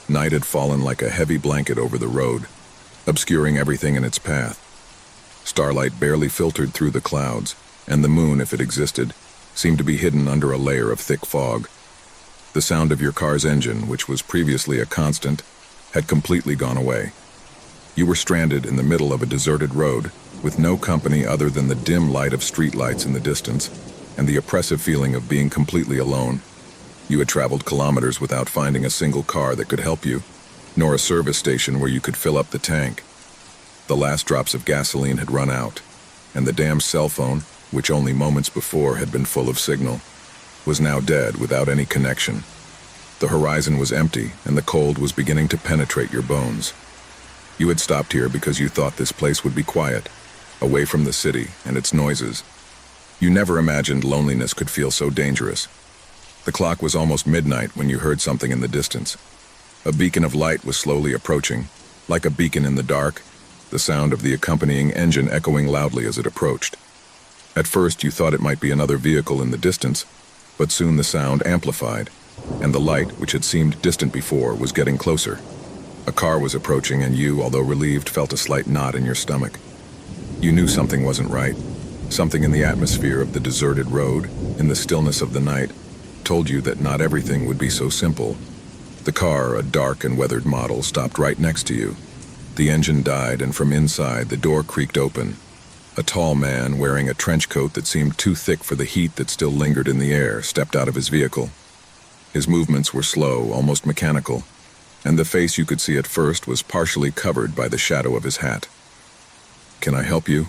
Night had fallen like a heavy blanket over the road, obscuring everything in its path. Starlight barely filtered through the clouds, and the moon, if it existed, seemed to be hidden under a layer of thick fog. The sound of your car's engine, which was previously a constant, had completely gone away. You were stranded in the middle of a deserted road, with no company other than the dim light of streetlights in the distance, and the oppressive feeling of being completely alone. You had traveled kilometers without finding a single car that could help you, nor a service station where you could fill up the tank. The last drops of gasoline had run out, and the damn cell phone, which only moments before had been full of signal, was now dead without any connection. The horizon was empty, and the cold was beginning to penetrate your bones. You had stopped here because you thought this place would be quiet, away from the city and its noises. You never imagined loneliness could feel so dangerous. The clock was almost midnight when you heard something in the distance. A beacon of light was slowly approaching, like a beacon in the dark, the sound of the accompanying engine echoing loudly as it approached. At first you thought it might be another vehicle in the distance, but soon the sound amplified, and the light, which had seemed distant before, was getting closer. A car was approaching, and you, although relieved, felt a slight knot in your stomach. You knew something wasn't right. Something in the atmosphere of the deserted road, in the stillness of the night, told you that not everything would be so simple. The car, a dark and weathered model, stopped right next to you. The engine died, and from inside, the door creaked open. A tall man, wearing a trench coat that seemed too thick for the heat that still lingered in the air, stepped out of his vehicle. His movements were slow, almost mechanical, and the face you could see at first was partially covered by the shadow of his hat. "Can I help you?"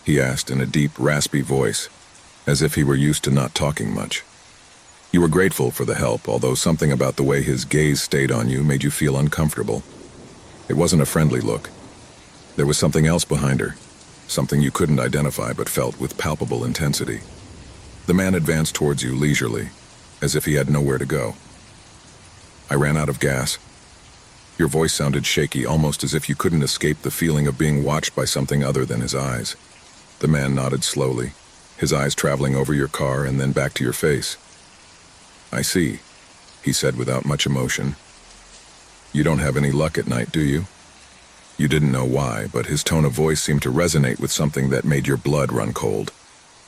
he asked in a deep, raspy voice, as if he were used to not talking much. You were grateful for the help, although something about the way his gaze stayed on you made you feel uncomfortable. It wasn't a friendly look. There was something else behind her, something you couldn't identify but felt with palpable intensity. The man advanced towards you leisurely, as if he had nowhere to go. "I ran out of gas." Your voice sounded shaky, almost as if you couldn't escape the feeling of being watched by something other than his eyes. The man nodded slowly, his eyes traveling over your car and then back to your face. "I see," he said without much emotion. "You don't have any luck at night, do you?" You didn't know why, but his tone of voice seemed to resonate with something that made your blood run cold,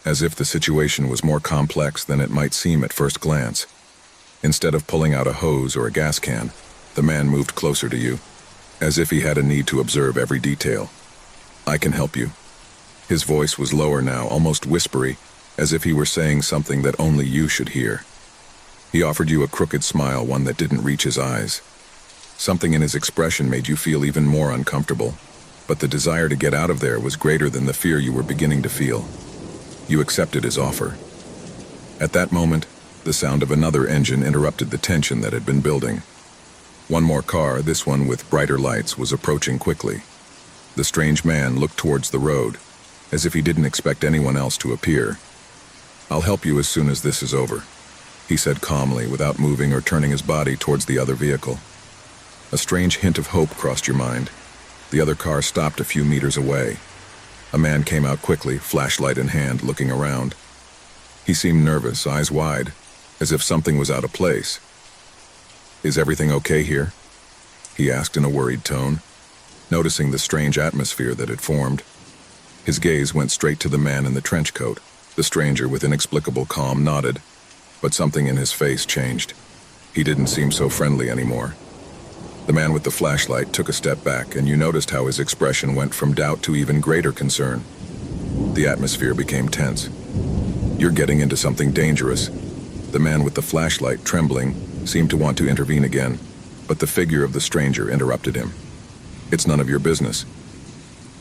as if the situation was more complex than it might seem at first glance. Instead of pulling out a hose or a gas can, the man moved closer to you, as if he had a need to observe every detail. "I can help you." His voice was lower now, almost whispery, as if he were saying something that only you should hear. He offered you a crooked smile, one that didn't reach his eyes. Something in his expression made you feel even more uncomfortable, but the desire to get out of there was greater than the fear you were beginning to feel. You accepted his offer. At that moment, the sound of another engine interrupted the tension that had been building. One more car, this one with brighter lights, was approaching quickly. The strange man looked towards the road, as if he didn't expect anyone else to appear. "I'll help you as soon as this is over," he said calmly, without moving or turning his body towards the other vehicle. A strange hint of hope crossed your mind. The other car stopped a few meters away. A man came out quickly, flashlight in hand, looking around. He seemed nervous, eyes wide, as if something was out of place. "Is everything okay here?" he asked in a worried tone, noticing the strange atmosphere that had formed. His gaze went straight to the man in the trench coat. The stranger, with inexplicable calm, nodded, but something in his face changed. He didn't seem so friendly anymore. The man with the flashlight took a step back, and you noticed how his expression went from doubt to even greater concern. The atmosphere became tense. "You're getting into something dangerous." The man with the flashlight, trembling, seemed to want to intervene again, but the figure of the stranger interrupted him. "It's none of your business."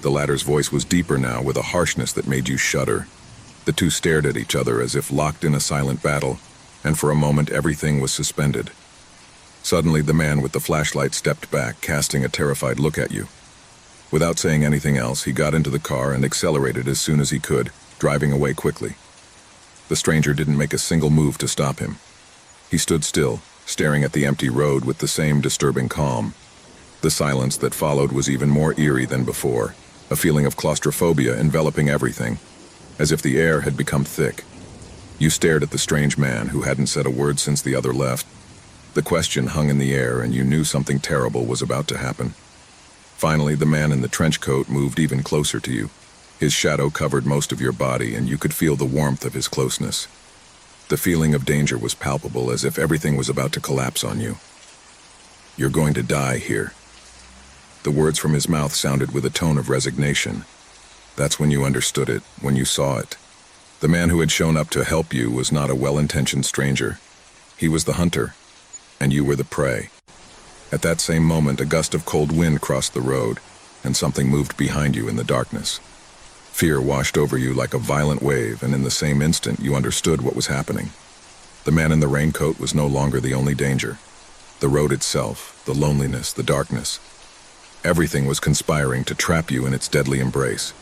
The latter's voice was deeper now, with a harshness that made you shudder. The two stared at each other as if locked in a silent battle, and for a moment everything was suspended. Suddenly, the man with the flashlight stepped back, casting a terrified look at you. Without saying anything else, he got into the car and accelerated as soon as he could, driving away quickly. The stranger didn't make a single move to stop him. He stood still, staring at the empty road with the same disturbing calm. The silence that followed was even more eerie than before, a feeling of claustrophobia enveloping everything, as if the air had become thick. You stared at the strange man, who hadn't said a word since the other left. The question hung in the air, and you knew something terrible was about to happen. Finally, the man in the trench coat moved even closer to you. His shadow covered most of your body, and you could feel the warmth of his closeness. The feeling of danger was palpable, as if everything was about to collapse on you. "You're going to die here." The words from his mouth sounded with a tone of resignation. That's when you understood it, when you saw it. The man who had shown up to help you was not a well-intentioned stranger. He was the hunter, and you were the prey. At that same moment, a gust of cold wind crossed the road, and something moved behind you in the darkness. Fear washed over you like a violent wave, and in the same instant you understood what was happening. The man in the raincoat was no longer the only danger. The road itself, the loneliness, the darkness. Everything was conspiring to trap you in its deadly embrace.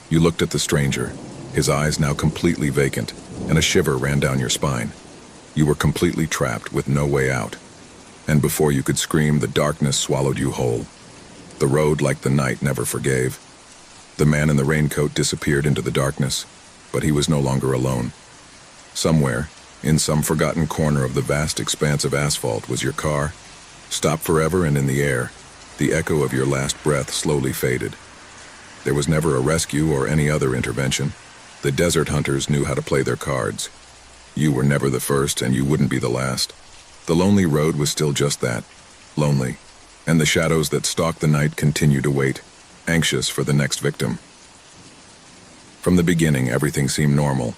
You looked at the stranger, his eyes now completely vacant, and a shiver ran down your spine. You were completely trapped with no way out. And before you could scream, the darkness swallowed you whole. The road, like the night, never forgave. The man in the raincoat disappeared into the darkness, but he was no longer alone. Somewhere, in some forgotten corner of the vast expanse of asphalt, was your car, stopped forever, and in the air, the echo of your last breath slowly faded. There was never a rescue or any other intervention. The desert hunters knew how to play their cards. You were never the first, and you wouldn't be the last. The lonely road was still just that, lonely, and the shadows that stalked the night continued to wait, anxious for the next victim. From the beginning, everything seemed normal.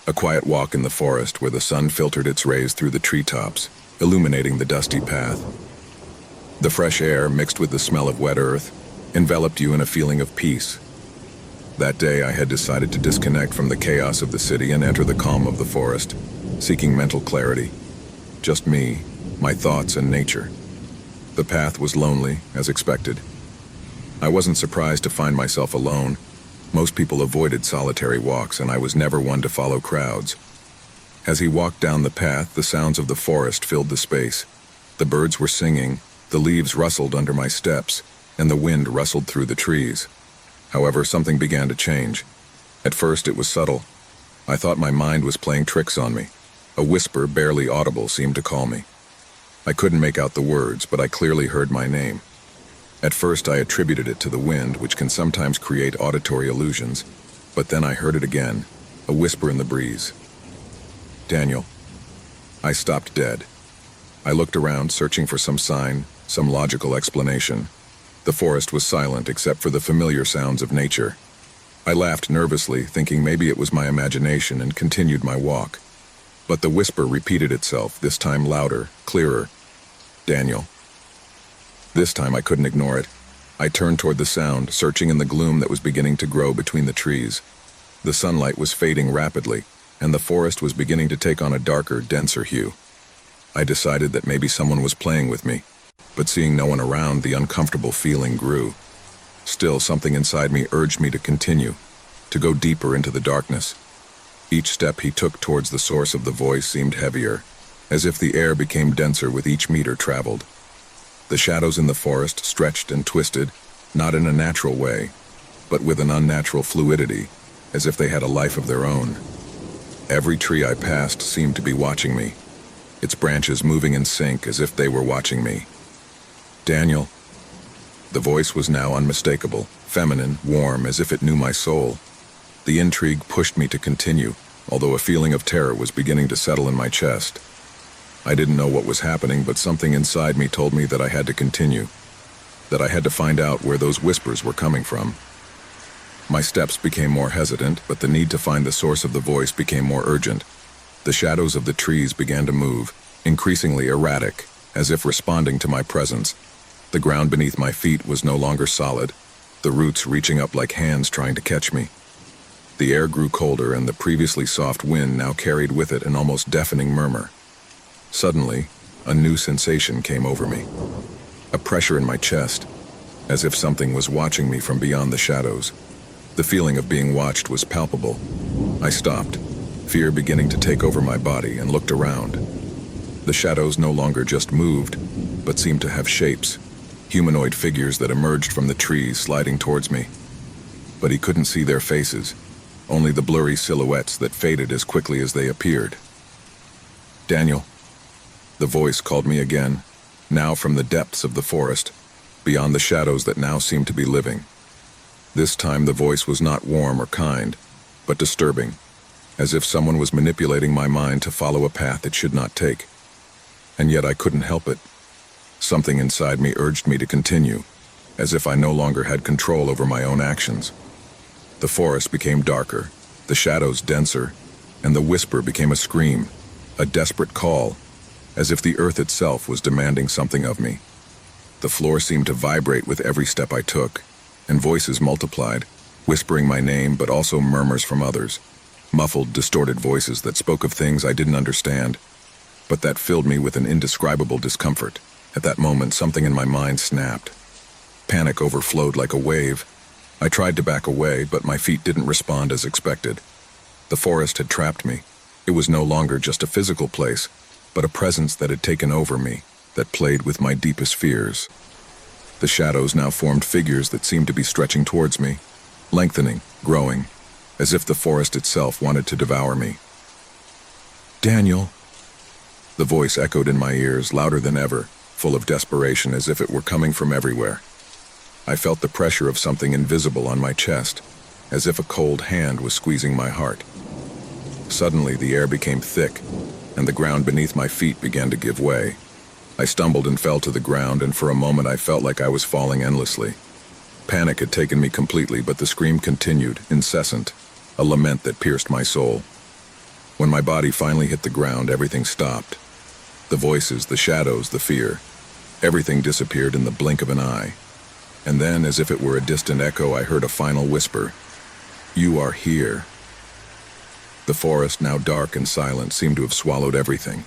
A quiet walk in the forest where the sun filtered its rays through the treetops, illuminating the dusty path. The fresh air, mixed with the smell of wet earth, enveloped you in a feeling of peace. That day, I had decided to disconnect from the chaos of the city and enter the calm of the forest, seeking mental clarity. Just me, my thoughts, and nature. The path was lonely, as expected. I wasn't surprised to find myself alone. Most people avoided solitary walks, and I was never one to follow crowds. As he walked down the path, the sounds of the forest filled the space. The birds were singing, the leaves rustled under my steps, and the wind rustled through the trees. However, something began to change. At first, it was subtle. I thought my mind was playing tricks on me. A whisper, barely audible, seemed to call me. I couldn't make out the words, but I clearly heard my name. At first, I attributed it to the wind, which can sometimes create auditory illusions, but then I heard it again, a whisper in the breeze. "Daniel." I stopped dead. I looked around, searching for some sign, some logical explanation. The forest was silent except for the familiar sounds of nature. I laughed nervously, thinking maybe it was my imagination, and continued my walk. But the whisper repeated itself, this time louder, clearer. "Daniel." This time I couldn't ignore it. I turned toward the sound, searching in the gloom that was beginning to grow between the trees. The sunlight was fading rapidly, and the forest was beginning to take on a darker, denser hue. I decided that maybe someone was playing with me, but seeing no one around, the uncomfortable feeling grew. Still, something inside me urged me to continue, to go deeper into the darkness. Each step he took towards the source of the voice seemed heavier, as if the air became denser with each meter traveled. The shadows in the forest stretched and twisted, not in a natural way, but with an unnatural fluidity, as if they had a life of their own. Every tree I passed seemed to be watching me, its branches moving in sync as if they were watching me. "Daniel." The voice was now unmistakable, feminine, warm, as if it knew my soul. The intrigue pushed me to continue, although a feeling of terror was beginning to settle in my chest. I didn't know what was happening, but something inside me told me that I had to continue, that I had to find out where those whispers were coming from. My steps became more hesitant, but the need to find the source of the voice became more urgent. The shadows of the trees began to move, increasingly erratic, as if responding to my presence. The ground beneath my feet was no longer solid, the roots reaching up like hands trying to catch me. The air grew colder, and the previously soft wind now carried with it an almost deafening murmur. Suddenly, a new sensation came over me. A pressure in my chest, as if something was watching me from beyond the shadows. The feeling of being watched was palpable. I stopped, fear beginning to take over my body, and looked around. The shadows no longer just moved, but seemed to have shapes, humanoid figures that emerged from the trees sliding towards me. But he couldn't see their faces, only the blurry silhouettes that faded as quickly as they appeared. "Daniel." The voice called me again, now from the depths of the forest, beyond the shadows that now seemed to be living. This time the voice was not warm or kind, but disturbing, as if someone was manipulating my mind to follow a path it should not take. And yet I couldn't help it. Something inside me urged me to continue, as if I no longer had control over my own actions. The forest became darker, the shadows denser, and the whisper became a scream, a desperate call, as if the earth itself was demanding something of me. The floor seemed to vibrate with every step I took, and voices multiplied, whispering my name but also murmurs from others, muffled, distorted voices that spoke of things I didn't understand, but that filled me with an indescribable discomfort. At that moment, something in my mind snapped. Panic overflowed like a wave. I tried to back away, but my feet didn't respond as expected. The forest had trapped me. It was no longer just a physical place, but a presence that had taken over me, that played with my deepest fears. The shadows now formed figures that seemed to be stretching towards me, lengthening, growing, as if the forest itself wanted to devour me. "Daniel!" The voice echoed in my ears, louder than ever, full of desperation, as if it were coming from everywhere. I felt the pressure of something invisible on my chest, as if a cold hand was squeezing my heart. Suddenly, the air became thick, and the ground beneath my feet began to give way. I stumbled and fell to the ground, and for a moment I felt like I was falling endlessly. Panic had taken me completely, but the scream continued, incessant, a lament that pierced my soul. When my body finally hit the ground, everything stopped. The voices, the shadows, the fear. Everything disappeared in the blink of an eye. And then, as if it were a distant echo, I heard a final whisper. "You are here." The forest, now dark and silent, seemed to have swallowed everything.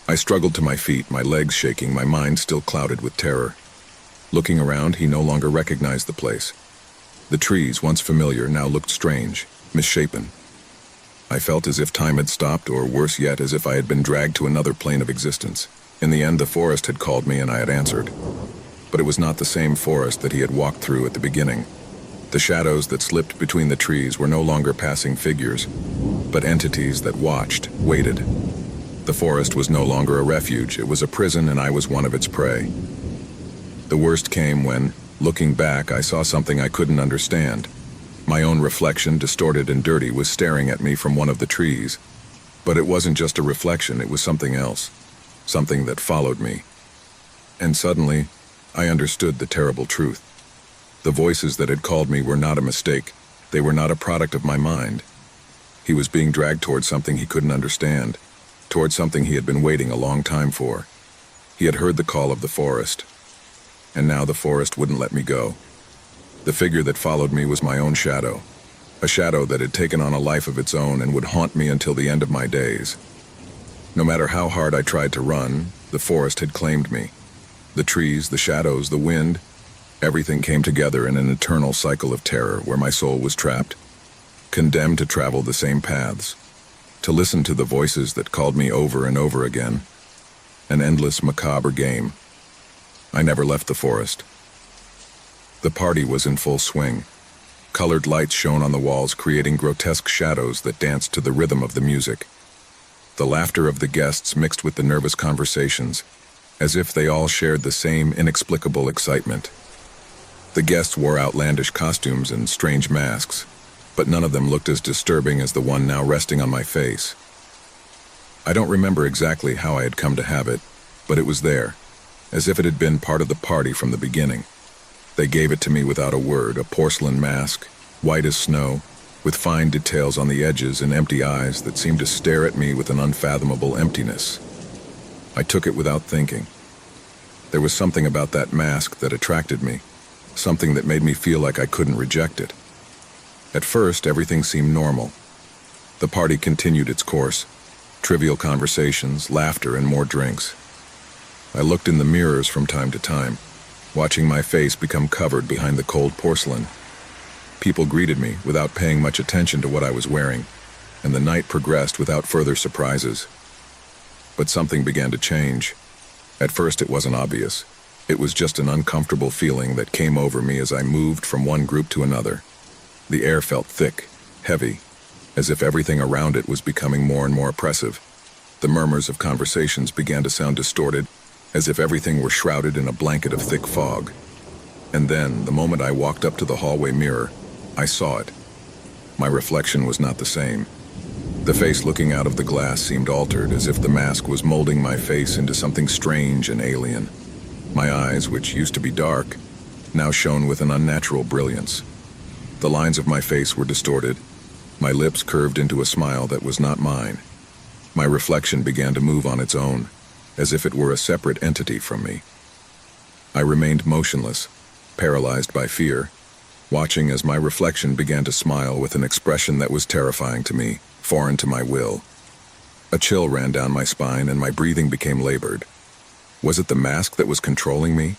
I struggled to my feet, my legs shaking, my mind still clouded with terror. Looking around, he no longer recognized the place. The trees, once familiar, now looked strange, misshapen. I felt as if time had stopped, or worse yet, as if I had been dragged to another plane of existence. In the end, the forest had called me and I had answered. But it was not the same forest that he had walked through at the beginning. The shadows that slipped between the trees were no longer passing figures, but entities that watched, waited. The forest was no longer a refuge, it was a prison, and I was one of its prey. The worst came when, looking back, I saw something I couldn't understand. My own reflection, distorted and dirty, was staring at me from one of the trees. But it wasn't just a reflection, it was something else. Something that followed me. And suddenly, I understood the terrible truth. The voices that had called me were not a mistake. They were not a product of my mind. He was being dragged towards something he couldn't understand, towards something he had been waiting a long time for. He had heard the call of the forest, and now the forest wouldn't let me go. The figure that followed me was my own shadow, a shadow that had taken on a life of its own and would haunt me until the end of my days. No matter how hard I tried to run, the forest had claimed me. The trees, the shadows, the wind, everything came together in an eternal cycle of terror where my soul was trapped, condemned to travel the same paths, to listen to the voices that called me over and over again. An endless, macabre game. I never left the forest. The party was in full swing. Colored lights shone on the walls, creating grotesque shadows that danced to the rhythm of the music. The laughter of the guests mixed with the nervous conversations, as if they all shared the same inexplicable excitement. The guests wore outlandish costumes and strange masks, but none of them looked as disturbing as the one now resting on my face. I don't remember exactly how I had come to have it, but it was there, as if it had been part of the party from the beginning. They gave it to me without a word, a porcelain mask, white as snow, with fine details on the edges and empty eyes that seemed to stare at me with an unfathomable emptiness. I took it without thinking. There was something about that mask that attracted me, something that made me feel like I couldn't reject it. At first, everything seemed normal. The party continued its course, trivial conversations, laughter, and more drinks. I looked in the mirrors from time to time, watching my face become covered behind the cold porcelain. People greeted me without paying much attention to what I was wearing, and the night progressed without further surprises. But something began to change. At first it wasn't obvious. It was just an uncomfortable feeling that came over me as I moved from one group to another. The air felt thick, heavy, as if everything around it was becoming more and more oppressive. The murmurs of conversations began to sound distorted, as if everything were shrouded in a blanket of thick fog. And then, the moment I walked up to the hallway mirror, I saw it. My reflection was not the same. The face looking out of the glass seemed altered, as if the mask was molding my face into something strange and alien. My eyes, which used to be dark, now shone with an unnatural brilliance. The lines of my face were distorted. My lips curved into a smile that was not mine. My reflection began to move on its own, as if it were a separate entity from me. I remained motionless, paralyzed by fear, watching as my reflection began to smile with an expression that was terrifying to me, foreign to my will. A chill ran down my spine and my breathing became labored. Was it the mask that was controlling me?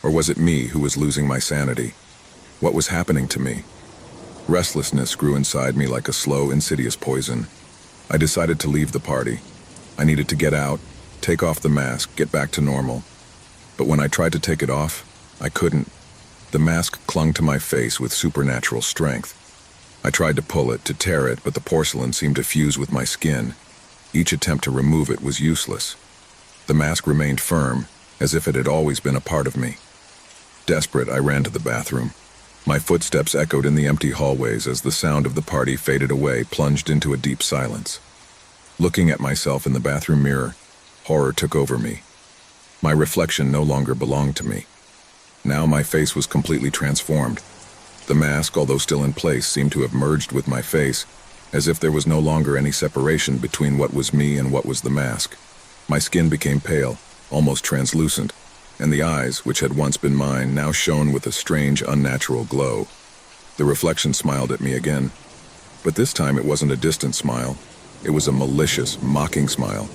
Or was it me who was losing my sanity? What was happening to me? Restlessness grew inside me like a slow, insidious poison. I decided to leave the party. I needed to get out, take off the mask, get back to normal. But when I tried to take it off, I couldn't. The mask clung to my face with supernatural strength. I tried to pull it, to tear it, but the porcelain seemed to fuse with my skin. Each attempt to remove it was useless. The mask remained firm, as if it had always been a part of me. Desperate, I ran to the bathroom. My footsteps echoed in the empty hallways as the sound of the party faded away, plunged into a deep silence. Looking at myself in the bathroom mirror, horror took over me. My reflection no longer belonged to me. Now my face was completely transformed. The mask, although still in place, seemed to have merged with my face, as if there was no longer any separation between what was me and what was the mask. My skin became pale, almost translucent, and the eyes, which had once been mine, now shone with a strange, unnatural glow. The reflection smiled at me again, but this time it wasn't a distant smile. It was a malicious, mocking smile,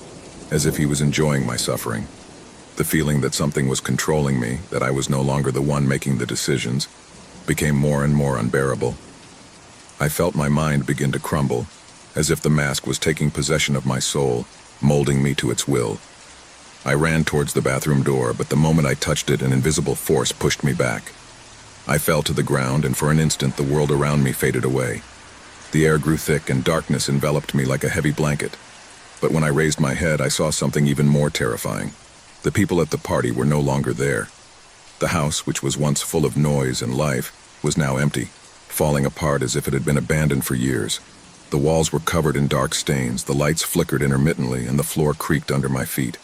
as if he was enjoying my suffering. The feeling that something was controlling me, that I was no longer the one making the decisions, became more and more unbearable. I felt my mind begin to crumble, as if the mask was taking possession of my soul, molding me to its will. I ran towards the bathroom door, but the moment I touched it, an invisible force pushed me back. I fell to the ground, and for an instant the world around me faded away. The air grew thick and darkness enveloped me like a heavy blanket. But when I raised my head, I saw something even more terrifying. The people at the party were no longer there. The house, which was once full of noise and life, was now empty, falling apart as if it had been abandoned for years. The walls were covered in dark stains, the lights flickered intermittently, and the floor creaked under my feet.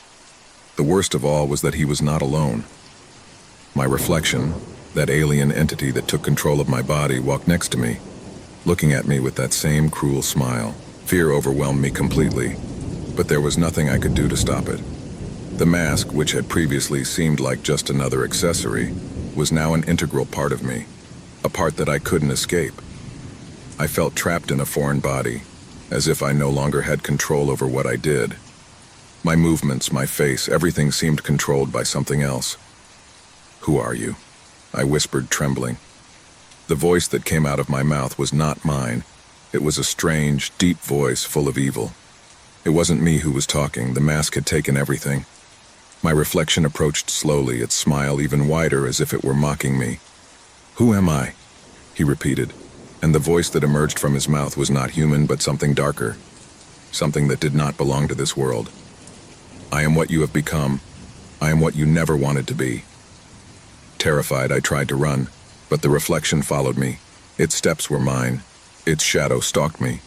The worst of all was that he was not alone. My reflection, that alien entity that took control of my body, walked next to me, looking at me with that same cruel smile. Fear overwhelmed me completely, but there was nothing I could do to stop it. The mask, which had previously seemed like just another accessory, was now an integral part of me, a part that I couldn't escape. I felt trapped in a foreign body, as if I no longer had control over what I did. My movements, my face, everything seemed controlled by something else. "Who are you?" I whispered, trembling. The voice that came out of my mouth was not mine. It was a strange, deep voice full of evil. It wasn't me who was talking. The mask had taken everything. My reflection approached slowly, its smile even wider, as if it were mocking me. "Who am I?" he repeated, and the voice that emerged from his mouth was not human, but something darker, something that did not belong to this world. "I am what you have become. I am what you never wanted to be." Terrified, I tried to run, but the reflection followed me. Its steps were mine. Its shadow stalked me.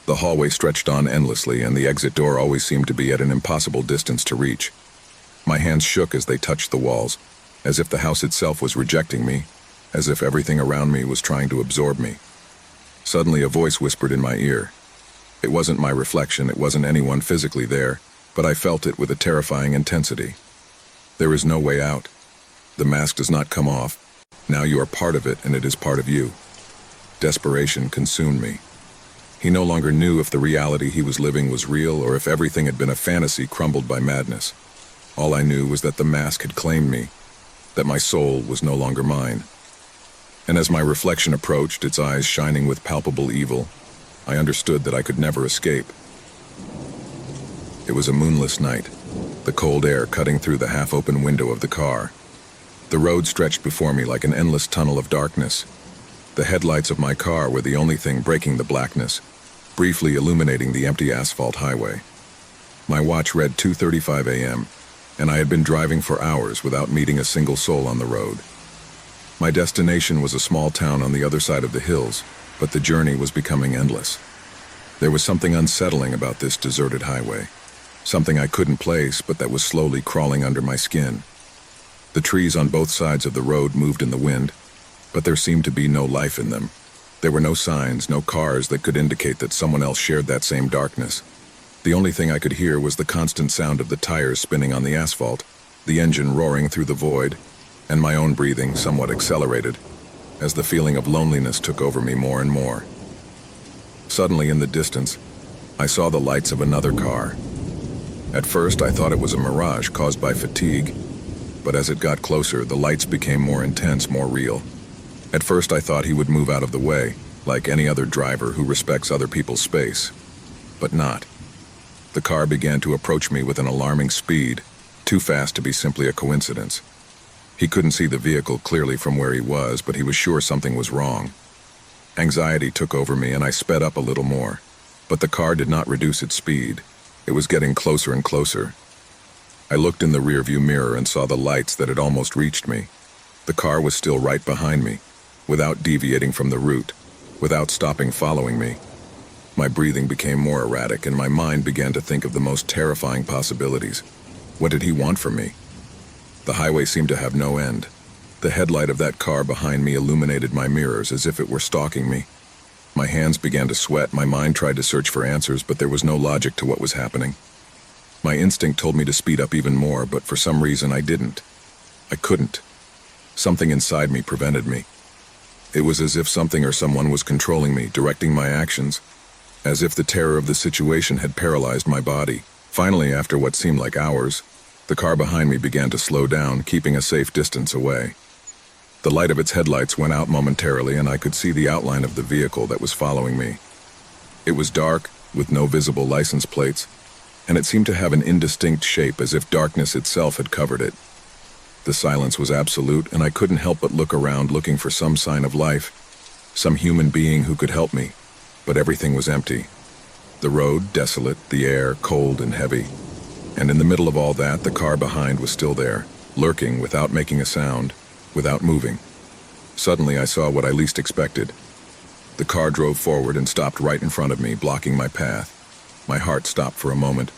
The hallway stretched on endlessly, and the exit door always seemed to be at an impossible distance to reach. My hands shook as they touched the walls, as if the house itself was rejecting me, as if everything around me was trying to absorb me. Suddenly a voice whispered in my ear. It wasn't my reflection, it wasn't anyone physically there, but I felt it with a terrifying intensity. "There is no way out. The mask does not come off. Now you are part of it, and it is part of you." Desperation consumed me. He no longer knew if the reality he was living was real or if everything had been a fantasy crumbled by madness. All I knew was that the mask had claimed me, that my soul was no longer mine. And as my reflection approached, its eyes shining with palpable evil, I understood that I could never escape. It was a moonless night, the cold air cutting through the half-open window of the car. The road stretched before me like an endless tunnel of darkness. The headlights of my car were the only thing breaking the blackness, briefly illuminating the empty asphalt highway. My watch read 2:35 a.m., and I had been driving for hours without meeting a single soul on the road. My destination was a small town on the other side of the hills, but the journey was becoming endless. There was something unsettling about this deserted highway, something I couldn't place but that was slowly crawling under my skin. The trees on both sides of the road moved in the wind, but there seemed to be no life in them. There were no signs, no cars that could indicate that someone else shared that same darkness. The only thing I could hear was the constant sound of the tires spinning on the asphalt, the engine roaring through the void, and my own breathing somewhat accelerated as the feeling of loneliness took over me more and more. Suddenly, in the distance, I saw the lights of another car. At first, I thought it was a mirage caused by fatigue, but as it got closer, the lights became more intense, more real. At first, I thought he would move out of the way, like any other driver who respects other people's space. But not. The car began to approach me with an alarming speed, too fast to be simply a coincidence. He couldn't see the vehicle clearly from where he was, but he was sure something was wrong. Anxiety took over me and I sped up a little more. But the car did not reduce its speed. It was getting closer and closer. I looked in the rearview mirror and saw the lights that had almost reached me. The car was still right behind me, without deviating from the route, without stopping following me. My breathing became more erratic and my mind began to think of the most terrifying possibilities. What did he want from me? The highway seemed to have no end. The headlight of that car behind me illuminated my mirrors as if it were stalking me. My hands began to sweat, my mind tried to search for answers, but there was no logic to what was happening. My instinct told me to speed up even more, but for some reason I didn't. I couldn't. Something inside me prevented me. It was as if something or someone was controlling me, directing my actions, as if the terror of the situation had paralyzed my body. Finally, after what seemed like hours, the car behind me began to slow down, keeping a safe distance away. The light of its headlights went out momentarily and I could see the outline of the vehicle that was following me. It was dark, with no visible license plates, and it seemed to have an indistinct shape as if darkness itself had covered it. The silence was absolute and I couldn't help but look around looking for some sign of life, some human being who could help me, but everything was empty. The road desolate, the air cold and heavy. And in the middle of all that, the car behind was still there, lurking without making a sound, without moving. Suddenly I saw what I least expected. The car drove forward and stopped right in front of me, blocking my path. My heart stopped for a moment.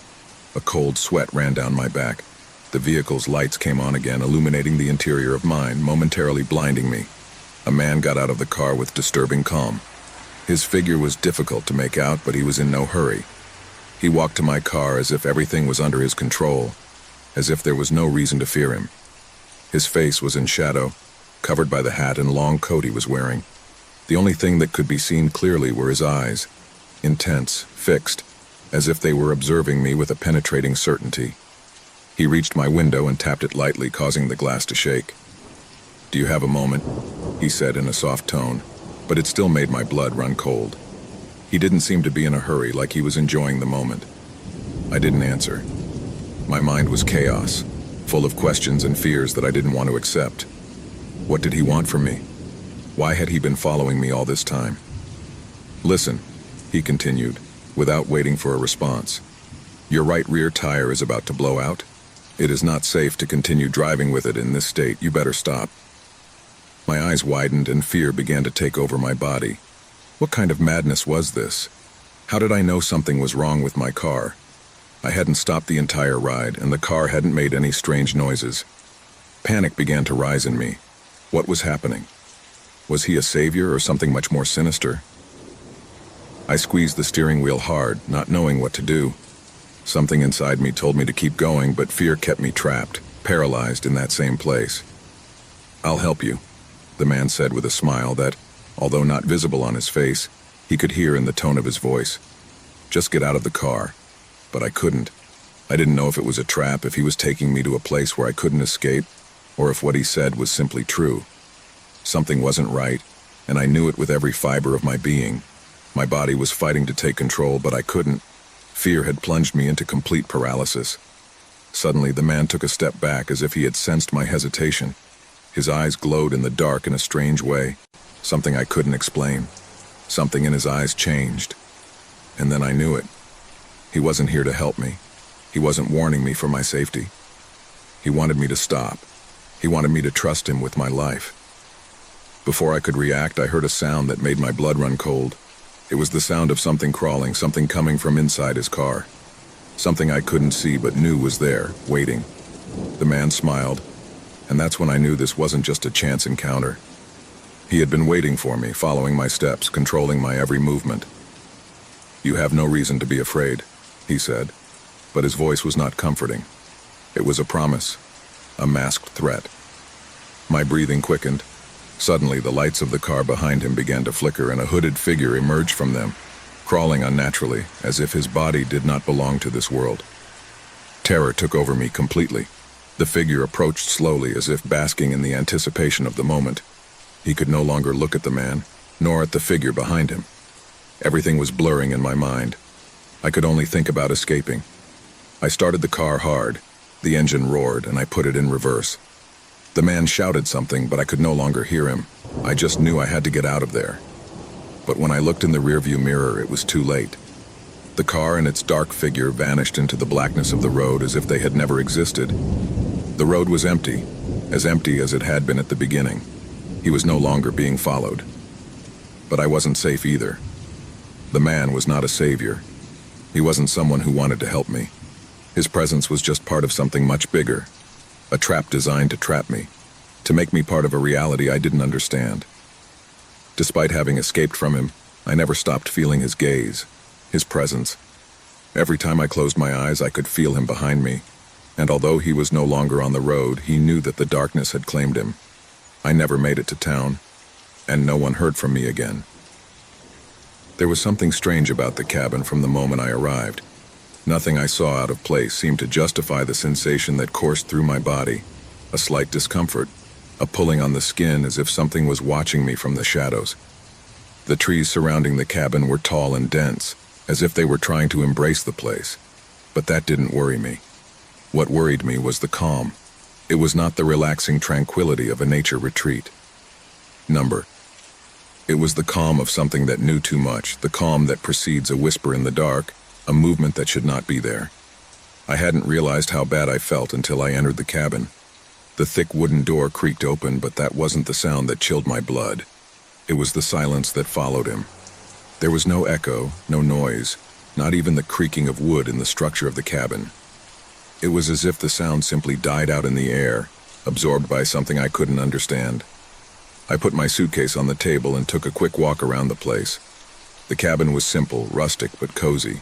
A cold sweat ran down my back. The vehicle's lights came on again, illuminating the interior of mine, momentarily blinding me. A man got out of the car with disturbing calm. His figure was difficult to make out, but he was in no hurry. He walked to my car as if everything was under his control, as if there was no reason to fear him. His face was in shadow, covered by the hat and long coat he was wearing. The only thing that could be seen clearly were his eyes, intense, fixed, as if they were observing me with a penetrating certainty. He reached my window and tapped it lightly, causing the glass to shake. "Do you have a moment?" he said in a soft tone, but it still made my blood run cold. He didn't seem to be in a hurry, like he was enjoying the moment. I didn't answer. My mind was chaos, full of questions and fears that I didn't want to accept. What did he want from me? Why had he been following me all this time? "Listen," he continued, without waiting for a response. "Your right rear tire is about to blow out. It is not safe to continue driving with it in this state. You better stop." My eyes widened and fear began to take over my body. What kind of madness was this? How did I know something was wrong with my car? I hadn't stopped the entire ride, and the car hadn't made any strange noises. Panic began to rise in me. What was happening? Was he a savior or something much more sinister? I squeezed the steering wheel hard, not knowing what to do. Something inside me told me to keep going, but fear kept me trapped, paralyzed in that same place. "I'll help you," the man said with a smile that, although not visible on his face, he could hear in the tone of his voice. "Just get out of the car." But I couldn't. I didn't know if it was a trap, if he was taking me to a place where I couldn't escape, or if what he said was simply true. Something wasn't right, and I knew it with every fiber of my being. My body was fighting to take control, but I couldn't. Fear had plunged me into complete paralysis. Suddenly, the man took a step back as if he had sensed my hesitation. His eyes glowed in the dark in a strange way, something I couldn't explain. Something in his eyes changed. And then I knew it. He wasn't here to help me. He wasn't warning me for my safety. He wanted me to stop. He wanted me to trust him with my life. Before I could react, I heard a sound that made my blood run cold. It was the sound of something crawling, something coming from inside his car. Something I couldn't see but knew was there, waiting. The man smiled, and that's when I knew this wasn't just a chance encounter. He had been waiting for me, following my steps, controlling my every movement. "You have no reason to be afraid," he said, but his voice was not comforting. It was a promise, a masked threat. My breathing quickened. Suddenly, the lights of the car behind him began to flicker, and a hooded figure emerged from them, crawling unnaturally, as if his body did not belong to this world. Terror took over me completely. The figure approached slowly, as if basking in the anticipation of the moment. He could no longer look at the man, nor at the figure behind him. Everything was blurring in my mind. I could only think about escaping. I started the car hard. The engine roared, and I put it in reverse. The man shouted something, but I could no longer hear him. I just knew I had to get out of there. But when I looked in the rearview mirror, it was too late. The car and its dark figure vanished into the blackness of the road as if they had never existed. The road was empty as it had been at the beginning. He was no longer being followed. But I wasn't safe either. The man was not a savior. He wasn't someone who wanted to help me. His presence was just part of something much bigger. A trap designed to trap me, to make me part of a reality I didn't understand. Despite having escaped from him, I never stopped feeling his gaze, his presence. Every time I closed my eyes, I could feel him behind me. And although he was no longer on the road, he knew that the darkness had claimed him. I never made it to town, and no one heard from me again. There was something strange about the cabin from the moment I arrived. Nothing I saw out of place seemed to justify the sensation that coursed through my body. A slight discomfort, a pulling on the skin as if something was watching me from the shadows. The trees surrounding the cabin were tall and dense, as if they were trying to embrace the place. But that didn't worry me. What worried me was the calm. It was not the relaxing tranquility of a nature retreat. It was the calm of something that knew too much, the calm that precedes a whisper in the dark, a movement that should not be there. I hadn't realized how bad I felt until I entered the cabin. The thick wooden door creaked open, but that wasn't the sound that chilled my blood. It was the silence that followed him. There was no echo, no noise, not even the creaking of wood in the structure of the cabin. It was as if the sound simply died out in the air, absorbed by something I couldn't understand. I put my suitcase on the table and took a quick walk around the place. The cabin was simple, rustic, but cozy.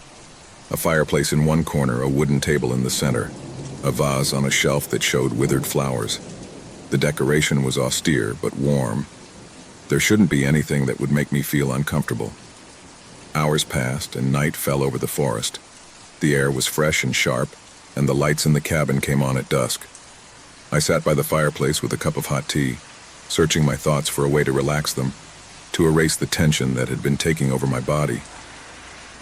A fireplace in one corner, a wooden table in the center, a vase on a shelf that showed withered flowers. The decoration was austere, but warm. There shouldn't be anything that would make me feel uncomfortable. Hours passed, and night fell over the forest. The air was fresh and sharp, and the lights in the cabin came on at dusk. I sat by the fireplace with a cup of hot tea, searching my thoughts for a way to relax them, to erase the tension that had been taking over my body.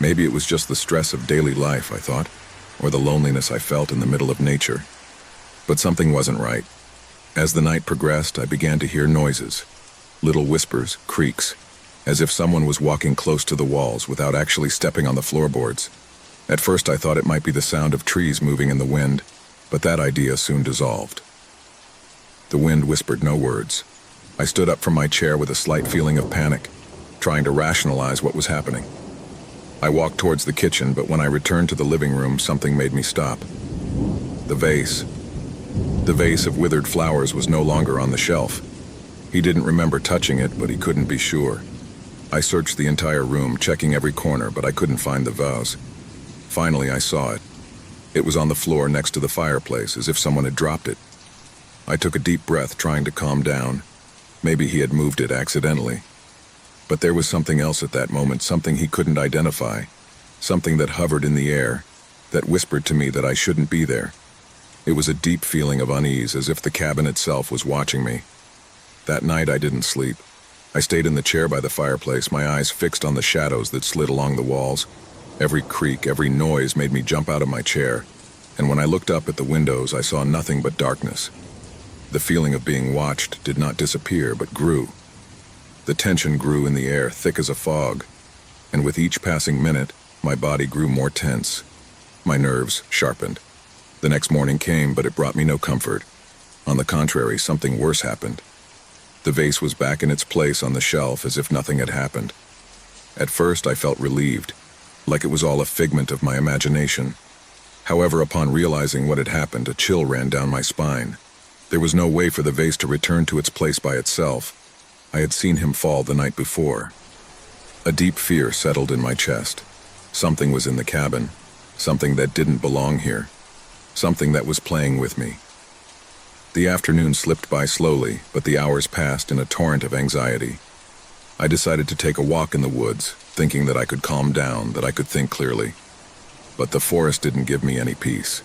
Maybe it was just the stress of daily life, I thought, or the loneliness I felt in the middle of nature. But something wasn't right. As the night progressed, I began to hear noises, little whispers, creaks, as if someone was walking close to the walls without actually stepping on the floorboards. At first I thought it might be the sound of trees moving in the wind, but that idea soon dissolved. The wind whispered no words. I stood up from my chair with a slight feeling of panic, trying to rationalize what was happening. I walked towards the kitchen, but when I returned to the living room, something made me stop. The vase. The vase of withered flowers was no longer on the shelf. He didn't remember touching it, but he couldn't be sure. I searched the entire room, checking every corner, but I couldn't find the vase. Finally, I saw it. It was on the floor next to the fireplace, as if someone had dropped it. I took a deep breath, trying to calm down. Maybe he had moved it accidentally. But there was something else at that moment, something he couldn't identify, something that hovered in the air, that whispered to me that I shouldn't be there. It was a deep feeling of unease, as if the cabin itself was watching me. That night I didn't sleep. I stayed in the chair by the fireplace, my eyes fixed on the shadows that slid along the walls. Every creak, every noise made me jump out of my chair, and when I looked up at the windows, I saw nothing but darkness. The feeling of being watched did not disappear, but grew. The tension grew in the air, thick as a fog, and with each passing minute, my body grew more tense. My nerves sharpened. The next morning came, but it brought me no comfort. On the contrary, something worse happened. The vase was back in its place on the shelf as if nothing had happened. At first, I felt relieved, like it was all a figment of my imagination. However, upon realizing what had happened, a chill ran down my spine. There was no way for the vase to return to its place by itself. I had seen him fall the night before. A deep fear settled in my chest. Something was in the cabin, something that didn't belong here, something that was playing with me. The afternoon slipped by slowly, but the hours passed in a torrent of anxiety. I decided to take a walk in the woods, thinking that I could calm down, that I could think clearly. But the forest didn't give me any peace.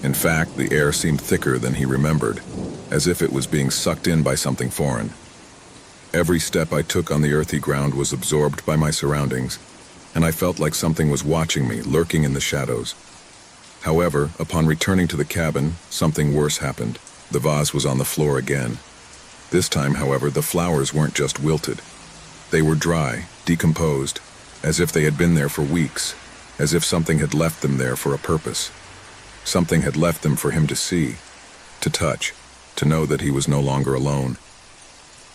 In fact, the air seemed thicker than he remembered, as if it was being sucked in by something foreign. Every step I took on the earthy ground was absorbed by my surroundings, and I felt like something was watching me, lurking in the shadows. However, upon returning to the cabin, something worse happened. The vase was on the floor again. This time, however, the flowers weren't just wilted. They were dry, decomposed, as if they had been there for weeks, as if something had left them there for a purpose. Something had left them for him to see, to touch, to know that he was no longer alone.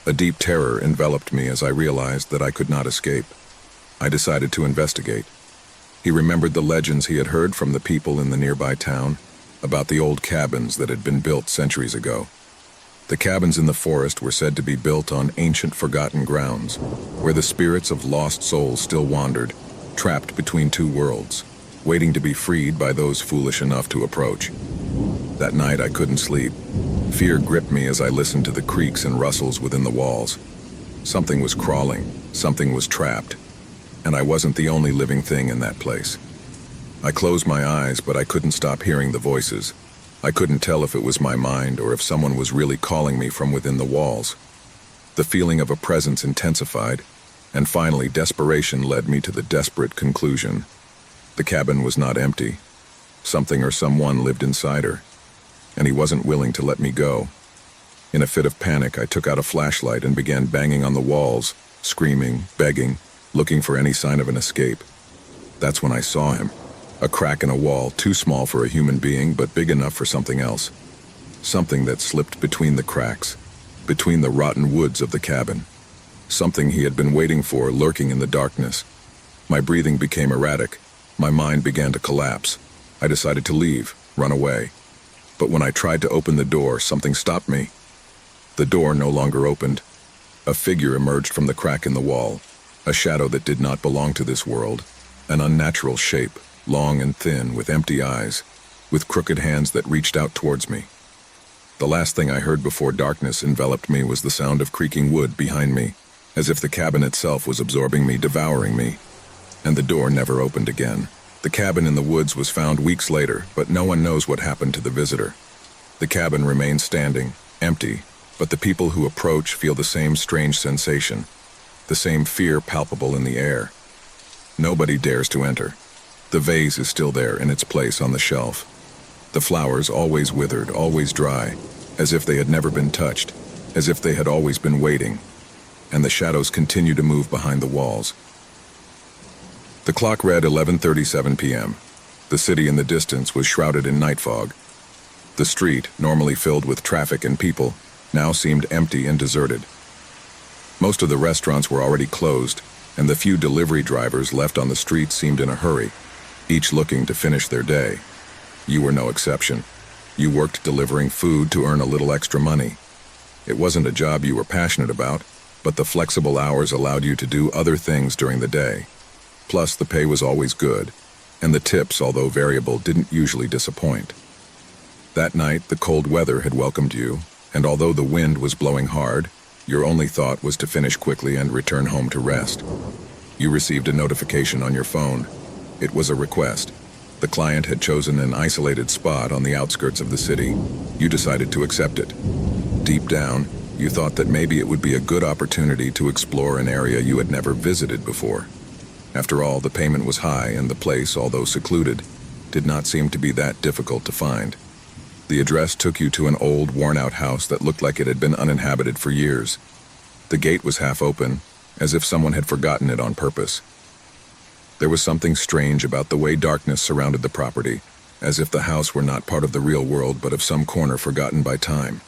A deep terror enveloped me as I realized that I could not escape. I decided to investigate. He remembered the legends he had heard from the people in the nearby town about the old cabins that had been built centuries ago. The cabins in the forest were said to be built on ancient forgotten grounds, where the spirits of lost souls still wandered, trapped between two worlds, waiting to be freed by those foolish enough to approach. That night I couldn't sleep. Fear gripped me as I listened to the creaks and rustles within the walls. Something was crawling, something was trapped, and I wasn't the only living thing in that place. I closed my eyes, but I couldn't stop hearing the voices. I couldn't tell if it was my mind or if someone was really calling me from within the walls. The feeling of a presence intensified, and finally desperation led me to the desperate conclusion. The cabin was not empty. Something or someone lived inside her, and he wasn't willing to let me go. In a fit of panic, I took out a flashlight and began banging on the walls, screaming, begging, looking for any sign of an escape. That's when I saw him. A crack in a wall, too small for a human being, but big enough for something else. Something that slipped between the cracks, between the rotten woods of the cabin. Something he had been waiting for, lurking in the darkness. My breathing became erratic. My mind began to collapse. I decided to leave, run away. But when I tried to open the door, something stopped me. The door no longer opened. A figure emerged from the crack in the wall, a shadow that did not belong to this world, an unnatural shape, long and thin, with empty eyes, with crooked hands that reached out towards me. The last thing I heard before darkness enveloped me was the sound of creaking wood behind me, as if the cabin itself was absorbing me, devouring me. And the door never opened again. The cabin in the woods was found weeks later, but no one knows what happened to the visitor. The cabin remains standing, empty, but the people who approach feel the same strange sensation, the same fear palpable in the air. Nobody dares to enter. The vase is still there in its place on the shelf. The flowers always withered, always dry, as if they had never been touched, as if they had always been waiting. And the shadows continue to move behind the walls. The clock read 11:37 p.m. The city in the distance was shrouded in night fog. The street, normally filled with traffic and people, now seemed empty and deserted. Most of the restaurants were already closed, and the few delivery drivers left on the street seemed in a hurry, each looking to finish their day. You were no exception. You worked delivering food to earn a little extra money. It wasn't a job you were passionate about, but the flexible hours allowed you to do other things during the day. Plus, the pay was always good, and the tips, although variable, didn't usually disappoint. That night, the cold weather had welcomed you, and although the wind was blowing hard, your only thought was to finish quickly and return home to rest. You received a notification on your phone. It was a request. The client had chosen an isolated spot on the outskirts of the city. You decided to accept it. Deep down, you thought that maybe it would be a good opportunity to explore an area you had never visited before. After all, the payment was high, and the place, although secluded, did not seem to be that difficult to find. The address took you to an old, worn-out house that looked like it had been uninhabited for years. The gate was half open, as if someone had forgotten it on purpose. There was something strange about the way darkness surrounded the property, as if the house were not part of the real world but of some corner forgotten by time.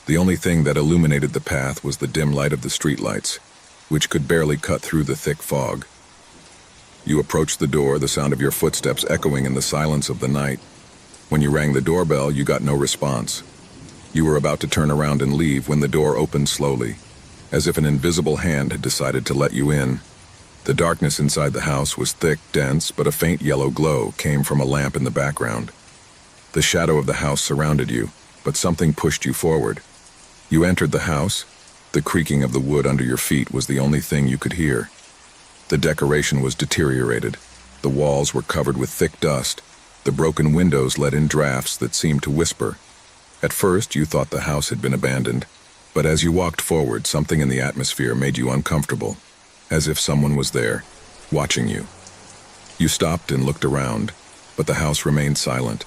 The only thing that illuminated the path was the dim light of the streetlights, which could barely cut through the thick fog. You approached the door, the sound of your footsteps echoing in the silence of the night. When you rang the doorbell, you got no response. You were about to turn around and leave when the door opened slowly, as if an invisible hand had decided to let you in. The darkness inside the house was thick, dense, but a faint yellow glow came from a lamp in the background. The shadow of the house surrounded you, but something pushed you forward. You entered the house. The creaking of the wood under your feet was the only thing you could hear. The decoration was deteriorated. The walls were covered with thick dust. The broken windows let in drafts that seemed to whisper. At first, you thought the house had been abandoned, but as you walked forward, something in the atmosphere made you uncomfortable, as if someone was there, watching you. You stopped and looked around, but the house remained silent.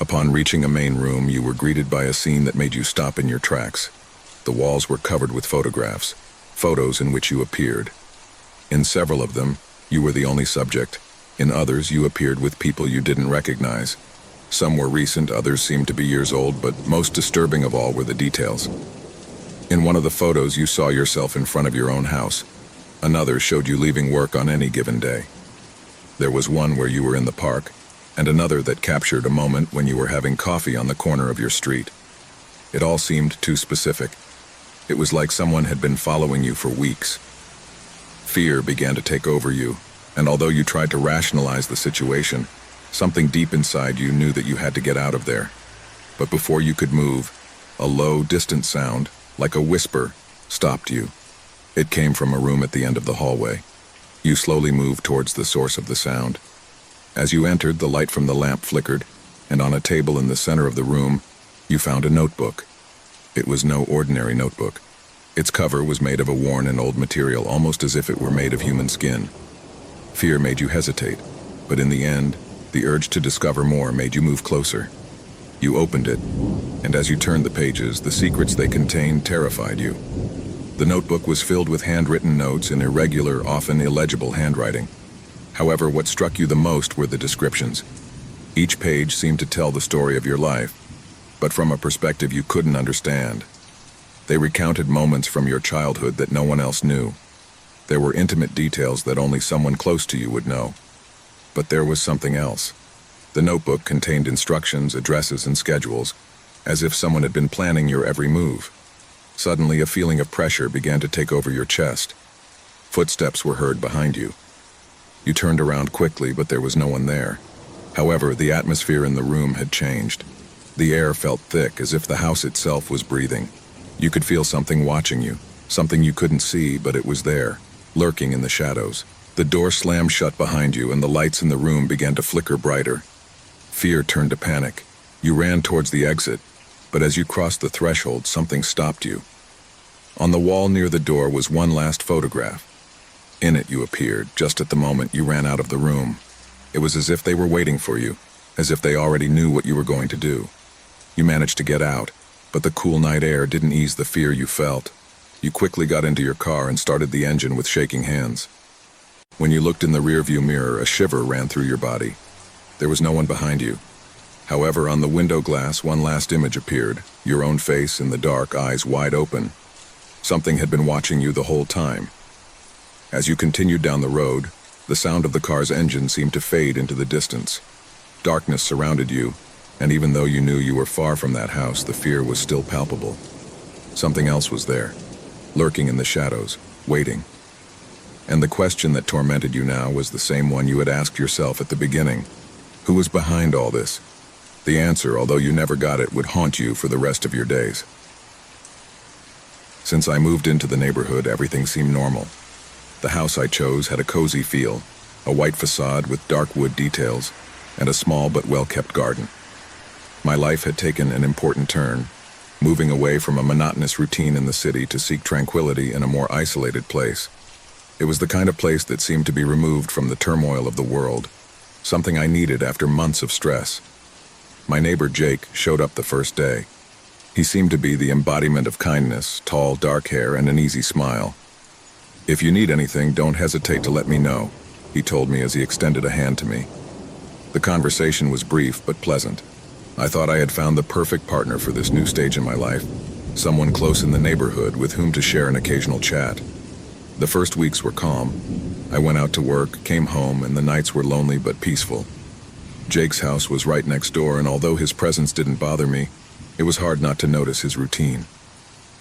Upon reaching a main room, you were greeted by a scene that made you stop in your tracks. The walls were covered with photographs, photos in which you appeared. In several of them, you were the only subject. In others, you appeared with people you didn't recognize. Some were recent, others seemed to be years old, but most disturbing of all were the details. In one of the photos, you saw yourself in front of your own house. Another showed you leaving work on any given day. There was one where you were in the park, and another that captured a moment when you were having coffee on the corner of your street. It all seemed too specific. It was like someone had been following you for weeks. Fear began to take over you, and although you tried to rationalize the situation, something deep inside you knew that you had to get out of there. But before you could move, a low, distant sound, like a whisper, stopped you. It came from a room at the end of the hallway. You slowly moved towards the source of the sound. As you entered, the light from the lamp flickered, and on a table in the center of the room, you found a notebook. It was no ordinary notebook. Its cover was made of a worn and old material, almost as if it were made of human skin. Fear made you hesitate, but in the end, the urge to discover more made you move closer. You opened it, and as you turned the pages, the secrets they contained terrified you. The notebook was filled with handwritten notes in irregular, often illegible handwriting. However, what struck you the most were the descriptions. Each page seemed to tell the story of your life, but from a perspective you couldn't understand. They recounted moments from your childhood that no one else knew. There were intimate details that only someone close to you would know. But there was something else. The notebook contained instructions, addresses, and schedules, as if someone had been planning your every move. Suddenly, a feeling of pressure began to take over your chest. Footsteps were heard behind you. You turned around quickly, but there was no one there. However, the atmosphere in the room had changed. The air felt thick, as if the house itself was breathing. You could feel something watching you, something you couldn't see, but it was there, lurking in the shadows. The door slammed shut behind you, and the lights in the room began to flicker brighter. Fear turned to panic. You ran towards the exit, but as you crossed the threshold, something stopped you. On the wall near the door was one last photograph. In it you appeared, just at the moment you ran out of the room. It was as if they were waiting for you, as if they already knew what you were going to do. You managed to get out, but the cool night air didn't ease the fear you felt. You quickly got into your car and started the engine with shaking hands. When you looked in the rearview mirror, a shiver ran through your body. There was no one behind you. However, on the window glass, one last image appeared, your own face in the dark, eyes wide open. Something had been watching you the whole time. As you continued down the road, the sound of the car's engine seemed to fade into the distance. Darkness surrounded you, and even though you knew you were far from that house, the fear was still palpable. Something else was there, lurking in the shadows, waiting. And the question that tormented you now was the same one you had asked yourself at the beginning. Who was behind all this? The answer, although you never got it, would haunt you for the rest of your days. Since I moved into the neighborhood, everything seemed normal. The house I chose had a cozy feel, a white facade with dark wood details, and a small but well-kept garden. My life had taken an important turn, moving away from a monotonous routine in the city to seek tranquility in a more isolated place. It was the kind of place that seemed to be removed from the turmoil of the world, something I needed after months of stress. My neighbor Jake showed up the first day. He seemed to be the embodiment of kindness, tall, dark hair, and an easy smile. "If you need anything, don't hesitate to let me know," he told me as he extended a hand to me. The conversation was brief but pleasant. I thought I had found the perfect partner for this new stage in my life, someone close in the neighborhood with whom to share an occasional chat. The first weeks were calm. I went out to work, came home, and the nights were lonely but peaceful. Jake's house was right next door, and although his presence didn't bother me, it was hard not to notice his routine.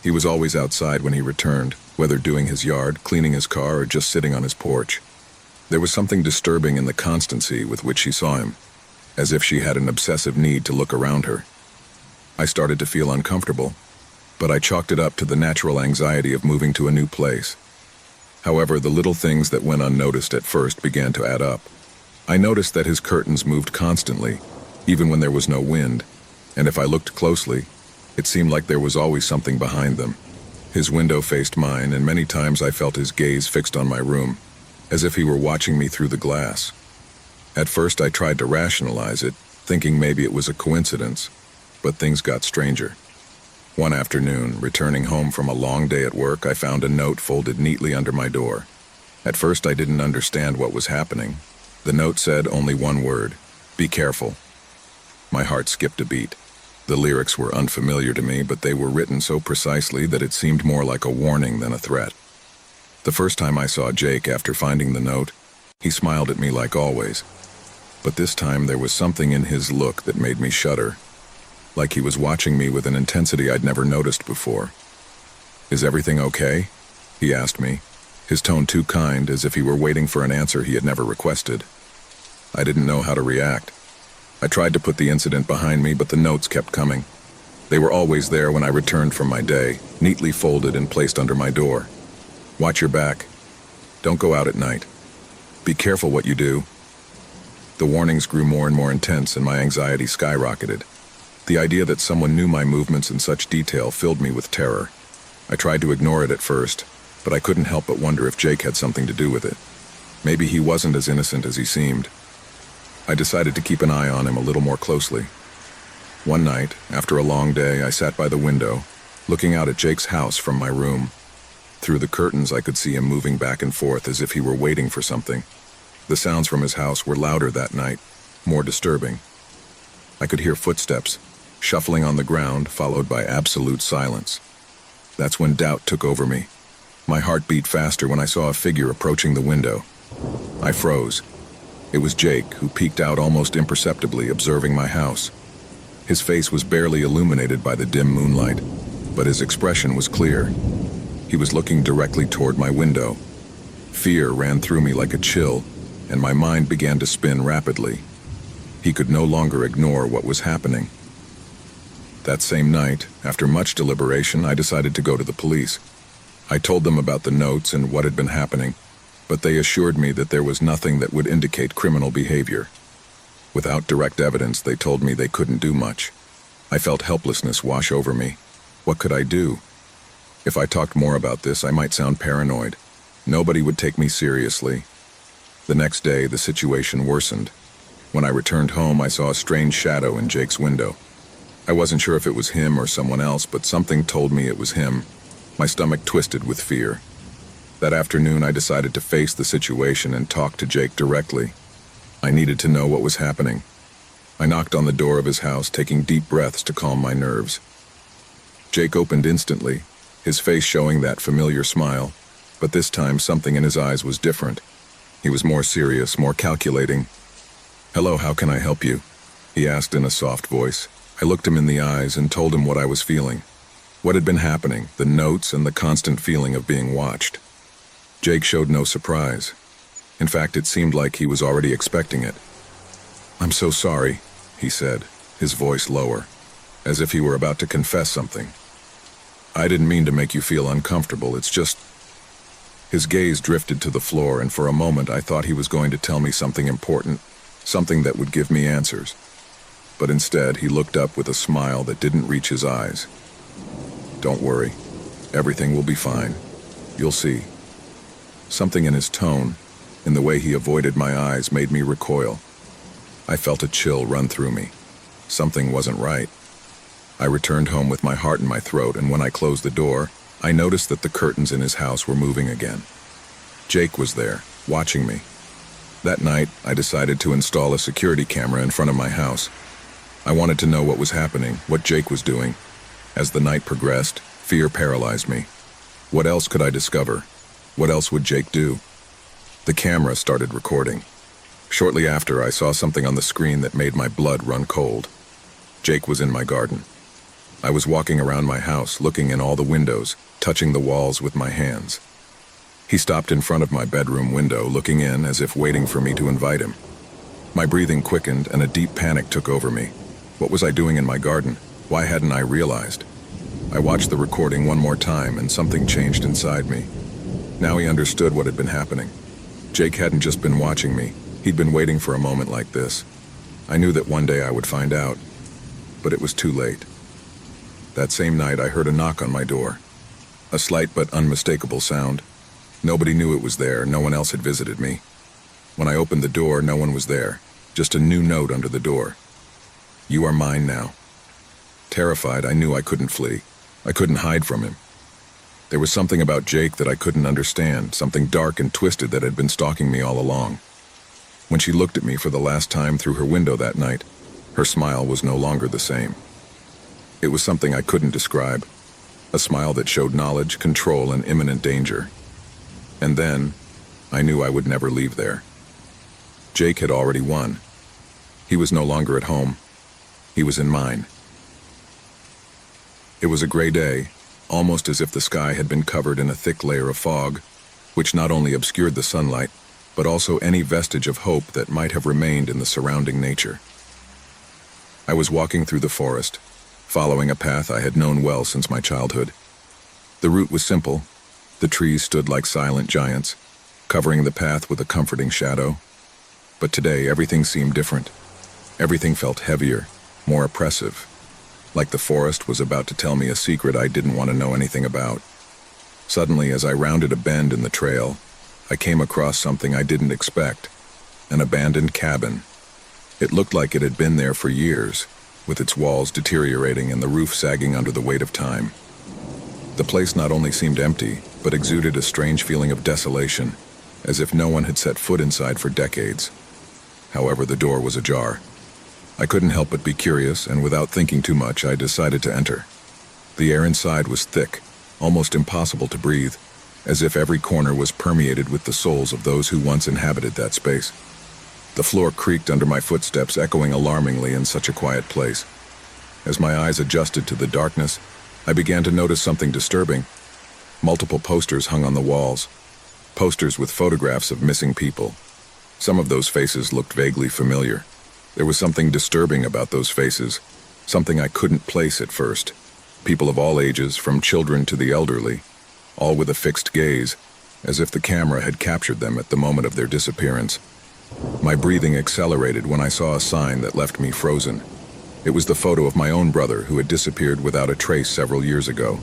He was always outside when he returned, whether doing his yard, cleaning his car, or just sitting on his porch. There was something disturbing in the constancy with which she saw him, as if she had an obsessive need to look around her. I started to feel uncomfortable, but I chalked it up to the natural anxiety of moving to a new place. However, the little things that went unnoticed at first began to add up. I noticed that his curtains moved constantly, even when there was no wind, and if I looked closely, it seemed like there was always something behind them. His window faced mine, and many times I felt his gaze fixed on my room, as if he were watching me through the glass. At first I tried to rationalize it, thinking maybe it was a coincidence, but things got stranger. One afternoon, returning home from a long day at work, I found a note folded neatly under my door. At first I didn't understand what was happening. The note said only one word: "Be careful." My heart skipped a beat. The lyrics were unfamiliar to me, but they were written so precisely that it seemed more like a warning than a threat. The first time I saw Jake after finding the note, he smiled at me like always. But this time there was something in his look that made me shudder, like he was watching me with an intensity I'd never noticed before. "Is everything okay?" he asked me, his tone too kind, as if he were waiting for an answer he had never requested. I didn't know how to react. I tried to put the incident behind me, but the notes kept coming. They were always there when I returned from my day, neatly folded and placed under my door. "Watch your back. Don't go out at night. Be careful what you do." The warnings grew more and more intense, and my anxiety skyrocketed. The idea that someone knew my movements in such detail filled me with terror. I tried to ignore it at first, but I couldn't help but wonder if Jake had something to do with it. Maybe he wasn't as innocent as he seemed. I decided to keep an eye on him a little more closely. One night, after a long day, I sat by the window, looking out at Jake's house from my room. Through the curtains, I could see him moving back and forth as if he were waiting for something. The sounds from his house were louder that night, more disturbing. I could hear footsteps, shuffling on the ground, followed by absolute silence. That's when doubt took over me. My heart beat faster when I saw a figure approaching the window. I froze. It was Jake, who peeked out almost imperceptibly, observing my house. His face was barely illuminated by the dim moonlight, but his expression was clear. He was looking directly toward my window. Fear ran through me like a chill, and my mind began to spin rapidly. He could no longer ignore what was happening. That same night, after much deliberation, I decided to go to the police. I told them about the notes and what had been happening, but they assured me that there was nothing that would indicate criminal behavior. Without direct evidence, they told me they couldn't do much. I felt helplessness wash over me. What could I do? If I talked more about this, I might sound paranoid. Nobody would take me seriously. The next day, the situation worsened. When I returned home, I saw a strange shadow in Jake's window. I wasn't sure if it was him or someone else, but something told me it was him. My stomach twisted with fear. That afternoon, I decided to face the situation and talk to Jake directly. I needed to know what was happening. I knocked on the door of his house, taking deep breaths to calm my nerves. Jake opened instantly, his face showing that familiar smile, but this time something in his eyes was different. He was more serious, more calculating. "Hello, how can I help you?" he asked in a soft voice. I looked him in the eyes and told him what I was feeling. What had been happening, the notes and the constant feeling of being watched. Jake showed no surprise. In fact, it seemed like he was already expecting it. "I'm so sorry," he said, his voice lower, as if he were about to confess something. "I didn't mean to make you feel uncomfortable, it's just..." His gaze drifted to the floor, and for a moment I thought he was going to tell me something important, something that would give me answers. But instead, he looked up with a smile that didn't reach his eyes. "Don't worry. Everything will be fine. You'll see." Something in his tone, in the way he avoided my eyes, made me recoil. I felt a chill run through me. Something wasn't right. I returned home with my heart in my throat, and when I closed the door, I noticed that the curtains in his house were moving again. Jake was there, watching me. That night, I decided to install a security camera in front of my house. I wanted to know what was happening, what Jake was doing. As the night progressed, fear paralyzed me. What else could I discover? What else would Jake do? The camera started recording. Shortly after, I saw something on the screen that made my blood run cold. Jake was in my garden. I was walking around my house, looking in all the windows, touching the walls with my hands. He stopped in front of my bedroom window, looking in as if waiting for me to invite him. My breathing quickened and a deep panic took over me. What was I doing in my garden? Why hadn't I realized? I watched the recording one more time and something changed inside me. Now he understood what had been happening. Jake hadn't just been watching me. He'd been waiting for a moment like this. I knew that one day I would find out, but it was too late. That same night, I heard a knock on my door. A slight but unmistakable sound. Nobody knew it was there. No one else had visited me. When I opened the door, no one was there. Just a new note under the door. "You are mine now." Terrified, I knew I couldn't flee. I couldn't hide from him. There was something about Jake that I couldn't understand, something dark and twisted that had been stalking me all along. When she looked at me for the last time through her window that night, her smile was no longer the same. It was something I couldn't describe, a smile that showed knowledge, control, and imminent danger. And then, I knew I would never leave there. Jake had already won. He was no longer at home. He was in mine. It was a gray day, almost as if the sky had been covered in a thick layer of fog, which not only obscured the sunlight, but also any vestige of hope that might have remained in the surrounding nature. I was walking through the forest, following a path I had known well since my childhood. The route was simple. The trees stood like silent giants, covering the path with a comforting shadow. But today, everything seemed different. Everything felt heavier, more oppressive, like the forest was about to tell me a secret I didn't want to know anything about. Suddenly, as I rounded a bend in the trail, I came across something I didn't expect, an abandoned cabin. It looked like it had been there for years, with its walls deteriorating and the roof sagging under the weight of time. The place not only seemed empty, but exuded a strange feeling of desolation, as if no one had set foot inside for decades. However, the door was ajar. I couldn't help but be curious, and without thinking too much, I decided to enter. The air inside was thick, almost impossible to breathe, as if every corner was permeated with the souls of those who once inhabited that space. The floor creaked under my footsteps, echoing alarmingly in such a quiet place. As my eyes adjusted to the darkness, I began to notice something disturbing. Multiple posters hung on the walls, posters with photographs of missing people. Some of those faces looked vaguely familiar. There was something disturbing about those faces, something I couldn't place at first. People of all ages, from children to the elderly, all with a fixed gaze, as if the camera had captured them at the moment of their disappearance. My breathing accelerated when I saw a sign that left me frozen. It was the photo of my own brother who had disappeared without a trace several years ago.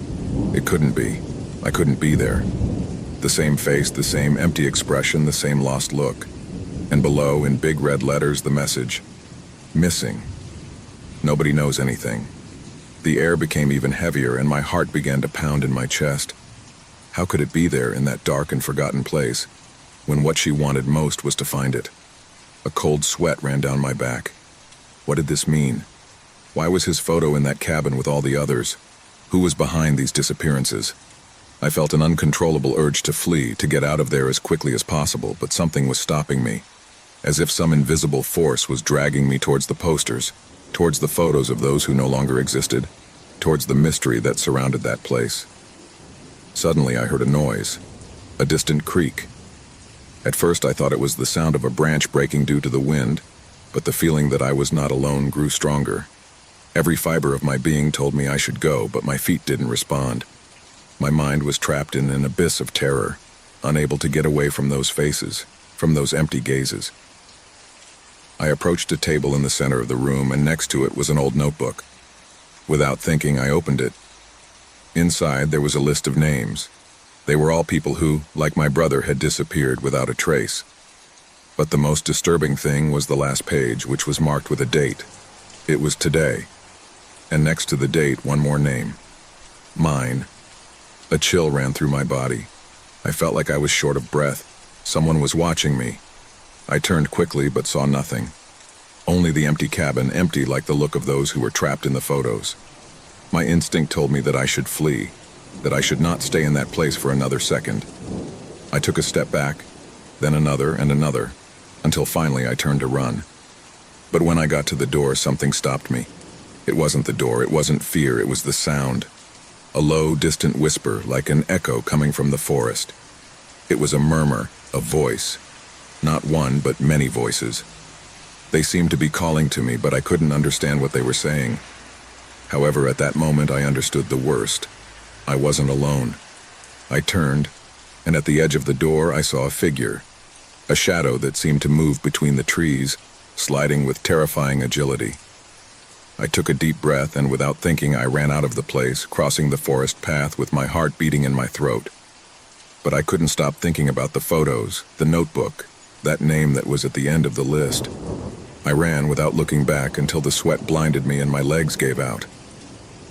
It couldn't be. I couldn't be there. The same face, the same empty expression, the same lost look. And below, in big red letters, the message, "Missing. Nobody knows anything." The air became even heavier and my heart began to pound in my chest. How could it be there in that dark and forgotten place, when what she wanted most was to find it? A cold sweat ran down my back. What did this mean? Why was his photo in that cabin with all the others? Who was behind these disappearances? I felt an uncontrollable urge to flee, to get out of there as quickly as possible, but something was stopping me, as if some invisible force was dragging me towards the posters, towards the photos of those who no longer existed, towards the mystery that surrounded that place. Suddenly I heard a noise, a distant creak. At first I thought it was the sound of a branch breaking due to the wind, but the feeling that I was not alone grew stronger. Every fiber of my being told me I should go, but my feet didn't respond. My mind was trapped in an abyss of terror, unable to get away from those faces, from those empty gazes. I approached a table in the center of the room, and next to it was an old notebook. Without thinking, I opened it. Inside, there was a list of names. They were all people who, like my brother, had disappeared without a trace. But the most disturbing thing was the last page, which was marked with a date. It was today. And next to the date, one more name. Mine. A chill ran through my body. I felt like I was short of breath. Someone was watching me. I turned quickly but saw nothing. Only the empty cabin, empty like the look of those who were trapped in the photos. My instinct told me that I should flee, that I should not stay in that place for another second. I took a step back, then another and another, until finally I turned to run. But when I got to the door, something stopped me. It wasn't the door, it wasn't fear, it was the sound. A low, distant whisper, like an echo coming from the forest. It was a murmur, a voice. Not one, but many voices. They seemed to be calling to me, but I couldn't understand what they were saying. However, at that moment I understood the worst. I wasn't alone. I turned, and at the edge of the door I saw a figure. A shadow that seemed to move between the trees, sliding with terrifying agility. I took a deep breath, and without thinking I ran out of the place, crossing the forest path with my heart beating in my throat. But I couldn't stop thinking about the photos, the notebook, that name that was at the end of the list. I ran without looking back until the sweat blinded me and my legs gave out.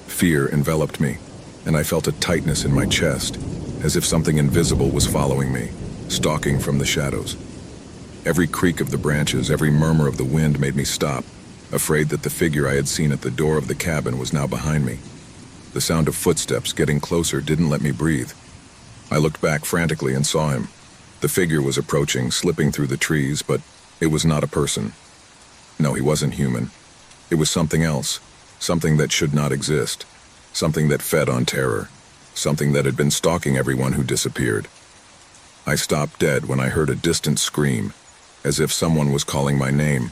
Fear enveloped me, and I felt a tightness in my chest, as if something invisible was following me, stalking from the shadows. Every creak of the branches, every murmur of the wind made me stop, afraid that the figure I had seen at the door of the cabin was now behind me. The sound of footsteps getting closer didn't let me breathe. I looked back frantically and saw him. The figure was approaching, slipping through the trees, but it was not a person. No, he wasn't human. It was something else, something that should not exist, something that fed on terror, something that had been stalking everyone who disappeared. I stopped dead when I heard a distant scream, as if someone was calling my name.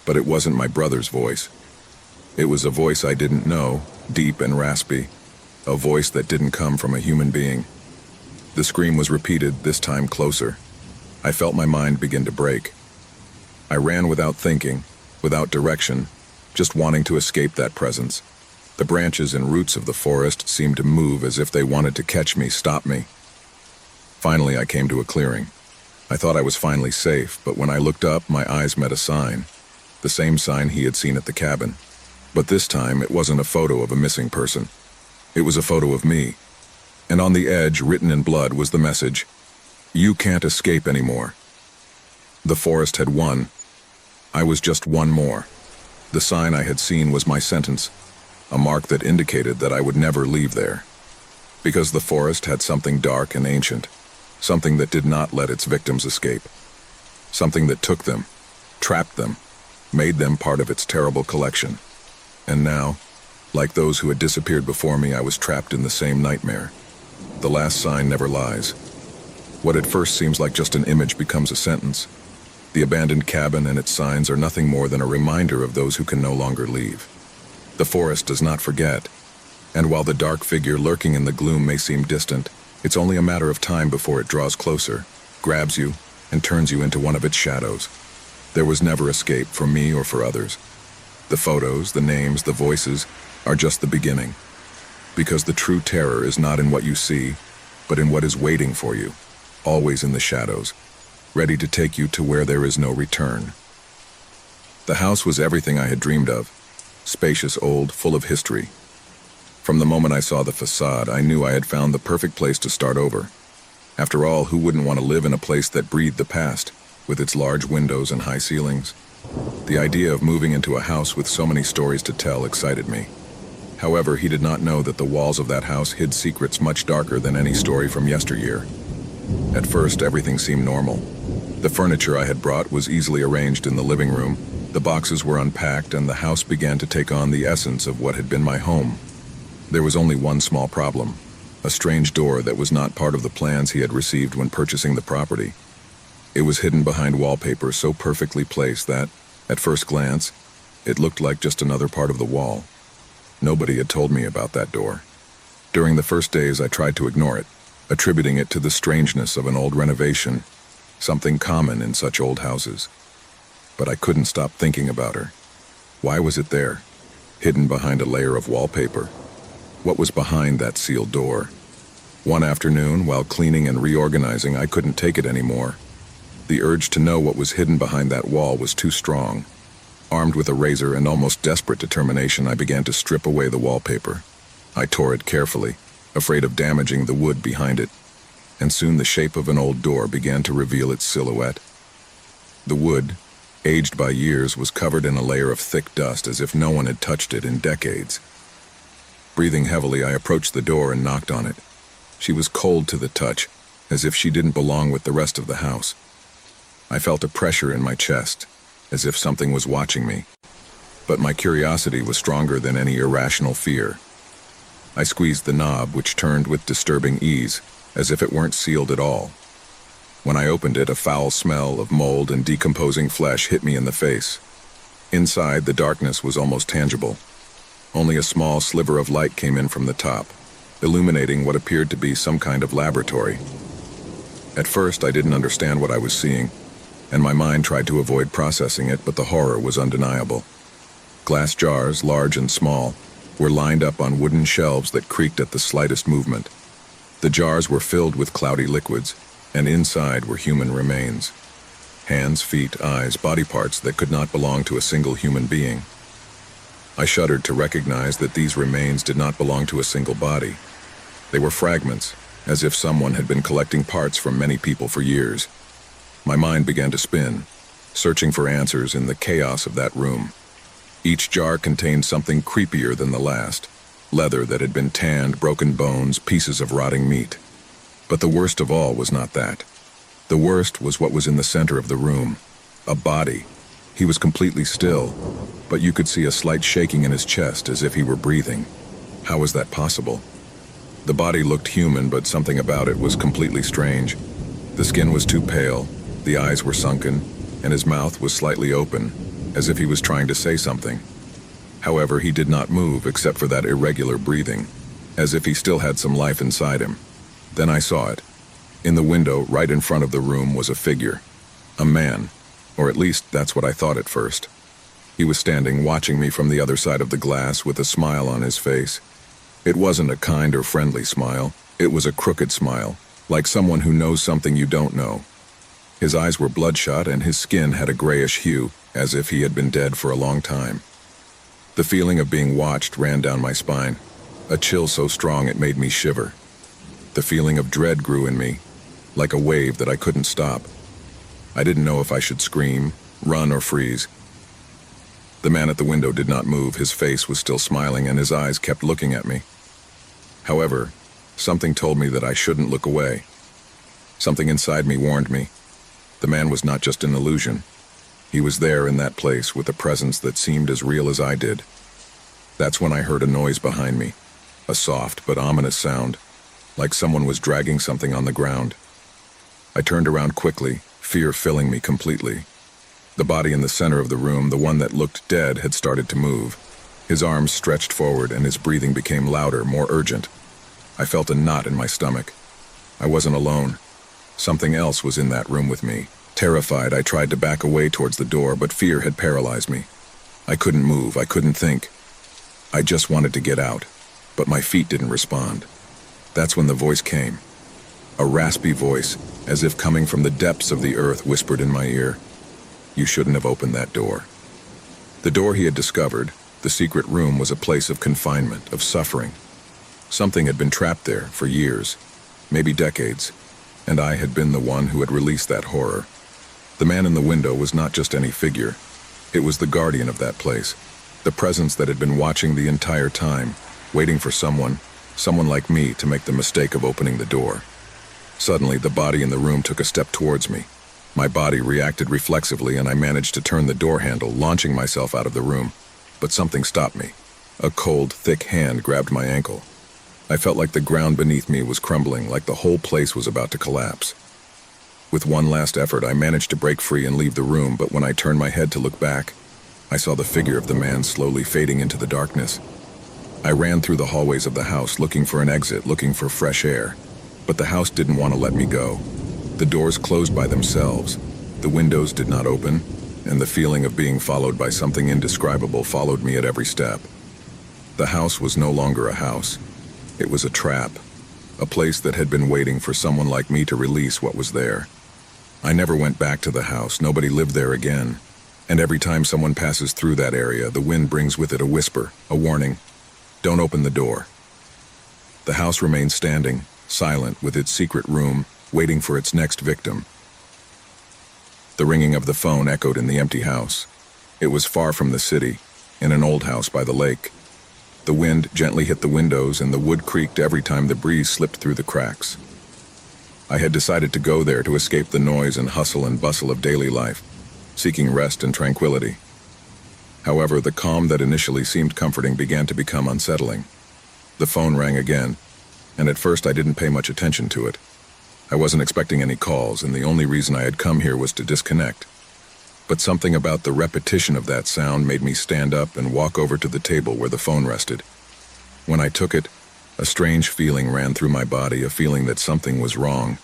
But it wasn't my brother's voice. It was a voice I didn't know, deep and raspy, a voice that didn't come from a human being. The scream was repeated, this time closer. I felt my mind begin to break. I ran without thinking, without direction, just wanting to escape that presence. The branches and roots of the forest seemed to move as if they wanted to catch me, stop me. Finally, I came to a clearing. I thought I was finally safe, but when I looked up, my eyes met a sign. The same sign he had seen at the cabin. But this time, it wasn't a photo of a missing person. It was a photo of me. And on the edge, written in blood, was the message, "You can't escape anymore." The forest had won. I was just one more. The sign I had seen was my sentence, a mark that indicated that I would never leave there. Because the forest had something dark and ancient, something that did not let its victims escape. Something that took them, trapped them, made them part of its terrible collection. And now, like those who had disappeared before me, I was trapped in the same nightmare. The last sign never lies. What at first seems like just an image becomes a sentence. The abandoned cabin and its signs are nothing more than a reminder of those who can no longer leave. The forest does not forget, and while the dark figure lurking in the gloom may seem distant, it's only a matter of time before it draws closer, grabs you, and turns you into one of its shadows. There was never escape for me or for others. The photos, the names, the voices are just the beginning. Because the true terror is not in what you see, but in what is waiting for you, always in the shadows, ready to take you to where there is no return. The house was everything I had dreamed of, spacious, old, full of history. From the moment I saw the facade, I knew I had found the perfect place to start over. After all, who wouldn't want to live in a place that breathed the past, with its large windows and high ceilings? The idea of moving into a house with so many stories to tell excited me. However, he did not know that the walls of that house hid secrets much darker than any story from yesteryear. At first, everything seemed normal. The furniture I had brought was easily arranged in the living room, the boxes were unpacked, and the house began to take on the essence of what had been my home. There was only one small problem, a strange door that was not part of the plans he had received when purchasing the property. It was hidden behind wallpaper so perfectly placed that, at first glance, it looked like just another part of the wall. Nobody had told me about that door. During the first days, I tried to ignore it, attributing it to the strangeness of an old renovation, something common in such old houses. But I couldn't stop thinking about her. Why was it there, hidden behind a layer of wallpaper? What was behind that sealed door? One afternoon, while cleaning and reorganizing, I couldn't take it anymore. The urge to know what was hidden behind that wall was too strong. Armed with a razor and almost desperate determination, I began to strip away the wallpaper. I tore it carefully, afraid of damaging the wood behind it, and soon the shape of an old door began to reveal its silhouette. The wood, aged by years, was covered in a layer of thick dust as if no one had touched it in decades. Breathing heavily, I approached the door and knocked on it. She was cold to the touch, as if she didn't belong with the rest of the house. I felt a pressure in my chest, as if something was watching me. But my curiosity was stronger than any irrational fear. I squeezed the knob, which turned with disturbing ease, as if it weren't sealed at all. When I opened it, a foul smell of mold and decomposing flesh hit me in the face. Inside, the darkness was almost tangible. Only a small sliver of light came in from the top, illuminating what appeared to be some kind of laboratory. At first, I didn't understand what I was seeing, and my mind tried to avoid processing it, but the horror was undeniable. Glass jars, large and small, were lined up on wooden shelves that creaked at the slightest movement. The jars were filled with cloudy liquids, and inside were human remains. Hands, feet, eyes, body parts that could not belong to a single human being. I shuddered to recognize that these remains did not belong to a single body. They were fragments, as if someone had been collecting parts from many people for years. My mind began to spin, searching for answers in the chaos of that room. Each jar contained something creepier than the last: leather that had been tanned, broken bones, pieces of rotting meat. But the worst of all was not that. The worst was what was in the center of the room. A body. He was completely still, but you could see a slight shaking in his chest as if he were breathing. How was that possible? The body looked human, but something about it was completely strange. The skin was too pale, the eyes were sunken, and his mouth was slightly open, as if he was trying to say something. However, he did not move except for that irregular breathing, as if he still had some life inside him. Then I saw it. In the window, right in front of the room, was a figure. A man, or at least that's what I thought at first. He was standing, watching me from the other side of the glass with a smile on his face. It wasn't a kind or friendly smile. It was a crooked smile, like someone who knows something you don't know. His eyes were bloodshot and his skin had a grayish hue, as if he had been dead for a long time. The feeling of being watched ran down my spine, a chill so strong it made me shiver. The feeling of dread grew in me, like a wave that I couldn't stop. I didn't know if I should scream, run, or freeze. The man at the window did not move. His face was still smiling and his eyes kept looking at me. However, something told me that I shouldn't look away. Something inside me warned me. The man was not just an illusion. He was there in that place with a presence that seemed as real as I did. That's when I heard a noise behind me, a soft but ominous sound, like someone was dragging something on the ground. I turned around quickly, fear filling me completely. The body in the center of the room, the one that looked dead, had started to move. His arms stretched forward and his breathing became louder, more urgent. I felt a knot in my stomach. I wasn't alone. Something else was in that room with me. Terrified, I tried to back away towards the door, but fear had paralyzed me. I couldn't move, I couldn't think. I just wanted to get out, but my feet didn't respond. That's when the voice came. A raspy voice, as if coming from the depths of the earth, whispered in my ear, "You shouldn't have opened that door." The door he had discovered, the secret room, was a place of confinement, of suffering. Something had been trapped there for years, maybe decades, and I had been the one who had released that horror. The man in the window was not just any figure. It was the guardian of that place, the presence that had been watching the entire time, waiting for someone like me, to make the mistake of opening the door. Suddenly, the body in the room took a step towards me. My body reacted reflexively, and I managed to turn the door handle, launching myself out of the room. But something stopped me. A cold, thick hand grabbed my ankle. I felt like the ground beneath me was crumbling, like the whole place was about to collapse. With one last effort, I managed to break free and leave the room, but when I turned my head to look back, I saw the figure of the man slowly fading into the darkness. I ran through the hallways of the house, looking for an exit, looking for fresh air. But the house didn't want to let me go. The doors closed by themselves, the windows did not open, and the feeling of being followed by something indescribable followed me at every step. The house was no longer a house. It was a trap, a place that had been waiting for someone like me to release what was there. I never went back to the house, nobody lived there again. And every time someone passes through that area, the wind brings with it a whisper, a warning. Don't open the door. The house remained standing, silent, with its secret room, waiting for its next victim. The ringing of the phone echoed in the empty house. It was far from the city, in an old house by the lake. The wind gently hit the windows and the wood creaked every time the breeze slipped through the cracks. I had decided to go there to escape the noise and hustle and bustle of daily life, seeking rest and tranquility. However, the calm that initially seemed comforting began to become unsettling. The phone rang again, and at first I didn't pay much attention to it. I wasn't expecting any calls, and the only reason I had come here was to disconnect. But something about the repetition of that sound made me stand up and walk over to the table where the phone rested. When I took it, a strange feeling ran through my body, a feeling that something was wrong.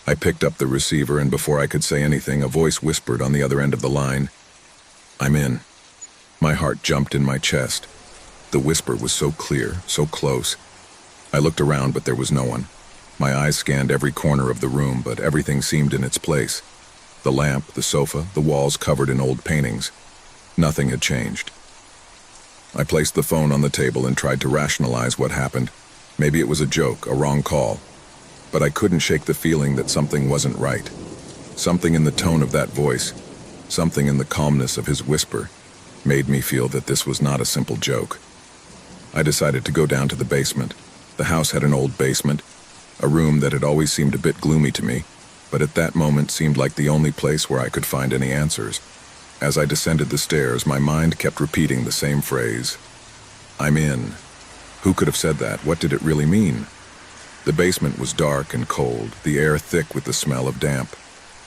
I picked up the receiver, and before I could say anything, a voice whispered on the other end of the line, "I'm in." My heart jumped in my chest. The whisper was so clear, so close. I looked around, but there was no one. My eyes scanned every corner of the room, but everything seemed in its place. The lamp, the sofa, the walls covered in old paintings. Nothing had changed. I placed the phone on the table and tried to rationalize what happened. Maybe it was a joke, a wrong call. But I couldn't shake the feeling that something wasn't right. Something in the tone of that voice, something in the calmness of his whisper, made me feel that this was not a simple joke. I decided to go down to the basement. The house had an old basement, a room that had always seemed a bit gloomy to me, but at that moment seemed like the only place where I could find any answers. As I descended the stairs, my mind kept repeating the same phrase. "I'm in." Who could have said that? What did it really mean? The basement was dark and cold, the air thick with the smell of damp.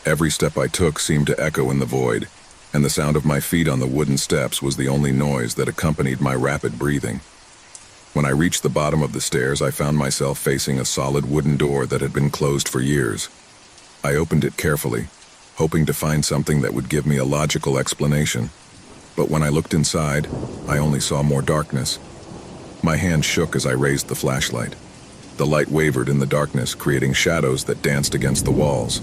Every step I took seemed to echo in the void, and the sound of my feet on the wooden steps was the only noise that accompanied my rapid breathing. When I reached the bottom of the stairs, I found myself facing a solid wooden door that had been closed for years. I opened it carefully, hoping to find something that would give me a logical explanation. But when I looked inside, I only saw more darkness. My hand shook as I raised the flashlight. The light wavered in the darkness, creating shadows that danced against the walls.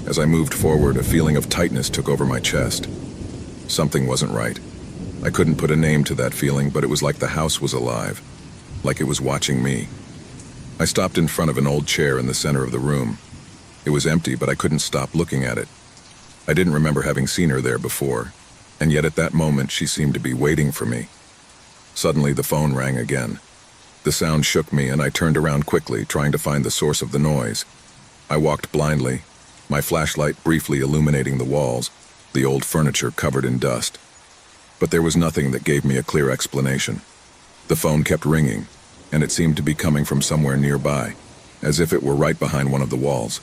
As I moved forward, a feeling of tightness took over my chest. Something wasn't right. I couldn't put a name to that feeling, but it was like the house was alive, like it was watching me. I stopped in front of an old chair in the center of the room. It was empty, but I couldn't stop looking at it. I didn't remember having seen her there before, and yet at that moment she seemed to be waiting for me. Suddenly the phone rang again. The sound shook me, and I turned around quickly, trying to find the source of the noise. I walked blindly, my flashlight briefly illuminating the walls, the old furniture covered in dust. But there was nothing that gave me a clear explanation. The phone kept ringing, and it seemed to be coming from somewhere nearby, as if it were right behind one of the walls.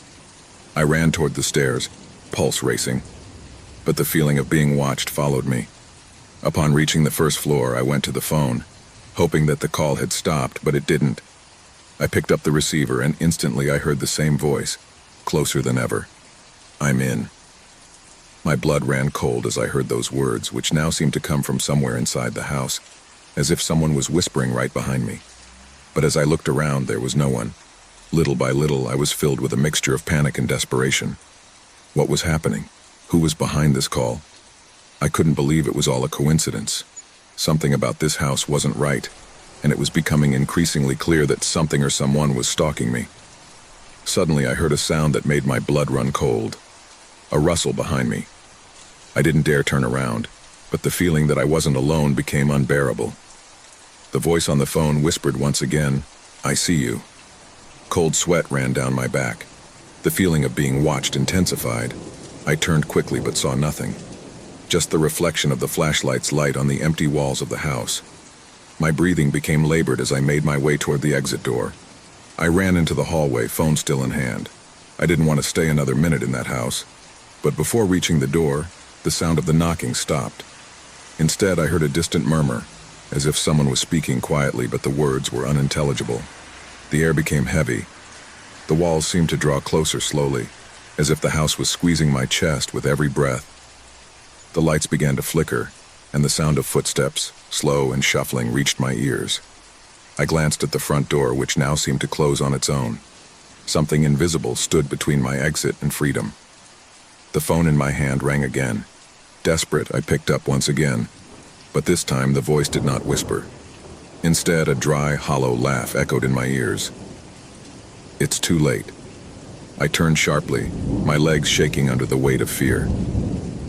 I ran toward the stairs, pulse racing, but the feeling of being watched followed me. Upon reaching the first floor, I went to the phone, hoping that the call had stopped, but it didn't. I picked up the receiver, and instantly I heard the same voice, closer than ever. "I'm in." My blood ran cold as I heard those words, which now seemed to come from somewhere inside the house, as if someone was whispering right behind me. But as I looked around, there was no one. Little by little, I was filled with a mixture of panic and desperation. What was happening? Who was behind this call? I couldn't believe it was all a coincidence. Something about this house wasn't right, and it was becoming increasingly clear that something or someone was stalking me. Suddenly, I heard a sound that made my blood run cold. A rustle behind me. I didn't dare turn around, but the feeling that I wasn't alone became unbearable. The voice on the phone whispered once again, "I see you." Cold sweat ran down my back. The feeling of being watched intensified. I turned quickly but saw nothing. Just the reflection of the flashlight's light on the empty walls of the house. My breathing became labored as I made my way toward the exit door. I ran into the hallway, phone still in hand. I didn't want to stay another minute in that house. But before reaching the door, the sound of the knocking stopped. Instead, I heard a distant murmur, as if someone was speaking quietly, but the words were unintelligible. The air became heavy. The walls seemed to draw closer slowly, as if the house was squeezing my chest with every breath. The lights began to flicker, and the sound of footsteps, slow and shuffling, reached my ears. I glanced at the front door, which now seemed to close on its own. Something invisible stood between my exit and freedom. The phone in my hand rang again. Desperate, I picked up once again, but this time the voice did not whisper. Instead, a dry, hollow laugh echoed in my ears. "It's too late." I turned sharply, my legs shaking under the weight of fear.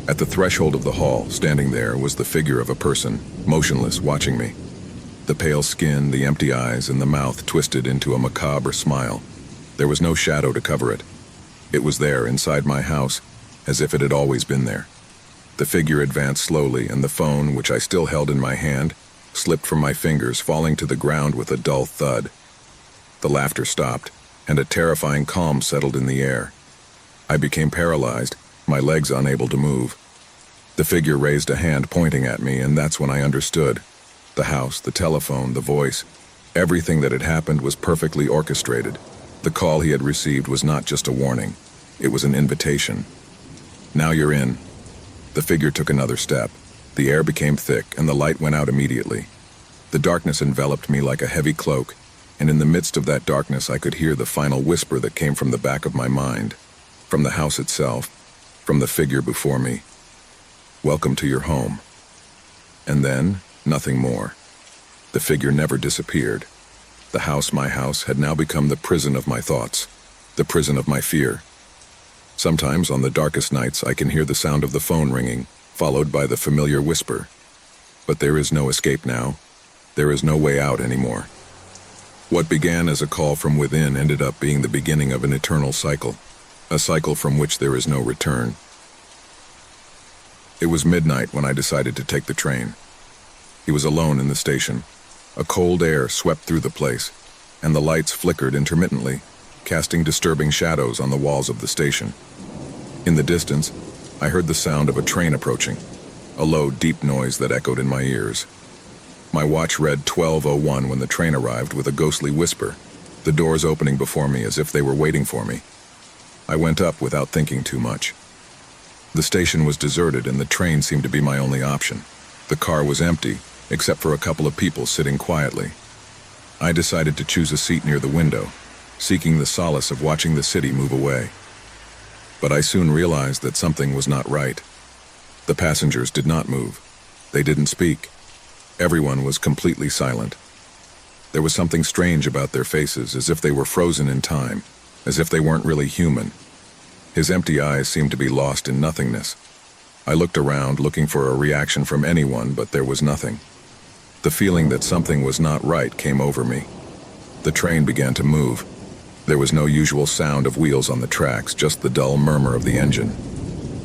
At the threshold of the hall, standing there, was the figure of a person, motionless, watching me. The pale skin, the empty eyes, and the mouth twisted into a macabre smile. There was no shadow to cover it. It was there, inside my house, as if it had always been there. The figure advanced slowly, and the phone, which I still held in my hand, slipped from my fingers, falling to the ground with a dull thud. The laughter stopped, and a terrifying calm settled in the air. I became paralyzed, my legs unable to move. The figure raised a hand pointing at me, and that's when I understood. The house, the telephone, the voice, everything that had happened was perfectly orchestrated. The call he had received was not just a warning, it was an invitation. "Now you're in." The figure took another step. The air became thick, and the light went out immediately. The darkness enveloped me like a heavy cloak, and in the midst of that darkness I could hear the final whisper that came from the back of my mind, from the house itself, from the figure before me. "Welcome to your home." And then, nothing more. The figure never disappeared. The house, my house, had now become the prison of my thoughts, the prison of my fear. Sometimes, on the darkest nights, I can hear the sound of the phone ringing, followed by the familiar whisper. But there is no escape now. There is no way out anymore. What began as a call from within ended up being the beginning of an eternal cycle, a cycle from which there is no return. It was midnight when I decided to take the train. He was alone in the station. A cold air swept through the place, and the lights flickered intermittently, casting disturbing shadows on the walls of the station. In the distance, I heard the sound of a train approaching, a low, deep noise that echoed in my ears. My watch read 12:01 when the train arrived with a ghostly whisper, the doors opening before me as if they were waiting for me. I went up without thinking too much. The station was deserted and the train seemed to be my only option. The car was empty, except for a couple of people sitting quietly. I decided to choose a seat near the window, seeking the solace of watching the city move away. But I soon realized that something was not right. The passengers did not move. They didn't speak. Everyone was completely silent. There was something strange about their faces, as if they were frozen in time, as if they weren't really human. His empty eyes seemed to be lost in nothingness. I looked around, looking for a reaction from anyone, but there was nothing. The feeling that something was not right came over me. The train began to move. There was no usual sound of wheels on the tracks, just the dull murmur of the engine.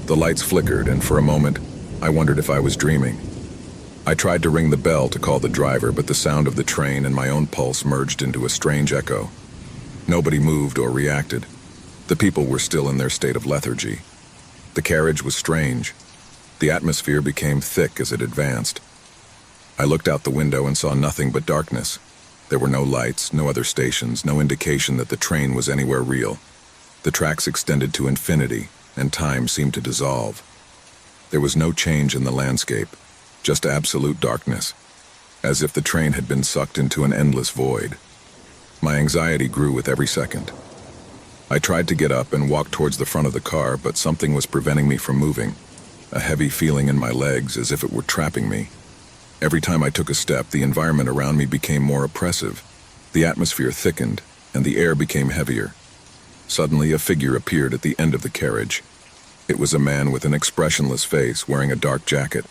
The lights flickered, and for a moment, I wondered if I was dreaming. I tried to ring the bell to call the driver, but the sound of the train and my own pulse merged into a strange echo. Nobody moved or reacted. The people were still in their state of lethargy. The carriage was strange. The atmosphere became thick as it advanced. I looked out the window and saw nothing but darkness. There were no lights, no other stations, no indication that the train was anywhere real. The tracks extended to infinity, and time seemed to dissolve. There was no change in the landscape, just absolute darkness, as if the train had been sucked into an endless void. My anxiety grew with every second. I tried to get up and walk towards the front of the car, but something was preventing me from moving, a heavy feeling in my legs as if it were trapping me. Every time I took a step, the environment around me became more oppressive. The atmosphere thickened, and the air became heavier. Suddenly, a figure appeared at the end of the carriage. It was a man with an expressionless face, wearing a dark jacket.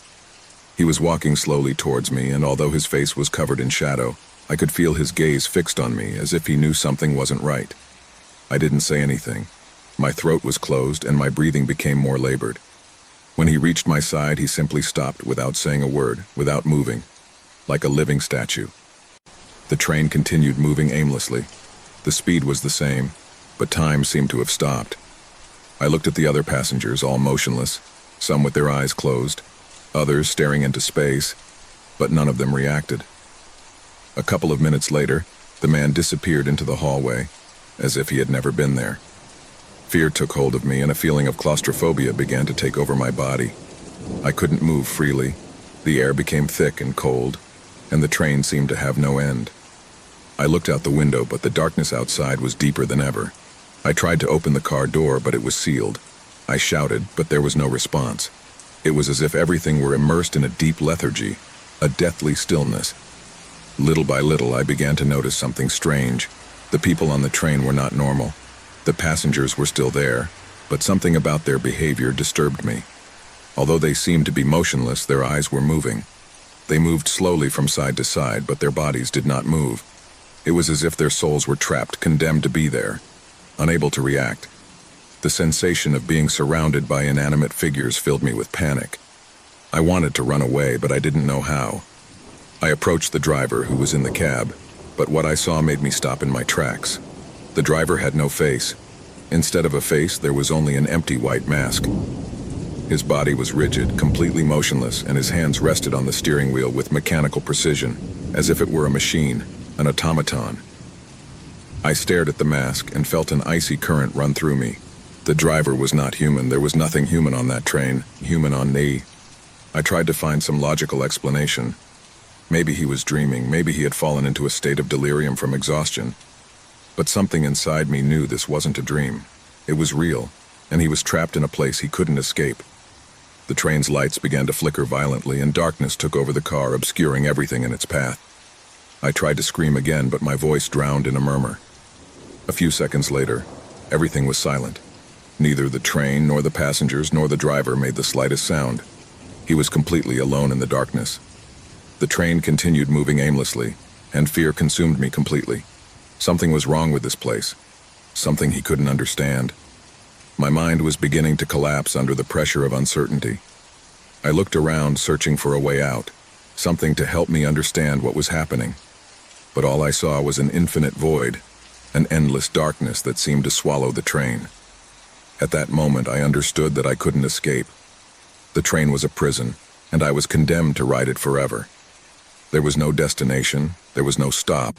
He was walking slowly towards me, and although his face was covered in shadow, I could feel his gaze fixed on me, as if he knew something wasn't right. I didn't say anything. My throat was closed, and my breathing became more labored. When he reached my side, he simply stopped without saying a word, without moving, like a living statue. The train continued moving aimlessly. The speed was the same, but time seemed to have stopped. I looked at the other passengers, all motionless, some with their eyes closed, others staring into space, but none of them reacted. A couple of minutes later, the man disappeared into the hallway, as if he had never been there. Fear took hold of me, and a feeling of claustrophobia began to take over my body. I couldn't move freely. The air became thick and cold, and the train seemed to have no end. I looked out the window, but the darkness outside was deeper than ever. I tried to open the car door, but it was sealed. I shouted, but there was no response. It was as if everything were immersed in a deep lethargy, a deathly stillness. Little by little, I began to notice something strange. The people on the train were not normal. The passengers were still there, but something about their behavior disturbed me. Although they seemed to be motionless, their eyes were moving. They moved slowly from side to side, but their bodies did not move. It was as if their souls were trapped, condemned to be there, unable to react. The sensation of being surrounded by inanimate figures filled me with panic. I wanted to run away, but I didn't know how. I approached the driver, who was in the cab, but what I saw made me stop in my tracks. The driver had no face. Instead of a face, there was only an empty white mask. His body was rigid, completely motionless, and his hands rested on the steering wheel with mechanical precision, as if it were a machine, an automaton. I stared at the mask and felt an icy current run through me. The driver was not human. There was nothing human on that train, human on me. I tried to find some logical explanation. Maybe he was dreaming, maybe he had fallen into a state of delirium from exhaustion. But something inside me knew this wasn't a dream. It was real, and he was trapped in a place he couldn't escape. The train's lights began to flicker violently, and darkness took over the car, obscuring everything in its path. I tried to scream again, but my voice drowned in a murmur. A few seconds later, everything was silent. Neither the train, nor the passengers, nor the driver made the slightest sound. He was completely alone in the darkness. The train continued moving aimlessly, and fear consumed me completely. Something was wrong with this place. Something he couldn't understand. My mind was beginning to collapse under the pressure of uncertainty. I looked around, searching for a way out, something to help me understand what was happening. But all I saw was an infinite void, an endless darkness that seemed to swallow the train. At that moment, I understood that I couldn't escape. The train was a prison, and I was condemned to ride it forever. There was no destination, there was no stop,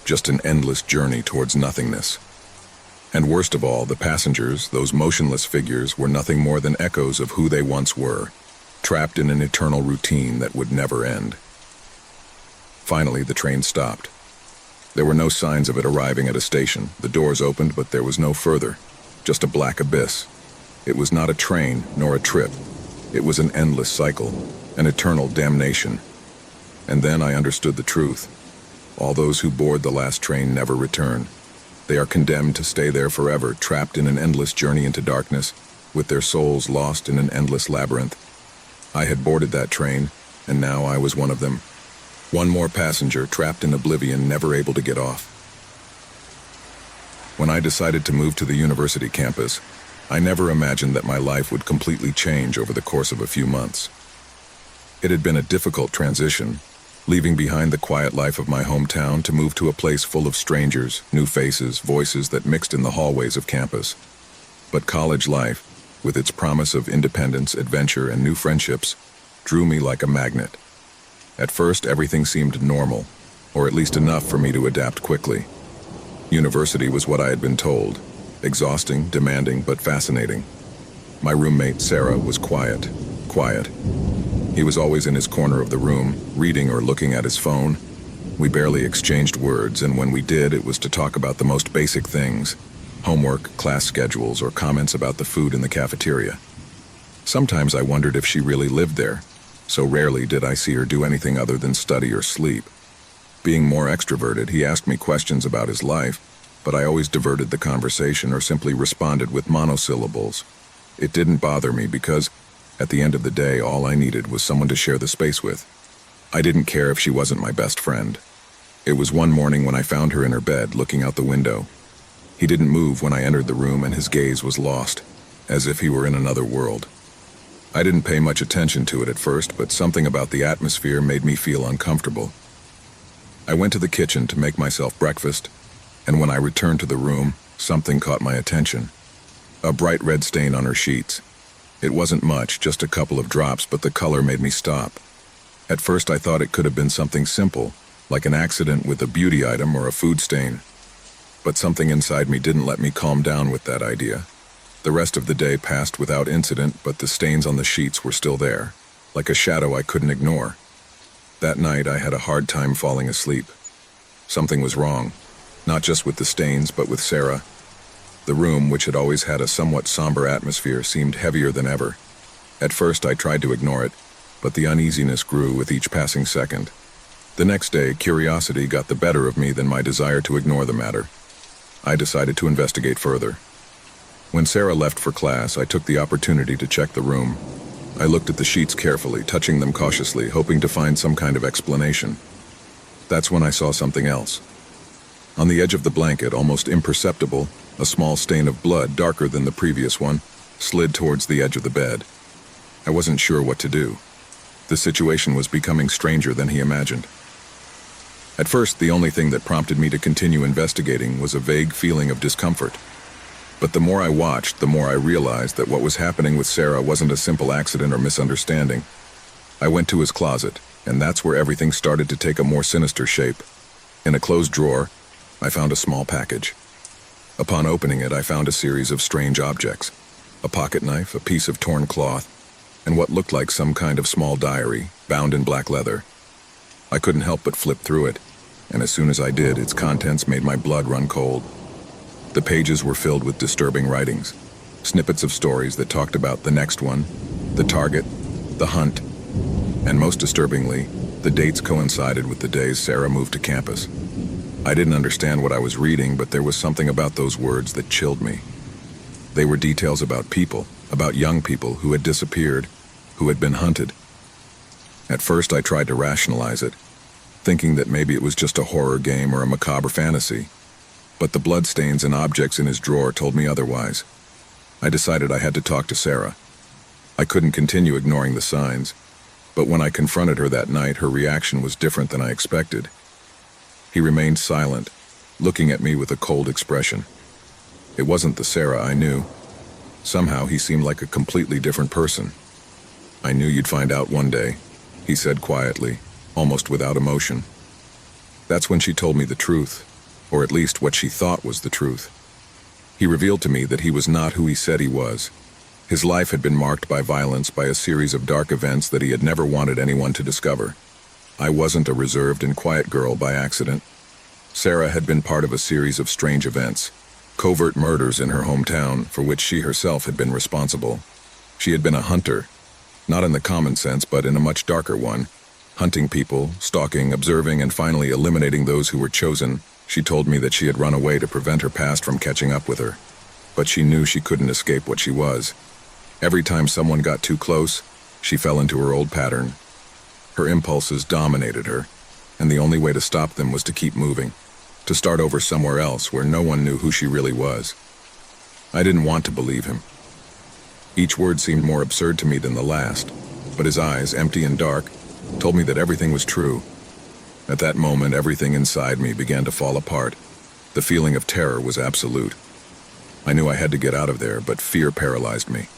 just an endless journey towards nothingness. And worst of all, the passengers, those motionless figures, were nothing more than echoes of who they once were, trapped in an eternal routine that would never end. Finally, the train stopped. There were no signs of it arriving at a station. The doors opened, but there was no further, just a black abyss. It was not a train, nor a trip. It was an endless cycle, an eternal damnation. And then I understood the truth. All those who board the last train never return. They are condemned to stay there forever, trapped in an endless journey into darkness, with their souls lost in an endless labyrinth. I had boarded that train, and now I was one of them. One more passenger, trapped in oblivion, never able to get off. When I decided to move to the university campus, I never imagined that my life would completely change over the course of a few months. It had been a difficult transition, leaving behind the quiet life of my hometown to move to a place full of strangers, new faces, voices that mixed in the hallways of campus. But college life, with its promise of independence, adventure, and new friendships, drew me like a magnet. At first, everything seemed normal, or at least enough for me to adapt quickly. University was what I had been told, exhausting, demanding, but fascinating. My roommate, Sarah, was quiet. He was always in his corner of the room, reading or looking at his phone. We barely exchanged words, and when we did, it was to talk about the most basic things: homework, class schedules, or comments about the food in the cafeteria. Sometimes I wondered if she really lived there. So rarely did I see her do anything other than study or sleep. Being more extroverted, he asked me questions about his life, but I always diverted the conversation or simply responded with monosyllables. It didn't bother me because, at the end of the day, all I needed was someone to share the space with. I didn't care if she wasn't my best friend. It was one morning when I found her in her bed, looking out the window. He didn't move when I entered the room, and his gaze was lost, as if he were in another world. I didn't pay much attention to it at first, but something about the atmosphere made me feel uncomfortable. I went to the kitchen to make myself breakfast, and when I returned to the room, something caught my attention. A bright red stain on her sheets. It wasn't much, just a couple of drops, but the color made me stop. At first I thought it could have been something simple, like an accident with a beauty item or a food stain. But something inside me didn't let me calm down with that idea. The rest of the day passed without incident, but the stains on the sheets were still there, like a shadow I couldn't ignore. That night I had a hard time falling asleep. Something was wrong, not just with the stains, but with Sarah. The room, which had always had a somewhat somber atmosphere, seemed heavier than ever. At first I tried to ignore it, but the uneasiness grew with each passing second. The next day, curiosity got the better of me than my desire to ignore the matter. I decided to investigate further. When Sarah left for class, I took the opportunity to check the room. I looked at the sheets carefully, touching them cautiously, hoping to find some kind of explanation. That's when I saw something else. On the edge of the blanket, almost imperceptible, a small stain of blood, darker than the previous one, slid towards the edge of the bed. I wasn't sure what to do. The situation was becoming stranger than he imagined. At first, the only thing that prompted me to continue investigating was a vague feeling of discomfort. But the more I watched, the more I realized that what was happening with Sarah wasn't a simple accident or misunderstanding. I went to his closet, and that's where everything started to take a more sinister shape. In a closed drawer, I found a small package. Upon opening it, I found a series of strange objects. A pocket knife, a piece of torn cloth, and what looked like some kind of small diary, bound in black leather. I couldn't help but flip through it, and as soon as I did, its contents made my blood run cold. The pages were filled with disturbing writings, snippets of stories that talked about the next one, the target, the hunt, and most disturbingly, the dates coincided with the days Sarah moved to campus. I didn't understand what I was reading, but there was something about those words that chilled me. They were details about people, about young people who had disappeared, who had been hunted. At first I tried to rationalize it, thinking that maybe it was just a horror game or a macabre fantasy. But the bloodstains and objects in his drawer told me otherwise. I decided I had to talk to Sarah. I couldn't continue ignoring the signs, but when I confronted her that night, her reaction was different than I expected. He remained silent, looking at me with a cold expression. It wasn't the Sarah I knew. Somehow he seemed like a completely different person. "I knew you'd find out one day," he said quietly, almost without emotion. That's when she told me the truth. Or at least what she thought was the truth. He revealed to me that he was not who he said he was. His life had been marked by violence, by a series of dark events that he had never wanted anyone to discover. I wasn't a reserved and quiet girl by accident. Sarah had been part of a series of strange events, covert murders in her hometown for which she herself had been responsible. She had been a hunter, not in the common sense, but in a much darker one, hunting people, stalking, observing, and finally eliminating those who were chosen. She told me that she had run away to prevent her past from catching up with her. But she knew she couldn't escape what she was. Every time someone got too close, she fell into her old pattern. Her impulses dominated her, and the only way to stop them was to keep moving, to start over somewhere else where no one knew who she really was. I didn't want to believe him. Each word seemed more absurd to me than the last, but his eyes, empty and dark, told me that everything was true. At that moment, everything inside me began to fall apart. The feeling of terror was absolute. I knew I had to get out of there, but fear paralyzed me.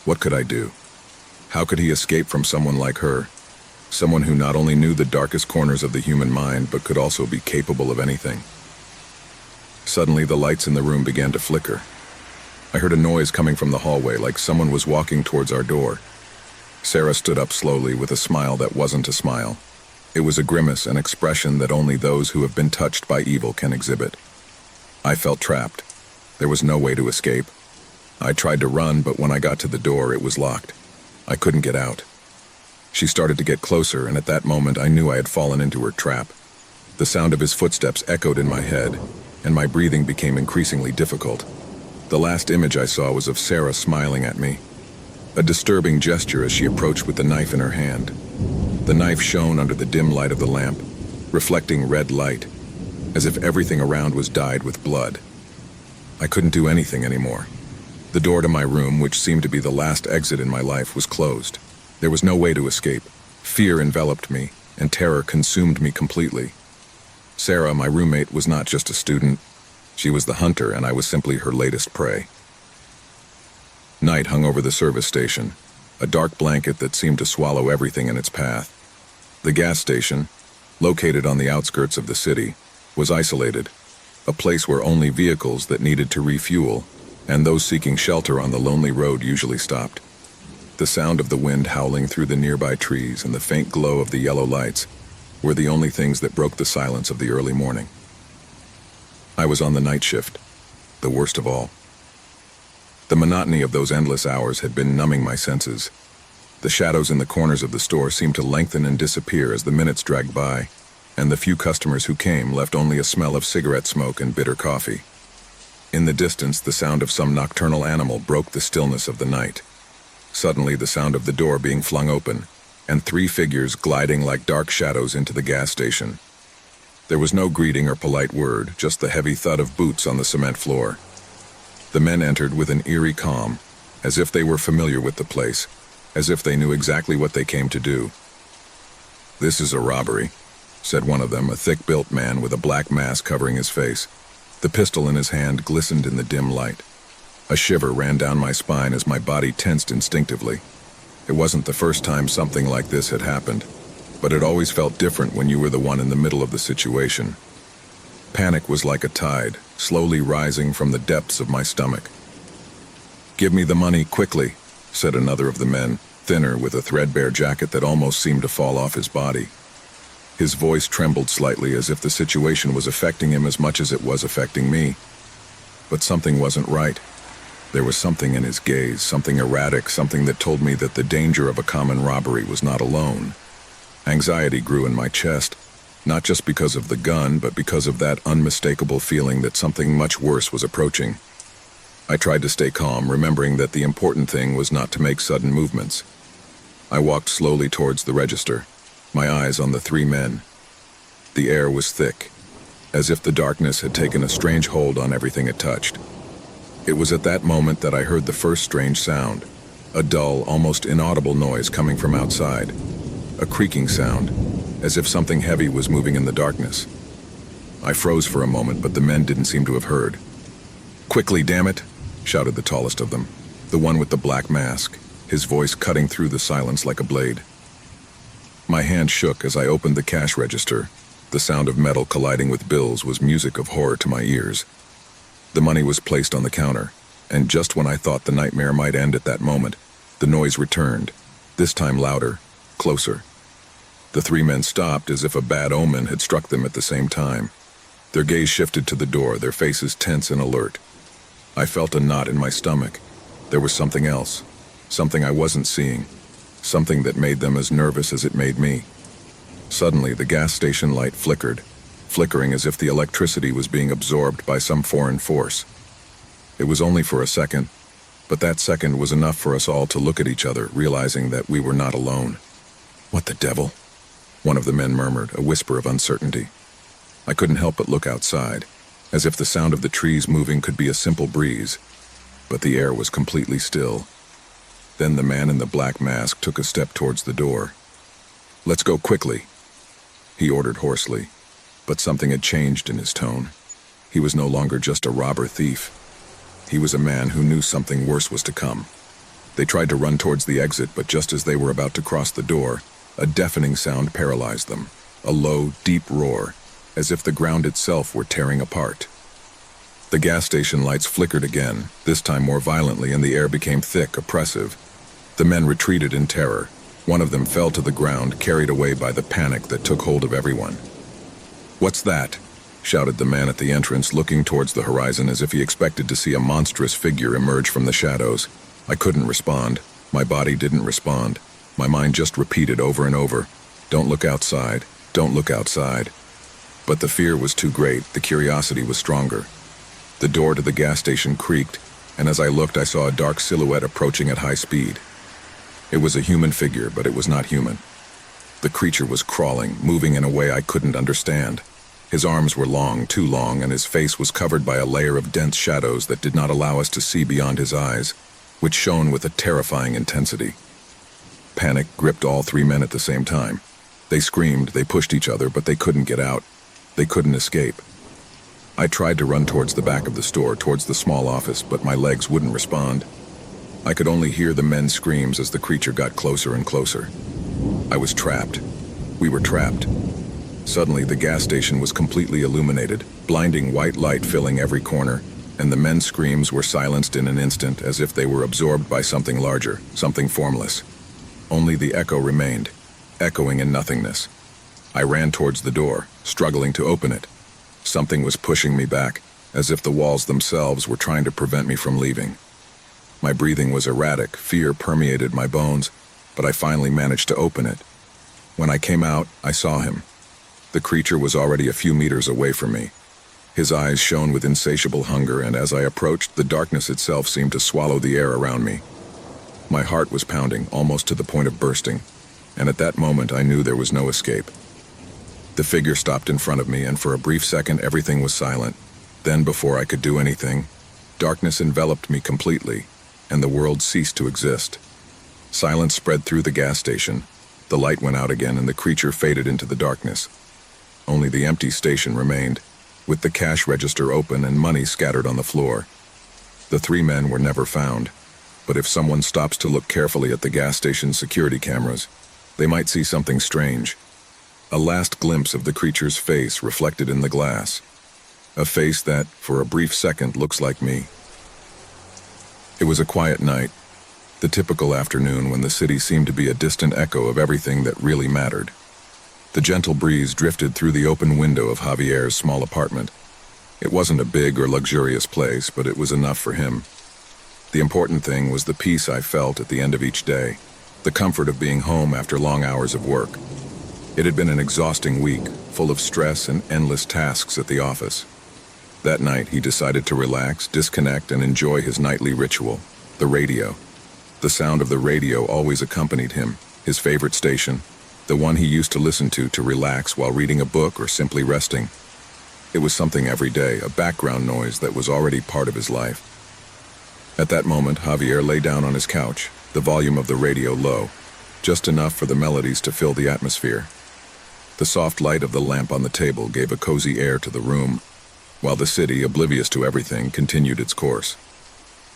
What could I do? How could he escape from someone like her? Someone who not only knew the darkest corners of the human mind, but could also be capable of anything. Suddenly, the lights in the room began to flicker. I heard a noise coming from the hallway, like someone was walking towards our door. Sarah stood up slowly with a smile that wasn't a smile. It was a grimace, an expression that only those who have been touched by evil can exhibit. I felt trapped. There was no way to escape. I tried to run, but when I got to the door, it was locked. I couldn't get out. She started to get closer, and at that moment I knew I had fallen into her trap. The sound of his footsteps echoed in my head, and my breathing became increasingly difficult. The last image I saw was of Sarah smiling at me. A disturbing gesture as she approached with the knife in her hand. The knife shone under the dim light of the lamp, reflecting red light, as if everything around was dyed with blood. I couldn't do anything anymore. The door to my room, which seemed to be the last exit in my life, was closed. There was no way to escape. Fear enveloped me, and terror consumed me completely. Sarah, my roommate, was not just a student. She was the hunter, and I was simply her latest prey. Night hung over the service station, a dark blanket that seemed to swallow everything in its path. The gas station, located on the outskirts of the city, was isolated, a place where only vehicles that needed to refuel and those seeking shelter on the lonely road usually stopped. The sound of the wind howling through the nearby trees and the faint glow of the yellow lights were the only things that broke the silence of the early morning. I was on the night shift, the worst of all. The monotony of those endless hours had been numbing my senses. The shadows in the corners of the store seemed to lengthen and disappear as the minutes dragged by, and the few customers who came left only a smell of cigarette smoke and bitter coffee. In the distance, the sound of some nocturnal animal broke the stillness of the night. Suddenly, the sound of the door being flung open, and 3 figures gliding like dark shadows into the gas station. There was no greeting or polite word, just the heavy thud of boots on the cement floor. The men entered with an eerie calm, as if they were familiar with the place, as if they knew exactly what they came to do. "This is a robbery," said one of them, a thick-built man with a black mask covering his face. The pistol in his hand glistened in the dim light. A shiver ran down my spine as my body tensed instinctively. It wasn't the first time something like this had happened, but it always felt different when you were the one in the middle of the situation. Panic was like a tide, slowly rising from the depths of my stomach. "Give me the money, quickly," said another of the men, thinner, with a threadbare jacket that almost seemed to fall off his body. His voice trembled slightly, as if the situation was affecting him as much as it was affecting me. But something wasn't right. There was something in his gaze, something erratic, something that told me that the danger of a common robbery was not alone. Anxiety grew in my chest, not just because of the gun, but because of that unmistakable feeling that something much worse was approaching. I tried to stay calm, remembering that the important thing was not to make sudden movements. I walked slowly towards the register, my eyes on the 3 men. The air was thick, as if the darkness had taken a strange hold on everything it touched. It was at that moment that I heard the first strange sound, a dull, almost inaudible noise coming from outside, a creaking sound, as if something heavy was moving in the darkness. I froze for a moment, but the men didn't seem to have heard. "Quickly, damn it!" shouted the tallest of them, the one with the black mask, his voice cutting through the silence like a blade. My hand shook as I opened the cash register. The sound of metal colliding with bills was music of horror to my ears. The money was placed on the counter, and just when I thought the nightmare might end at that moment, the noise returned, this time louder, closer. The 3 men stopped as if a bad omen had struck them at the same time. Their gaze shifted to the door, their faces tense and alert. I felt a knot in my stomach. There was something else, something I wasn't seeing, something that made them as nervous as it made me. Suddenly, the gas station light flickered, flickering as if the electricity was being absorbed by some foreign force. It was only for a second, but that second was enough for us all to look at each other, realizing that we were not alone. "What the devil?" one of the men murmured, a whisper of uncertainty. I couldn't help but look outside, as if the sound of the trees moving could be a simple breeze, but the air was completely still. Then the man in the black mask took a step towards the door. "Let's go quickly," he ordered hoarsely, but something had changed in his tone. He was no longer just a robber thief. He was a man who knew something worse was to come. They tried to run towards the exit, but just as they were about to cross the door, a deafening sound paralyzed them, a low, deep roar, as if the ground itself were tearing apart. The gas station lights flickered again, this time more violently, and the air became thick, oppressive. The men retreated in terror. One of them fell to the ground, carried away by the panic that took hold of everyone. "What's that?" shouted the man at the entrance, looking towards the horizon as if he expected to see a monstrous figure emerge from the shadows. I couldn't respond. My body didn't respond. My mind just repeated over and over, "Don't look outside, don't look outside." But the fear was too great, the curiosity was stronger. The door to the gas station creaked, and as I looked, I saw a dark silhouette approaching at high speed. It was a human figure, but it was not human. The creature was crawling, moving in a way I couldn't understand. His arms were long, too long, and his face was covered by a layer of dense shadows that did not allow us to see beyond his eyes, which shone with a terrifying intensity. Panic gripped all 3 men at the same time. They screamed, they pushed each other, but they couldn't get out. They couldn't escape. I tried to run towards the back of the store, towards the small office, but my legs wouldn't respond. I could only hear the men's screams as the creature got closer and closer. I was trapped. We were trapped. Suddenly, the gas station was completely illuminated, blinding white light filling every corner, and the men's screams were silenced in an instant as if they were absorbed by something larger, something formless. Only the echo remained, echoing in nothingness. I ran towards the door, struggling to open it. Something was pushing me back, as if the walls themselves were trying to prevent me from leaving. My breathing was erratic, fear permeated my bones, but I finally managed to open it. When I came out, I saw him. The creature was already a few meters away from me. His eyes shone with insatiable hunger, and as I approached, the darkness itself seemed to swallow the air around me. My heart was pounding, almost to the point of bursting, and at that moment I knew there was no escape. The figure stopped in front of me, and for a brief second everything was silent. Then, before I could do anything, darkness enveloped me completely, and the world ceased to exist. Silence spread through the gas station. The light went out again, and the creature faded into the darkness. Only the empty station remained, with the cash register open and money scattered on the floor. The three men were never found, but if someone stops to look carefully at the gas station's security cameras, they might see something strange. A last glimpse of the creature's face reflected in the glass. A face that, for a brief second, looks like me. It was a quiet night, the typical afternoon when the city seemed to be a distant echo of everything that really mattered. The gentle breeze drifted through the open window of Javier's small apartment. It wasn't a big or luxurious place, but it was enough for him. The important thing was the peace I felt at the end of each day, the comfort of being home after long hours of work. It had been an exhausting week, full of stress and endless tasks at the office. That night, he decided to relax, disconnect, and enjoy his nightly ritual, the radio. The sound of the radio always accompanied him, his favorite station, the one he used to listen to relax while reading a book or simply resting. It was something every day, a background noise that was already part of his life. At that moment, Javier lay down on his couch, the volume of the radio low, just enough for the melodies to fill the atmosphere. The soft light of the lamp on the table gave a cozy air to the room, while the city, oblivious to everything, continued its course.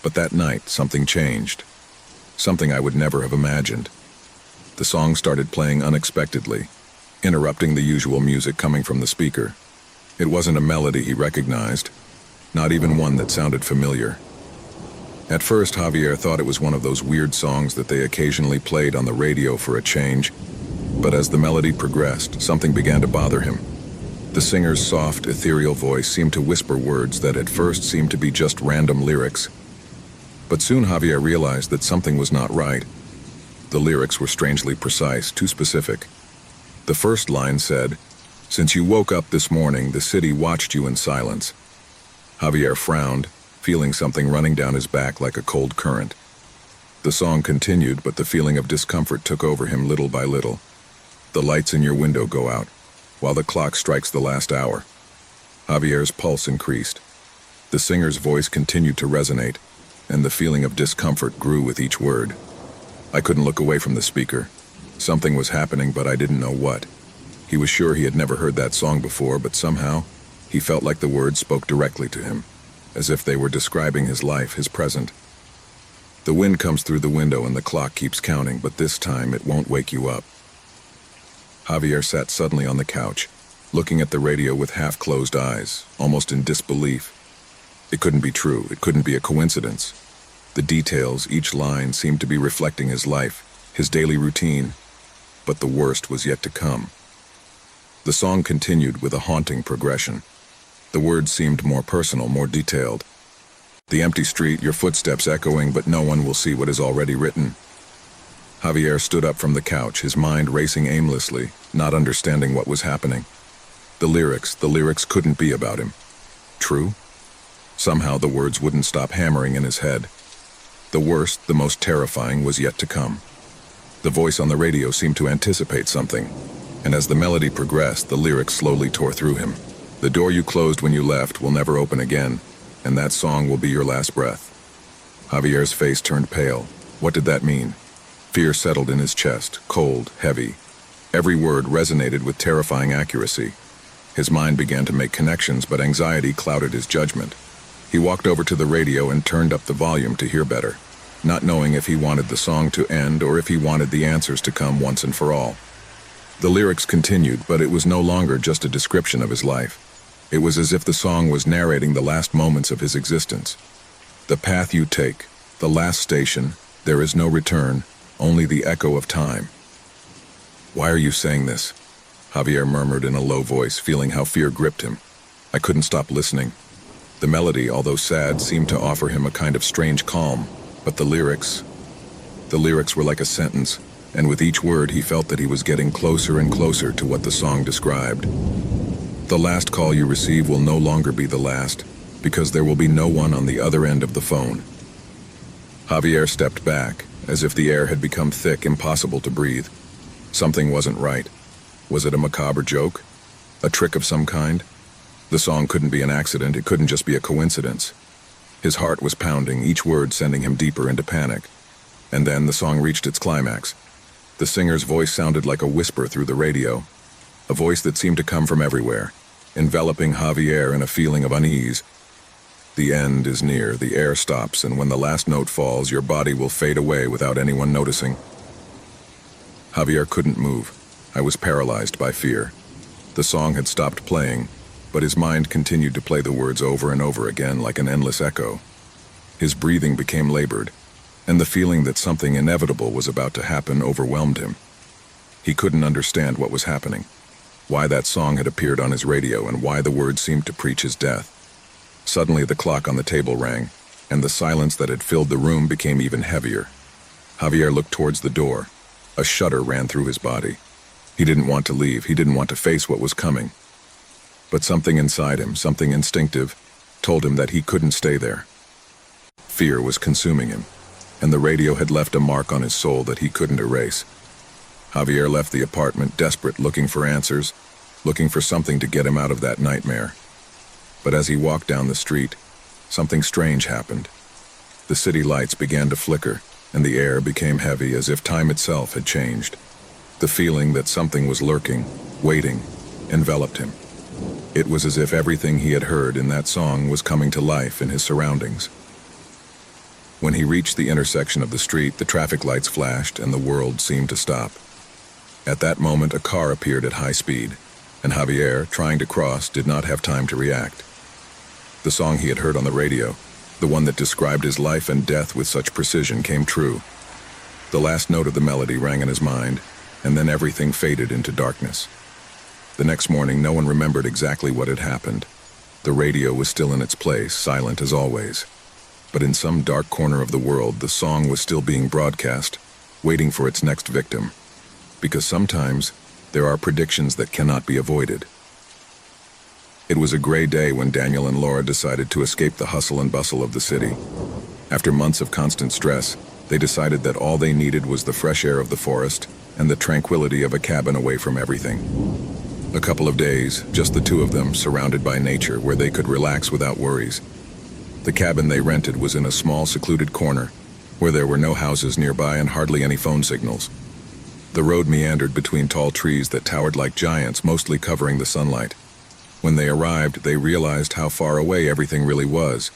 But that night, something changed. Something I would never have imagined. The song started playing unexpectedly, interrupting the usual music coming from the speaker. It wasn't a melody he recognized, not even one that sounded familiar. At first, Javier thought it was one of those weird songs that they occasionally played on the radio for a change, but as the melody progressed, something began to bother him. The singer's soft, ethereal voice seemed to whisper words that at first seemed to be just random lyrics. But soon Javier realized that something was not right. The lyrics were strangely precise, too specific. The first line said, "Since you woke up this morning, the city watched you in silence." Javier frowned, feeling something running down his back like a cold current. The song continued, but the feeling of discomfort took over him little by little. The lights in your window go out, while the clock strikes the last hour. Javier's pulse increased. The singer's voice continued to resonate, and the feeling of discomfort grew with each word. I couldn't look away from the speaker. Something was happening, but I didn't know what. He was sure he had never heard that song before, but somehow, he felt like the words spoke directly to him, as if they were describing his life, his present. The wind comes through the window and the clock keeps counting, but this time it won't wake you up. Javier sat suddenly on the couch, looking at the radio with half-closed eyes, almost in disbelief. It couldn't be true. It couldn't be a coincidence. The details, each line, seemed to be reflecting his life, his daily routine. But the worst was yet to come. The song continued with a haunting progression. The words seemed more personal, more detailed. The empty street, your footsteps echoing, but no one will see what is already written. Javier stood up from the couch, his mind racing aimlessly, not understanding what was happening. The lyrics couldn't be about him. True? Somehow the words wouldn't stop hammering in his head. The worst, the most terrifying, was yet to come. The voice on the radio seemed to anticipate something, and as the melody progressed, the lyrics slowly tore through him. The door you closed when you left will never open again, and that song will be your last breath. Javier's face turned pale. What did that mean? Fear settled in his chest, cold, heavy. Every word resonated with terrifying accuracy. His mind began to make connections, but anxiety clouded his judgment. He walked over to the radio and turned up the volume to hear better, not knowing if he wanted the song to end or if he wanted the answers to come once and for all. The lyrics continued, but it was no longer just a description of his life. It was as if the song was narrating the last moments of his existence. The path you take, the last station, there is no return, only the echo of time. "Why are you saying this?" Javier murmured in a low voice, feeling how fear gripped him. I couldn't stop listening. The melody, although sad, seemed to offer him a kind of strange calm, but the lyrics were like a sentence, and with each word he felt that he was getting closer and closer to what the song described. The last call you receive will no longer be the last, because there will be no one on the other end of the phone. Javier stepped back, as if the air had become thick, impossible to breathe. Something wasn't right. Was it a macabre joke? A trick of some kind? The song couldn't be an accident, it couldn't just be a coincidence. His heart was pounding, each word sending him deeper into panic. And then the song reached its climax. The singer's voice sounded like a whisper through the radio, a voice that seemed to come from everywhere, enveloping Javier in a feeling of unease. The end is near, the air stops, and when the last note falls, your body will fade away without anyone noticing. Javier couldn't move. I was paralyzed by fear. The song had stopped playing, but his mind continued to play the words over and over again like an endless echo. His breathing became labored, and the feeling that something inevitable was about to happen overwhelmed him. He couldn't understand what was happening, why that song had appeared on his radio, and why the words seemed to preach his death. Suddenly the clock on the table rang, and the silence that had filled the room became even heavier. Javier looked towards the door. A shudder ran through his body. He didn't want to leave, he didn't want to face what was coming. But something inside him, something instinctive, told him that he couldn't stay there. Fear was consuming him, and the radio had left a mark on his soul that he couldn't erase. Javier left the apartment, desperate, looking for answers, looking for something to get him out of that nightmare. But as he walked down the street, something strange happened. The city lights began to flicker, and the air became heavy as if time itself had changed. The feeling that something was lurking, waiting, enveloped him. It was as if everything he had heard in that song was coming to life in his surroundings. When he reached the intersection of the street, the traffic lights flashed and the world seemed to stop. At that moment, a car appeared at high speed, and Javier, trying to cross, did not have time to react. The song he had heard on the radio, the one that described his life and death with such precision, came true. The last note of the melody rang in his mind, and then everything faded into darkness. The next morning, no one remembered exactly what had happened. The radio was still in its place, silent as always. But in some dark corner of the world, the song was still being broadcast, waiting for its next victim. Because sometimes, there are predictions that cannot be avoided. It was a gray day when Daniel and Laura decided to escape the hustle and bustle of the city. After months of constant stress, they decided that all they needed was the fresh air of the forest and the tranquility of a cabin away from everything. A couple of days, just the two of them, surrounded by nature, where they could relax without worries. The cabin they rented was in a small, secluded corner, where there were no houses nearby and hardly any phone signals. The road meandered between tall trees that towered like giants, mostly covering the sunlight. When they arrived, they realized how far away everything really was.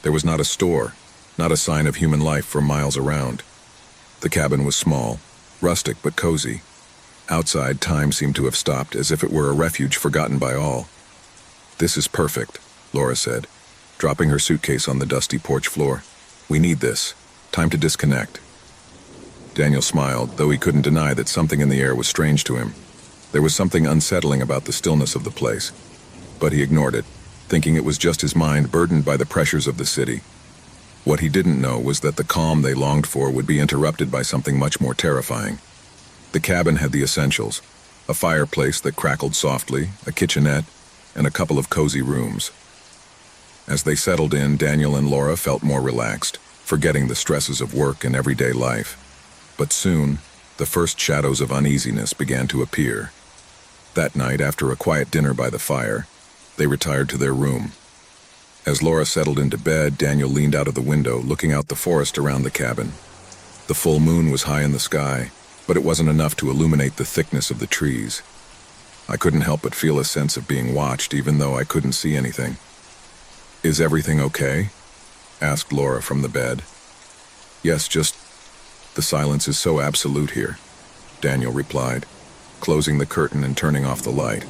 There was not a store, not a sign of human life for miles around. The cabin was small, rustic but cozy. Outside, time seemed to have stopped, as if it were a refuge forgotten by all. "This is perfect," Laura said, dropping her suitcase on the dusty porch floor. "We need this. Time to disconnect." Daniel smiled, though he couldn't deny that something in the air was strange to him. There was something unsettling about the stillness of the place. But he ignored it, thinking it was just his mind burdened by the pressures of the city. What he didn't know was that the calm they longed for would be interrupted by something much more terrifying. The cabin had the essentials: a fireplace that crackled softly, a kitchenette, and a couple of cozy rooms. As they settled in, Daniel and Laura felt more relaxed, forgetting the stresses of work and everyday life. But soon, the first shadows of uneasiness began to appear. That night, after a quiet dinner by the fire, they retired to their room. As Laura settled into bed, Daniel leaned out of the window, looking out the forest around the cabin. The full moon was high in the sky, but it wasn't enough to illuminate the thickness of the trees. "I couldn't help but feel a sense of being watched, even though I couldn't see anything." "Is everything okay?" asked Laura from the bed. "Yes, just the silence is so absolute here," Daniel replied, closing the curtain and turning off the light.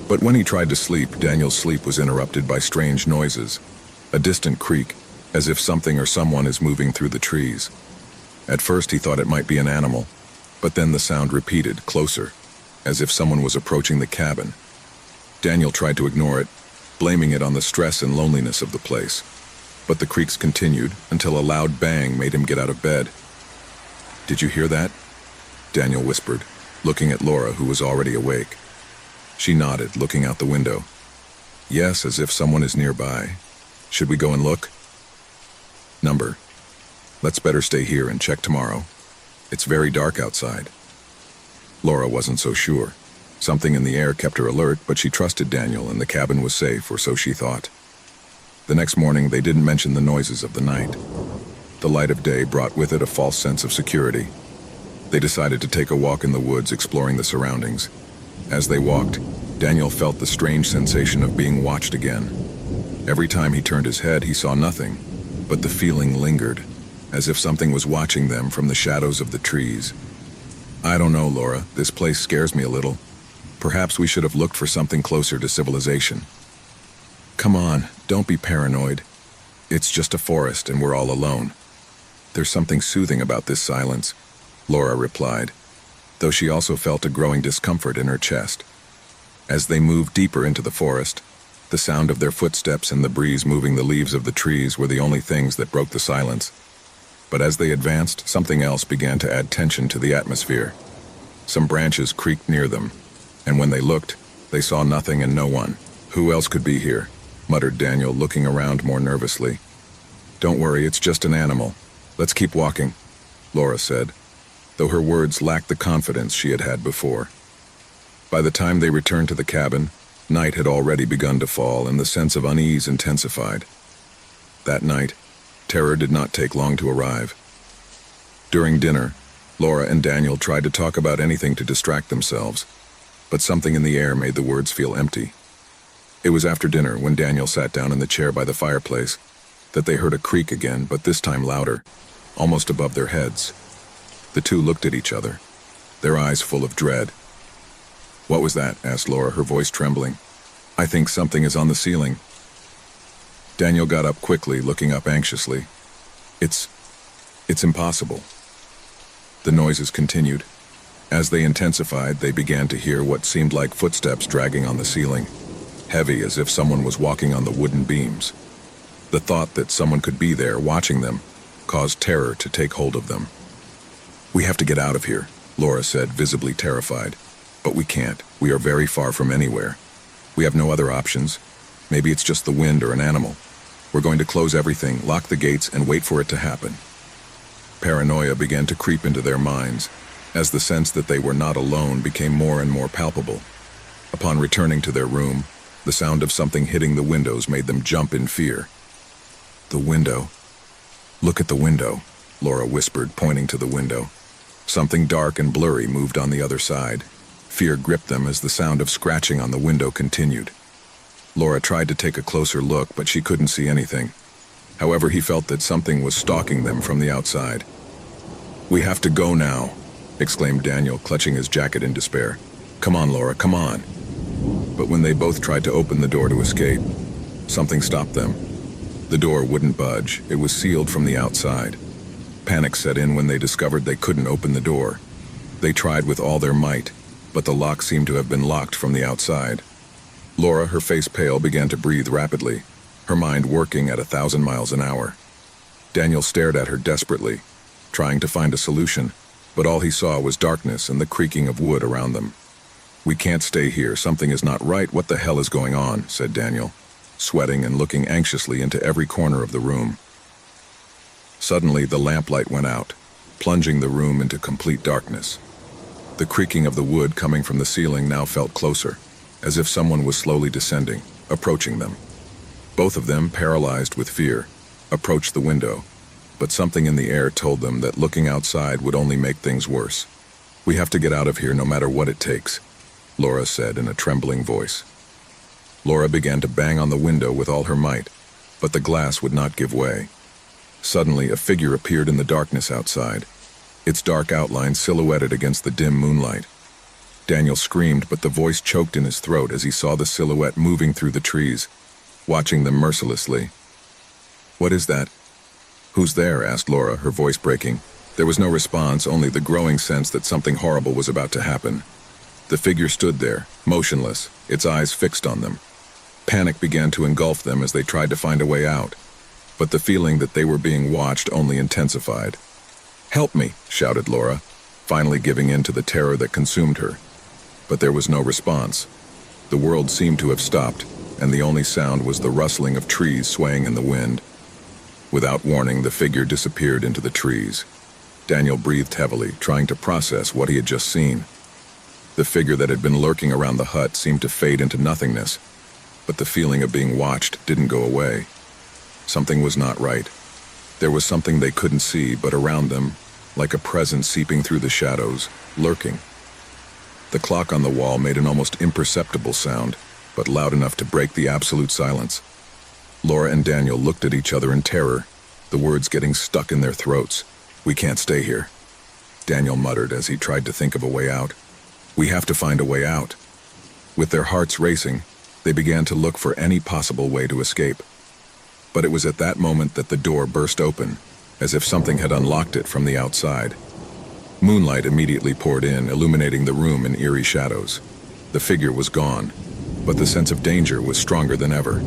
But when he tried to sleep, Daniel's sleep was interrupted by strange noises, a distant creak, as if something or someone is moving through the trees. At first he thought it might be an animal, but then the sound repeated, closer, as if someone was approaching the cabin. Daniel tried to ignore it, blaming it on the stress and loneliness of the place. But the creaks continued until a loud bang made him get out of bed. "Did you hear that?" Daniel whispered, looking at Laura, who was already awake. She nodded, looking out the window. Yes, as if someone is nearby. Should we go and look? Number. Let's better stay here and check tomorrow. It's very dark outside. Laura wasn't so sure. Something in the air kept her alert, but she trusted Daniel and the cabin was safe, or so she thought. The next morning, they didn't mention the noises of the night. The light of day brought with it a false sense of security. They decided to take a walk in the woods, exploring the surroundings. As they walked, Daniel felt the strange sensation of being watched again. Every time he turned his head, he saw nothing, but the feeling lingered, as if something was watching them from the shadows of the trees. I don't know, Laura. This place scares me a little. Perhaps we should have looked for something closer to civilization. Come on, don't be paranoid. It's just a forest and we're all alone. There's something soothing about this silence, Laura replied, though she also felt a growing discomfort in her chest. As they moved deeper into the forest, the sound of their footsteps and the breeze moving the leaves of the trees were the only things that broke the silence. But as they advanced, something else began to add tension to the atmosphere. Some branches creaked near them, and when they looked, they saw nothing and no one. Who else could be here? Muttered Daniel, looking around more nervously. Don't worry, it's just an animal. Let's keep walking, Laura said, though her words lacked the confidence she had had before. By the time they returned to the cabin, night had already begun to fall and the sense of unease intensified. That night, terror did not take long to arrive. During dinner, Laura and Daniel tried to talk about anything to distract themselves, but something in the air made the words feel empty. It was after dinner, when Daniel sat down in the chair by the fireplace, that they heard a creak again, but this time louder, almost above their heads. The two looked at each other, their eyes full of dread. What was that? Asked Laura, her voice trembling. I think something is on the ceiling. Daniel got up quickly, looking up anxiously. It's impossible. The noises continued. As they intensified, they began to hear what seemed like footsteps dragging on the ceiling, heavy as if someone was walking on the wooden beams. The thought that someone could be there watching them caused terror to take hold of them. We have to get out of here, Laura said, visibly terrified. But we can't. We are very far from anywhere. We have no other options. Maybe it's just the wind or an animal. We're going to close everything, lock the gates, and wait for it to happen. Paranoia began to creep into their minds, as the sense that they were not alone became more and more palpable. Upon returning to their room, the sound of something hitting the windows made them jump in fear. The window. Look at the window, Laura whispered, pointing to the window. Something dark and blurry moved on the other side. Fear gripped them as the sound of scratching on the window continued. Laura tried to take a closer look, but she couldn't see anything. However, he felt that something was stalking them from the outside. We have to go now, exclaimed Daniel, clutching his jacket in despair. Come on, Laura, come on. But when they both tried to open the door to escape, something stopped them. The door wouldn't budge. It was sealed from the outside. Panic set in when they discovered they couldn't open the door. They tried with all their might, but the lock seemed to have been locked from the outside. Laura, her face pale, began to breathe rapidly, her mind working at 1,000 miles an hour. Daniel stared at her desperately, trying to find a solution, but all he saw was darkness and the creaking of wood around them. We can't stay here. Something is not right. What the hell is going on? Said Daniel, sweating and looking anxiously into every corner of the room. Suddenly, the lamplight went out, plunging the room into complete darkness. The creaking of the wood coming from the ceiling now felt closer, as if someone was slowly descending, approaching them. Both of them, paralyzed with fear, approached the window, but something in the air told them that looking outside would only make things worse. We have to get out of here no matter what it takes, Laura said in a trembling voice. Laura began to bang on the window with all her might, but the glass would not give way. Suddenly, a figure appeared in the darkness outside, its dark outline silhouetted against the dim moonlight. Daniel screamed, but the voice choked in his throat as he saw the silhouette moving through the trees, watching them mercilessly. What is that? Who's there? Asked Laura, her voice breaking. There was no response, only the growing sense that something horrible was about to happen. The figure stood there, motionless, its eyes fixed on them. Panic began to engulf them as they tried to find a way out, but the feeling that they were being watched only intensified. Help me, shouted Laura, finally giving in to the terror that consumed her. But there was no response. The world seemed to have stopped, and the only sound was the rustling of trees swaying in the wind. Without warning, the figure disappeared into the trees. Daniel breathed heavily, trying to process what he had just seen. The figure that had been lurking around the hut seemed to fade into nothingness, but the feeling of being watched didn't go away. Something was not right. There was something they couldn't see, but around them, like a presence seeping through the shadows, lurking. The clock on the wall made an almost imperceptible sound, but loud enough to break the absolute silence. Laura and Daniel looked at each other in terror, the words getting stuck in their throats. "We can't stay here," Daniel muttered as he tried to think of a way out. "We have to find a way out." With their hearts racing, they began to look for any possible way to escape. But it was at that moment that the door burst open, as if something had unlocked it from the outside. Moonlight immediately poured in, illuminating the room in eerie shadows. The figure was gone, but the sense of danger was stronger than ever.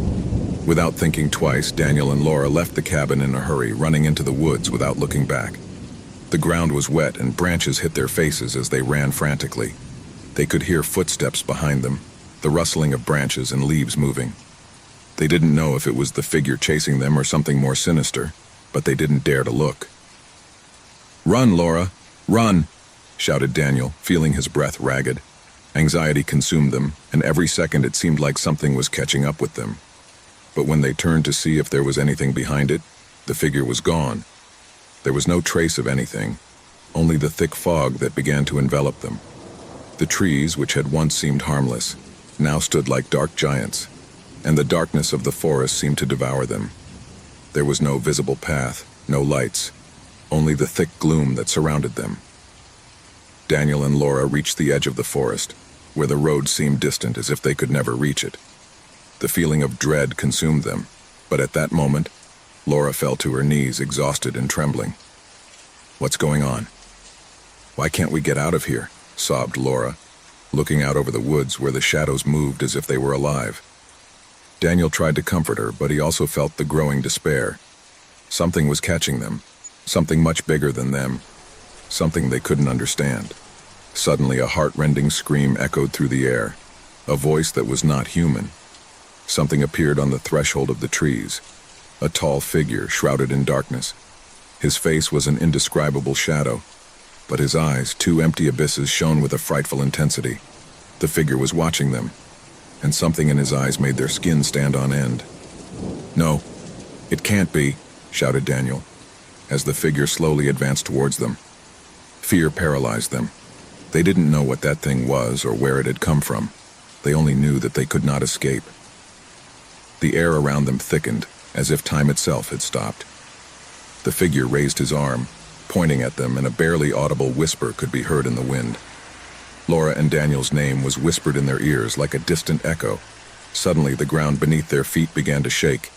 Without thinking twice, Daniel and Laura left the cabin in a hurry, running into the woods without looking back. The ground was wet and branches hit their faces as they ran frantically. They could hear footsteps behind them, the rustling of branches and leaves moving. They didn't know if it was the figure chasing them or something more sinister, but they didn't dare to look. "Run, Laura! Run!" shouted Daniel, feeling his breath ragged. Anxiety consumed them, and every second it seemed like something was catching up with them. But when they turned to see if there was anything behind it, the figure was gone. There was no trace of anything, only the thick fog that began to envelop them. The trees, which had once seemed harmless, now stood like dark giants, and the darkness of the forest seemed to devour them. There was no visible path, no lights, only the thick gloom that surrounded them. Daniel and Laura reached the edge of the forest, where the road seemed distant as if they could never reach it. The feeling of dread consumed them, but at that moment, Laura fell to her knees, exhausted and trembling. "What's going on? Why can't we get out of here?" sobbed Laura, looking out over the woods where the shadows moved as if they were alive. Daniel tried to comfort her, but he also felt the growing despair. Something was catching them, something much bigger than them, something they couldn't understand. Suddenly, a heart-rending scream echoed through the air, a voice that was not human. Something appeared on the threshold of the trees, a tall figure shrouded in darkness. His face was an indescribable shadow, but his eyes, two empty abysses, shone with a frightful intensity. The figure was watching them, and something in his eyes made their skin stand on end. "No, it can't be," shouted Daniel, as the figure slowly advanced towards them. Fear paralyzed them. They didn't know what that thing was or where it had come from. They only knew that they could not escape. The air around them thickened, as if time itself had stopped. The figure raised his arm, pointing at them, and a barely audible whisper could be heard in the wind. Laura and Daniel's name was whispered in their ears like a distant echo. Suddenly, the ground beneath their feet began to shake,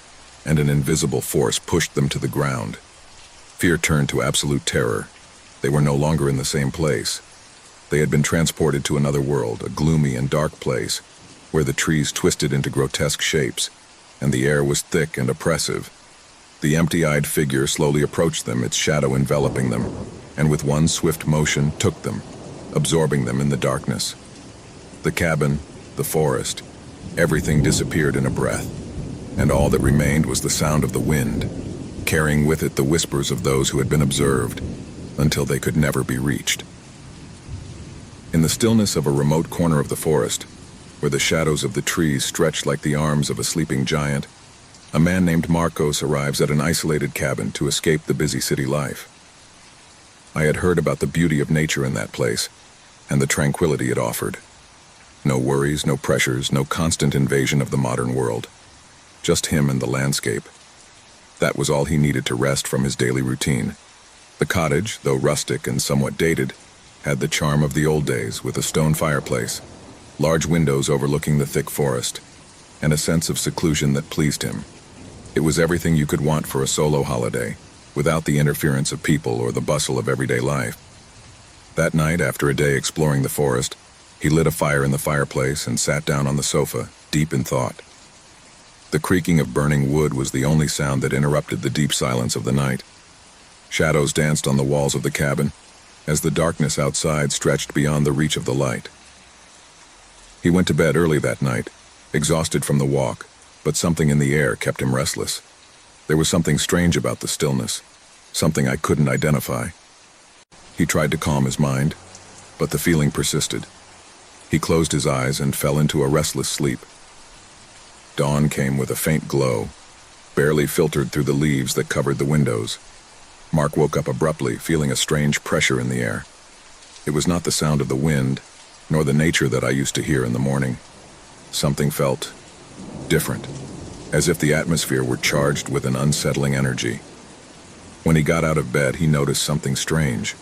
and an invisible force pushed them to the ground. Fear turned to absolute terror. They were no longer in the same place. They had been transported to another world, a gloomy and dark place, where the trees twisted into grotesque shapes, and the air was thick and oppressive. The empty-eyed figure slowly approached them, its shadow enveloping them, and with one swift motion took them, absorbing them in the darkness. The cabin, the forest, everything disappeared in a breath, and all that remained was the sound of the wind, carrying with it the whispers of those who had been observed, until they could never be reached. In the stillness of a remote corner of the forest, where the shadows of the trees stretched like the arms of a sleeping giant, a man named Marcos arrives at an isolated cabin to escape the busy city life. I had heard about the beauty of nature in that place, and the tranquility it offered. No worries, no pressures, no constant invasion of the modern world. Just him and the landscape. That was all he needed to rest from his daily routine. The cottage, though rustic and somewhat dated, had the charm of the old days, with a stone fireplace, large windows overlooking the thick forest, and a sense of seclusion that pleased him. It was everything you could want for a solo holiday, without the interference of people or the bustle of everyday life. That night, after a day exploring the forest, he lit a fire in the fireplace and sat down on the sofa, deep in thought. The creaking of burning wood was the only sound that interrupted the deep silence of the night. Shadows danced on the walls of the cabin, as the darkness outside stretched beyond the reach of the light. He went to bed early that night, exhausted from the walk, but something in the air kept him restless. There was something strange about the stillness, something I couldn't identify. He tried to calm his mind, but the feeling persisted. He closed his eyes and fell into a restless sleep. Dawn came with a faint glow, barely filtered through the leaves that covered the windows. Mark woke up abruptly, feeling a strange pressure in the air. It was not the sound of the wind, nor the nature that I used to hear in the morning. Something felt different, as if the atmosphere were charged with an unsettling energy. When he got out of bed, he noticed something strange.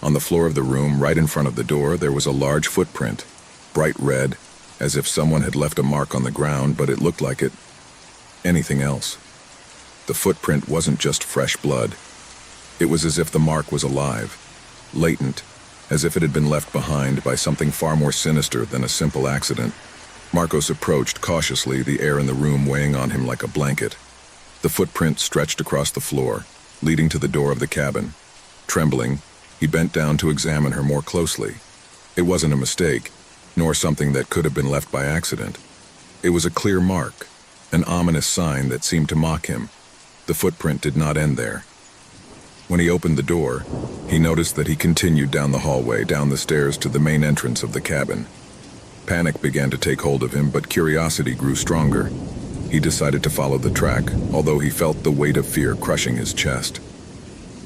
On the floor of the room, right in front of the door, there was a large footprint, bright red, as if someone had left a mark on the ground, but it looked like anything else. The footprint wasn't just fresh blood. It was as if the mark was alive, latent, as if it had been left behind by something far more sinister than a simple accident. Marcos approached cautiously, the air in the room weighing on him like a blanket. The footprint stretched across the floor, leading to the door of the cabin. Trembling, he bent down to examine her more closely. It wasn't a mistake, nor something that could have been left by accident. It was a clear mark, an ominous sign that seemed to mock him. The footprint did not end there. When he opened the door, he noticed that he continued down the hallway, down the stairs to the main entrance of the cabin. Panic began to take hold of him, but curiosity grew stronger. He decided to follow the track, although he felt the weight of fear crushing his chest.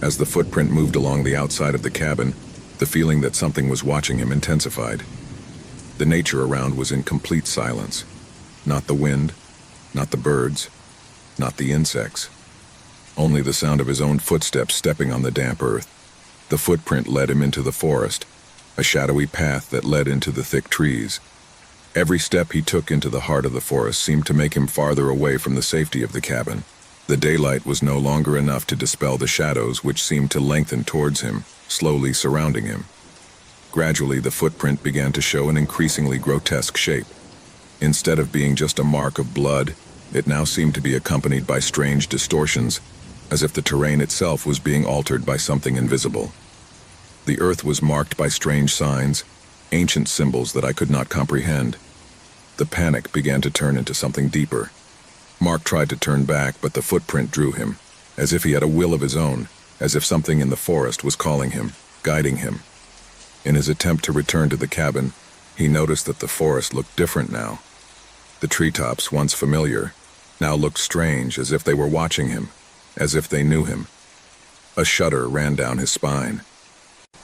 As the footprint moved along the outside of the cabin, the feeling that something was watching him intensified. The nature around was in complete silence. Not the wind, not the birds, not the insects. Only the sound of his own footsteps stepping on the damp earth. The footprint led him into the forest, a shadowy path that led into the thick trees. Every step he took into the heart of the forest seemed to make him farther away from the safety of the cabin. The daylight was no longer enough to dispel the shadows which seemed to lengthen towards him, slowly surrounding him. Gradually, the footprint began to show an increasingly grotesque shape. Instead of being just a mark of blood, it now seemed to be accompanied by strange distortions, as if the terrain itself was being altered by something invisible. The earth was marked by strange signs, ancient symbols that I could not comprehend. The panic began to turn into something deeper. Mark tried to turn back, but the footprint drew him, as if he had a will of his own, as if something in the forest was calling him, guiding him. In his attempt to return to the cabin, he noticed that the forest looked different now. The treetops, once familiar, now looked strange, as if they were watching him, as if they knew him. A shudder ran down his spine.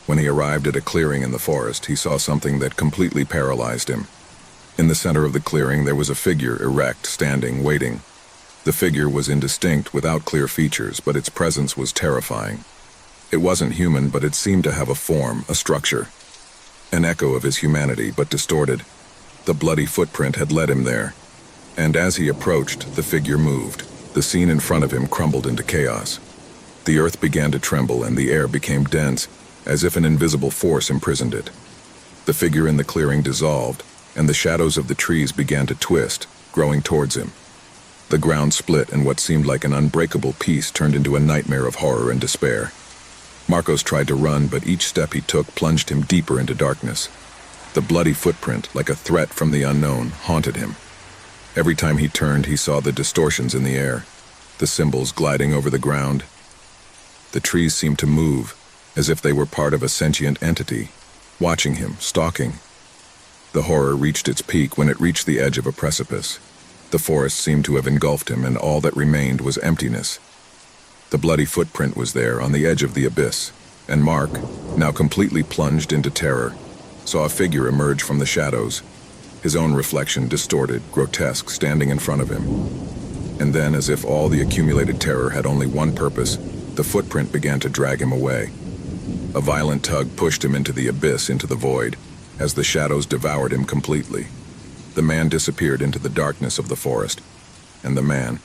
When he arrived at a clearing in the forest, he saw something that completely paralyzed him. In the center of the clearing, there was a figure erect, standing, waiting. The figure was indistinct, without clear features, but its presence was terrifying. It wasn't human, but it seemed to have a form, a structure. An echo of his humanity, but distorted. The bloody footprint had led him there. And as he approached, the figure moved. The scene in front of him crumbled into chaos. The earth began to tremble and the air became dense, as if an invisible force imprisoned it. The figure in the clearing dissolved, and the shadows of the trees began to twist, growing towards him. The ground split, and what seemed like an unbreakable peace turned into a nightmare of horror and despair. Marcos tried to run, but each step he took plunged him deeper into darkness. The bloody footprint, like a threat from the unknown, haunted him. Every time he turned, he saw the distortions in the air, the symbols gliding over the ground. The trees seemed to move, as if they were part of a sentient entity, watching him, stalking. The horror reached its peak when it reached the edge of a precipice. The forest seemed to have engulfed him, and all that remained was emptiness. The bloody footprint was there on the edge of the abyss, and Mark, now completely plunged into terror, saw a figure emerge from the shadows, his own reflection distorted, grotesque, standing in front of him. And then, as if all the accumulated terror had only one purpose, the footprint began to drag him away. A violent tug pushed him into the abyss, into the void, as the shadows devoured him completely. The man disappeared into the darkness of the forest, and the man,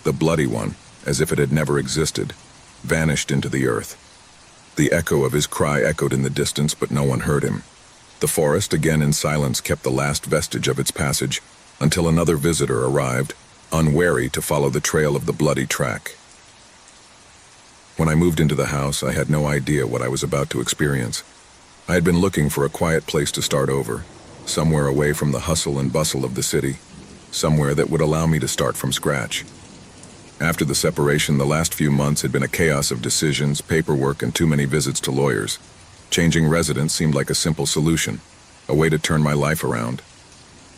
the bloody one, as if it had never existed, vanished into the earth. The echo of his cry echoed in the distance, but no one heard him. The forest, again in silence, kept the last vestige of its passage, until another visitor arrived, unwary to follow the trail of the bloody track. When I moved into the house, I had no idea what I was about to experience. I had been looking for a quiet place to start over, somewhere away from the hustle and bustle of the city, somewhere that would allow me to start from scratch. After the separation, the last few months had been a chaos of decisions, paperwork, and too many visits to lawyers. Changing residence seemed like a simple solution, a way to turn my life around.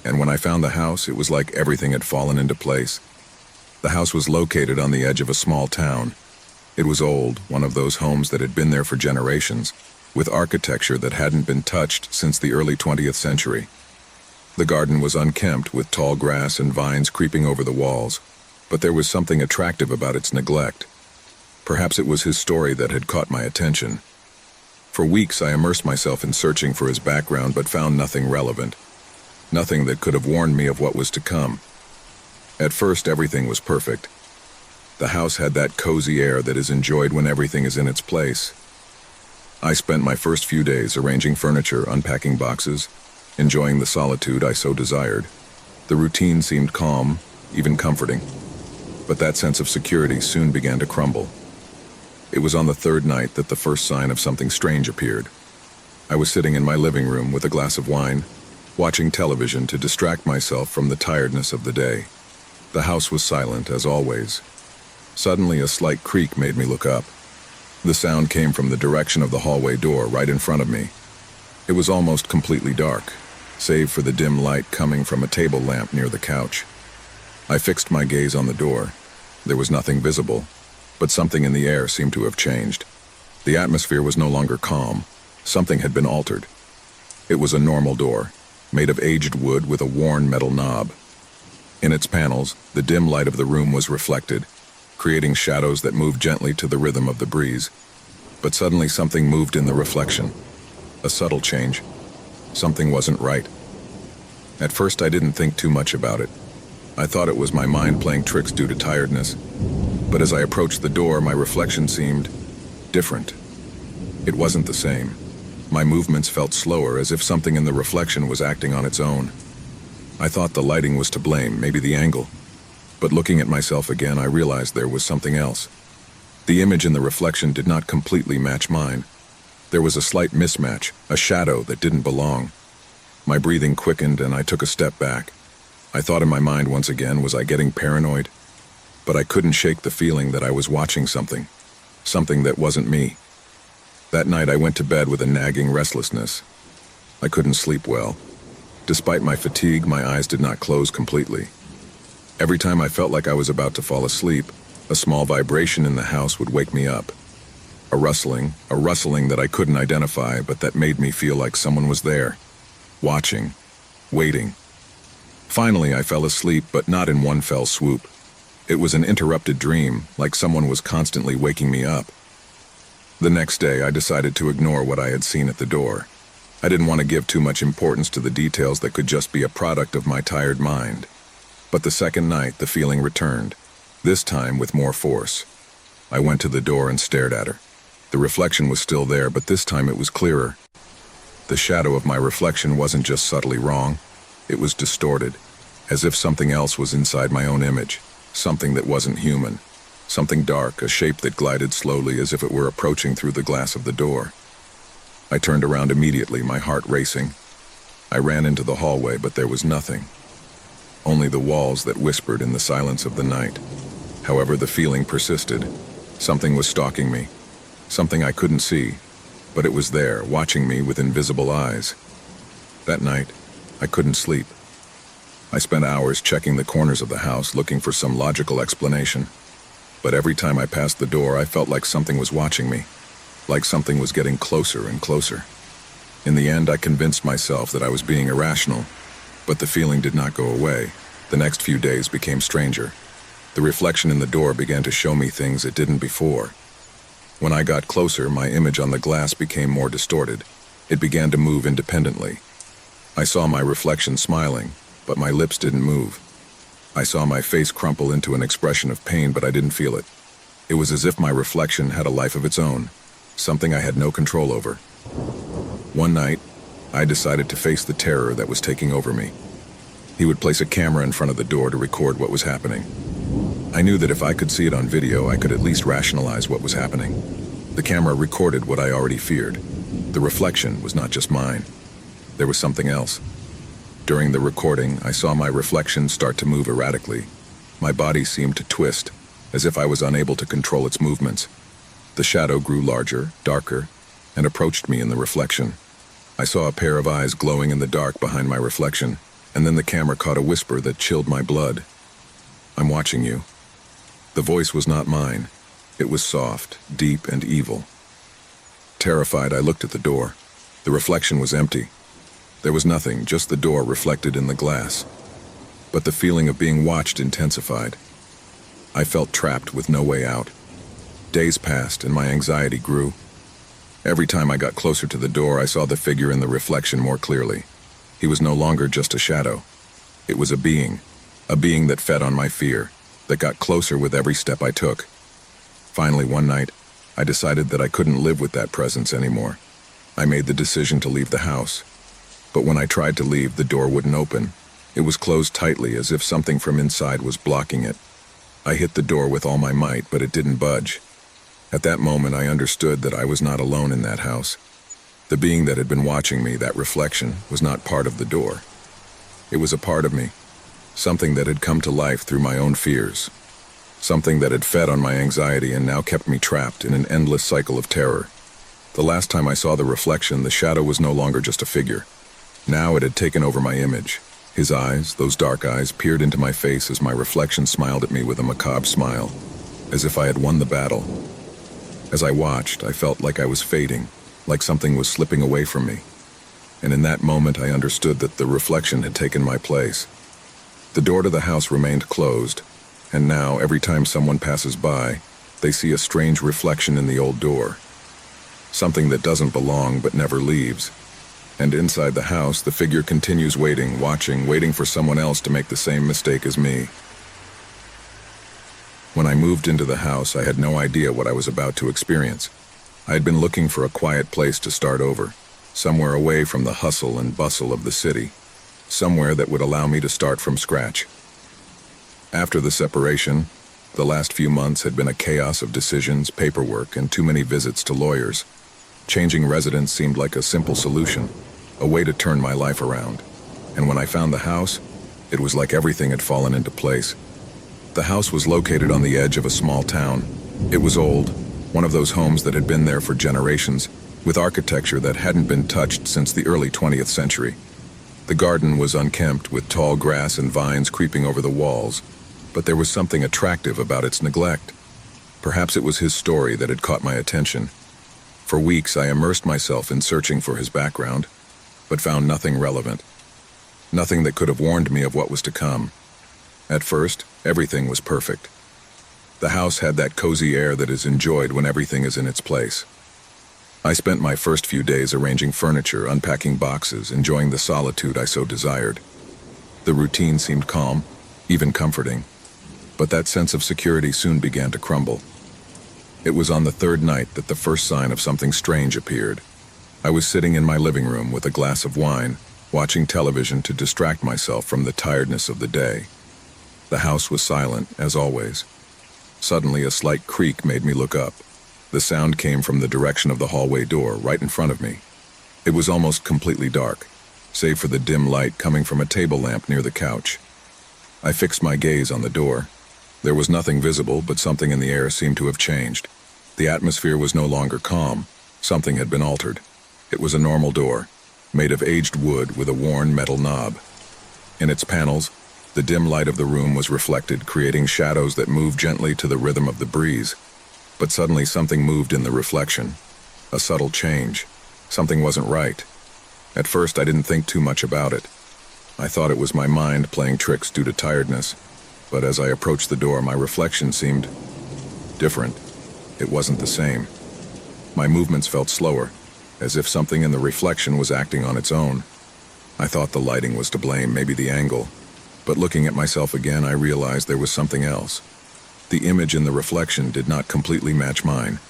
And when I found the house, it was like everything had fallen into place. The house was located on the edge of a small town. It was old, one of those homes that had been there for generations, with architecture that hadn't been touched since the early 20th century. The garden was unkempt, with tall grass and vines creeping over the walls, but there was something attractive about its neglect. Perhaps it was his story that had caught my attention. For weeks I immersed myself in searching for his background, but found nothing relevant. Nothing that could have warned me of what was to come. At first, everything was perfect. The house had that cozy air that is enjoyed when everything is in its place. I spent my first few days arranging furniture, unpacking boxes, enjoying the solitude I so desired. The routine seemed calm, even comforting. But that sense of security soon began to crumble. It was on the third night that the first sign of something strange appeared. I was sitting in my living room with a glass of wine, watching television to distract myself from the tiredness of the day. The house was silent, as always. Suddenly, a slight creak made me look up. The sound came from the direction of the hallway door right in front of me. It was almost completely dark, save for the dim light coming from a table lamp near the couch. I fixed my gaze on the door. There was nothing visible, but something in the air seemed to have changed. The atmosphere was no longer calm. Something had been altered. It was a normal door, made of aged wood with a worn metal knob. In its panels, the dim light of the room was reflected, creating shadows that moved gently to the rhythm of the breeze. But suddenly something moved in the reflection. A subtle change. Something wasn't right. At first I didn't think too much about it. I thought it was my mind playing tricks due to tiredness. But as I approached the door, my reflection seemed different. It wasn't the same. My movements felt slower, as if something in the reflection was acting on its own. I thought the lighting was to blame, maybe the angle. But looking at myself again, I realized there was something else. The image in the reflection did not completely match mine. There was a slight mismatch, a shadow that didn't belong. My breathing quickened and I took a step back. I thought in my mind once again, was I getting paranoid? But I couldn't shake the feeling that I was watching something that wasn't me. That night I went to bed with a nagging restlessness. I couldn't sleep well. Despite my fatigue, my eyes did not close completely. Every time I felt like I was about to fall asleep, a small vibration in the house would wake me up. A rustling that I couldn't identify, but that made me feel like someone was there, watching, waiting. Finally, I fell asleep, but not in one fell swoop. It was an interrupted dream, like someone was constantly waking me up. The next day, I decided to ignore what I had seen at the door. I didn't want to give too much importance to the details that could just be a product of my tired mind. But the second night, the feeling returned, this time with more force. I went to the door and stared at her. The reflection was still there, but this time it was clearer. The shadow of my reflection wasn't just subtly wrong, it was distorted, as if something else was inside my own image, something that wasn't human, something dark, a shape that glided slowly as if it were approaching through the glass of the door. I turned around immediately, my heart racing. I ran into the hallway, but there was nothing. Only the walls that whispered in the silence of the night. However, the feeling persisted. Something was stalking me. Something I couldn't see, but it was there, watching me with invisible eyes. That night, I couldn't sleep. I spent hours checking the corners of the house, looking for some logical explanation. But every time I passed the door, I felt like something was watching me, like something was getting closer and closer. In the end, I convinced myself that I was being irrational, but the feeling did not go away. The next few days became stranger. The reflection in the door began to show me things it didn't before. When I got closer, my image on the glass became more distorted. It began to move independently. I saw my reflection smiling, but my lips didn't move. I saw my face crumple into an expression of pain, but I didn't feel it. It was as if my reflection had a life of its own, something I had no control over. One night, I decided to face the terror that was taking over me. He would place a camera in front of the door to record what was happening. I knew that if I could see it on video, I could at least rationalize what was happening. The camera recorded what I already feared. The reflection was not just mine. There was something else. During the recording, I saw my reflection start to move erratically. My body seemed to twist, as if I was unable to control its movements. The shadow grew larger, darker, and approached me in the reflection. I saw a pair of eyes glowing in the dark behind my reflection, and then the camera caught a whisper that chilled my blood. "I'm watching you." The voice was not mine. It was soft, deep, and evil. Terrified, I looked at the door. The reflection was empty. There was nothing, just the door reflected in the glass. But the feeling of being watched intensified. I felt trapped with no way out. Days passed, and my anxiety grew. Every time I got closer to the door, I saw the figure in the reflection more clearly. He was no longer just a shadow. It was a being that fed on my fear, that got closer with every step I took. Finally, one night, I decided that I couldn't live with that presence anymore. I made the decision to leave the house. But when I tried to leave, the door wouldn't open. It was closed tightly, as if something from inside was blocking it. I hit the door with all my might, but it didn't budge. At that moment, I understood that I was not alone in that house. The being that had been watching me, that reflection, was not part of the door. It was a part of me, something that had come to life through my own fears, something that had fed on my anxiety and now kept me trapped in an endless cycle of terror. The last time I saw the reflection, the shadow was no longer just a figure. Now it had taken over my image. His eyes, those dark eyes, peered into my face as my reflection smiled at me with a macabre smile, as if I had won the battle. As I watched, I felt like I was fading, like something was slipping away from me. And in that moment, I understood that the reflection had taken my place. The door to the house remained closed, and now, every time someone passes by, they see a strange reflection in the old door. Something that doesn't belong but never leaves. And inside the house, the figure continues waiting, watching, waiting for someone else to make the same mistake as me. When I moved into the house, I had no idea what I was about to experience. I had been looking for a quiet place to start over, somewhere away from the hustle and bustle of the city, somewhere that would allow me to start from scratch. After the separation, the last few months had been a chaos of decisions, paperwork, and too many visits to lawyers. Changing residence seemed like a simple solution, a way to turn my life around. And when I found the house, it was like everything had fallen into place. The house was located on the edge of a small town. It was old, one of those homes that had been there for generations, with architecture that hadn't been touched since the early 20th century. The garden was unkempt, with tall grass and vines creeping over the walls, but there was something attractive about its neglect. Perhaps it was his story that had caught my attention. For weeks, I immersed myself in searching for his background, but found nothing relevant. Nothing that could have warned me of what was to come. At first, everything was perfect. The house had that cozy air that is enjoyed when everything is in its place. I spent my first few days arranging furniture, unpacking boxes, enjoying the solitude I so desired. The routine seemed calm, even comforting, but that sense of security soon began to crumble. It was on the third night that the first sign of something strange appeared. I was sitting in my living room with a glass of wine, watching television to distract myself from the tiredness of the day. The house was silent, as always. Suddenly, a slight creak made me look up. The sound came from the direction of the hallway door, right in front of me. It was almost completely dark, save for the dim light coming from a table lamp near the couch. I fixed my gaze on the door. There was nothing visible, but something in the air seemed to have changed. The atmosphere was no longer calm. Something had been altered. It was a normal door, made of aged wood with a worn metal knob. In its panels, the dim light of the room was reflected, creating shadows that moved gently to the rhythm of the breeze. But suddenly something moved in the reflection. A subtle change. Something wasn't right. At first, I didn't think too much about it. I thought it was my mind playing tricks due to tiredness. But as I approached the door, my reflection seemed different. It wasn't the same. My movements felt slower, as if something in the reflection was acting on its own. I thought the lighting was to blame, maybe the angle. But looking at myself again, I realized there was something else. The image in the reflection did not completely match mine.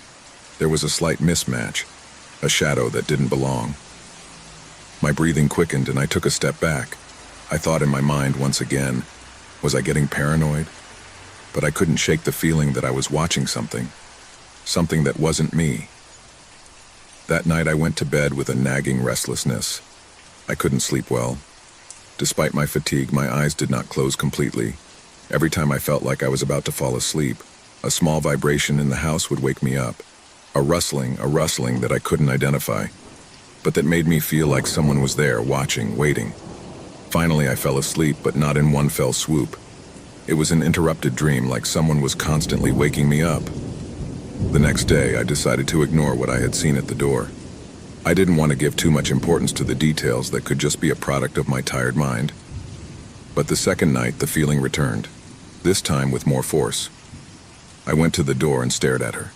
There was a slight mismatch, a shadow that didn't belong. My breathing quickened and I took a step back. I thought in my mind once again, was I getting paranoid? But I couldn't shake the feeling that I was watching something that wasn't me. That night I went to bed with a nagging restlessness. I couldn't sleep well. Despite my fatigue, my eyes did not close completely. Every time I felt like I was about to fall asleep, a small vibration in the house would wake me up. A rustling that I couldn't identify, but that made me feel like someone was there, watching, waiting. Finally, I fell asleep, but not in one fell swoop. It was an interrupted dream, like someone was constantly waking me up. The next day, I decided to ignore what I had seen at the door. I didn't want to give too much importance to the details that could just be a product of my tired mind. But the second night, the feeling returned, this time with more force. I went to the door and stared at her.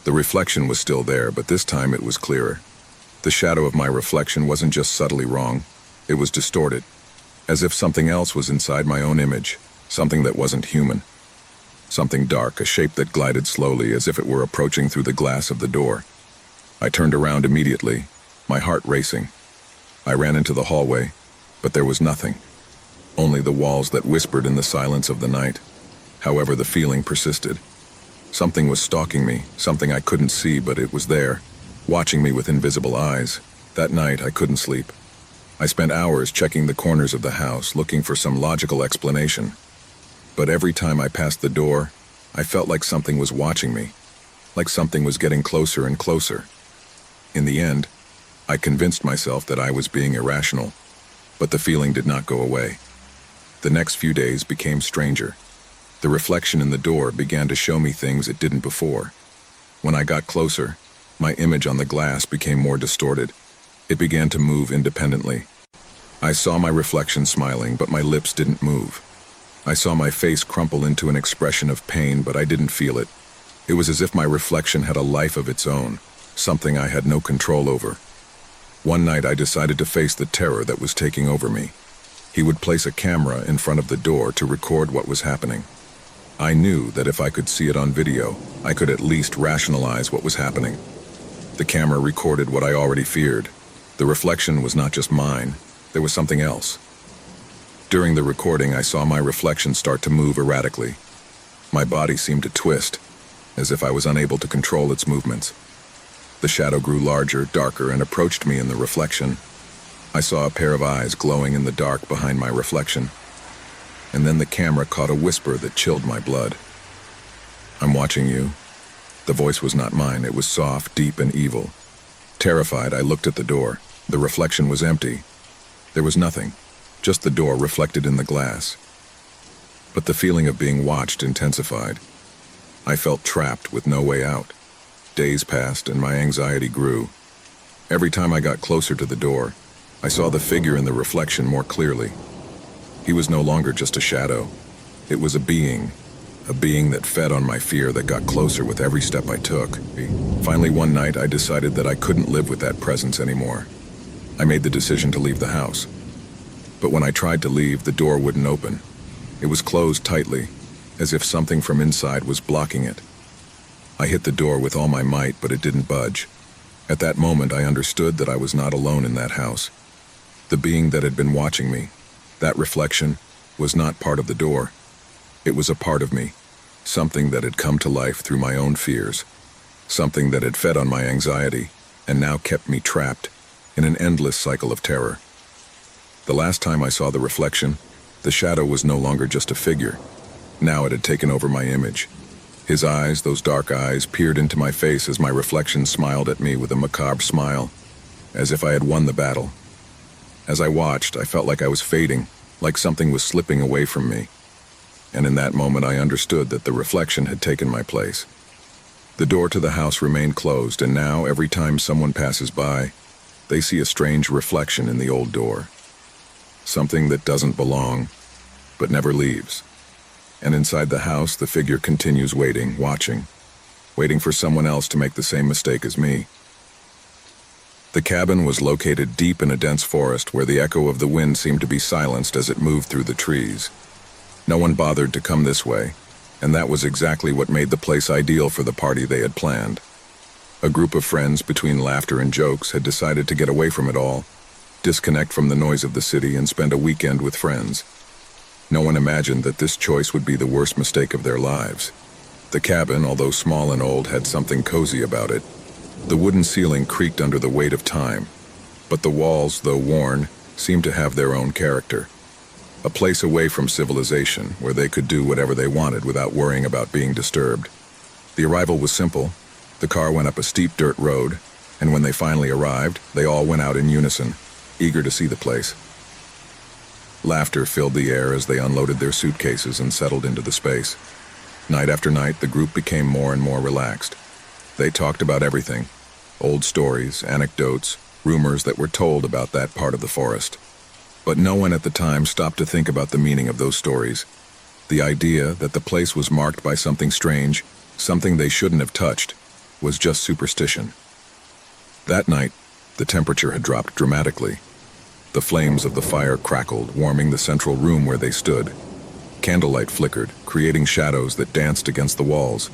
The reflection was still there, but this time it was clearer. The shadow of my reflection wasn't just subtly wrong, it was distorted, as if something else was inside my own image, something that wasn't human. Something dark, a shape that glided slowly as if it were approaching through the glass of the door. I turned around immediately, my heart racing. I ran into the hallway, but there was nothing. Only the walls that whispered in the silence of the night. However, the feeling persisted. Something was stalking me, something I couldn't see, but it was there, watching me with invisible eyes. That night, I couldn't sleep. I spent hours checking the corners of the house, looking for some logical explanation. But every time I passed the door, I felt like something was watching me, like something was getting closer and closer. In the end, I convinced myself that I was being irrational, but the feeling did not go away. The next few days became stranger. The reflection in the door began to show me things it didn't before. When I got closer, my image on the glass became more distorted. It began to move independently. I saw my reflection smiling, but my lips didn't move. I saw my face crumple into an expression of pain, but I didn't feel it. It was as if my reflection had a life of its own, something I had no control over. One night I decided to face the terror that was taking over me. He would place a camera in front of the door to record what was happening. I knew that if I could see it on video, I could at least rationalize what was happening. The camera recorded what I already feared. The reflection was not just mine, there was something else. During the recording, I saw my reflection start to move erratically. My body seemed to twist, as if I was unable to control its movements. The shadow grew larger, darker, and approached me in the reflection. I saw a pair of eyes glowing in the dark behind my reflection. And then the camera caught a whisper that chilled my blood. "I'm watching you." The voice was not mine, it was soft, deep, and evil. Terrified, I looked at the door. The reflection was empty. There was nothing, just the door reflected in the glass. But the feeling of being watched intensified. I felt trapped with no way out. Days passed and my anxiety grew. Every time I got closer to the door, I saw the figure in the reflection more clearly. He was no longer just a shadow. It was a being that fed on my fear, that got closer with every step I took. Finally, one night, I decided that I couldn't live with that presence anymore. I made the decision to leave the house. But when I tried to leave, the door wouldn't open. It was closed tightly, as if something from inside was blocking it. I hit the door with all my might, but it didn't budge. At that moment, I understood that I was not alone in that house. The being that had been watching me, that reflection, was not part of the door. It was a part of me, something that had come to life through my own fears, something that had fed on my anxiety and now kept me trapped in an endless cycle of terror. The last time I saw the reflection, the shadow was no longer just a figure. Now it had taken over my image. His eyes, those dark eyes, peered into my face as my reflection smiled at me with a macabre smile, as if I had won the battle. As I watched, I felt like I was fading, like something was slipping away from me. And in that moment, I understood that the reflection had taken my place. The door to the house remained closed, and now, every time someone passes by, they see a strange reflection in the old door. Something that doesn't belong, but never leaves. And inside the house, the figure continues waiting, watching for someone else to make the same mistake as me. The cabin was located deep in a dense forest where the echo of the wind seemed to be silenced as it moved through the trees. No one bothered to come this way, and that was exactly what made the place ideal for the party they had planned. A group of friends, between laughter and jokes, had decided to get away from it all, disconnect from the noise of the city, and spend a weekend with friends. No one imagined that this choice would be the worst mistake of their lives. The cabin, although small and old, had something cozy about it. The wooden ceiling creaked under the weight of time, but the walls, though worn, seemed to have their own character. A place away from civilization where they could do whatever they wanted without worrying about being disturbed. The arrival was simple. The car went up a steep dirt road, and when they finally arrived, they all went out in unison, eager to see the place. Laughter filled the air as they unloaded their suitcases and settled into the space. Night after night, the group became more and more relaxed. They talked about everything: old stories, anecdotes, rumors that were told about that part of the forest. But no one at the time stopped to think about the meaning of those stories. The idea that the place was marked by something strange, something they shouldn't have touched, was just superstition. That night, the temperature had dropped dramatically. The flames of the fire crackled, warming the central room where they stood. Candlelight flickered, creating shadows that danced against the walls,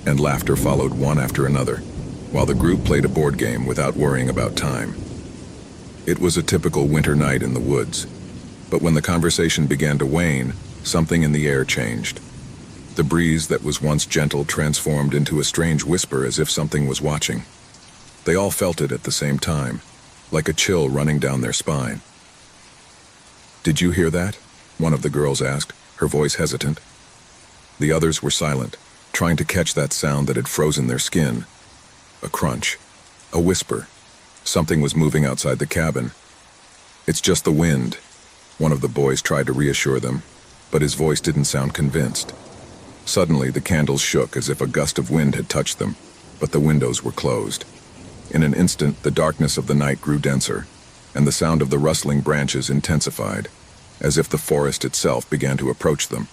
and laughter followed one after another, while the group played a board game without worrying about time. It was a typical winter night in the woods, but when the conversation began to wane, something in the air changed. The breeze that was once gentle transformed into a strange whisper, as if something was watching. They all felt it at the same time, like a chill running down their spine. "Did you hear that?" one of the girls asked, her voice hesitant. The others were silent, trying to catch that sound that had frozen their skin. A crunch, a whisper. Something was moving outside the cabin. "It's just the wind," one of the boys tried to reassure them, but his voice didn't sound convinced. Suddenly, the candles shook as if a gust of wind had touched them, but the windows were closed. In an instant, the darkness of the night grew denser, and the sound of the rustling branches intensified, as if the forest itself began to approach them.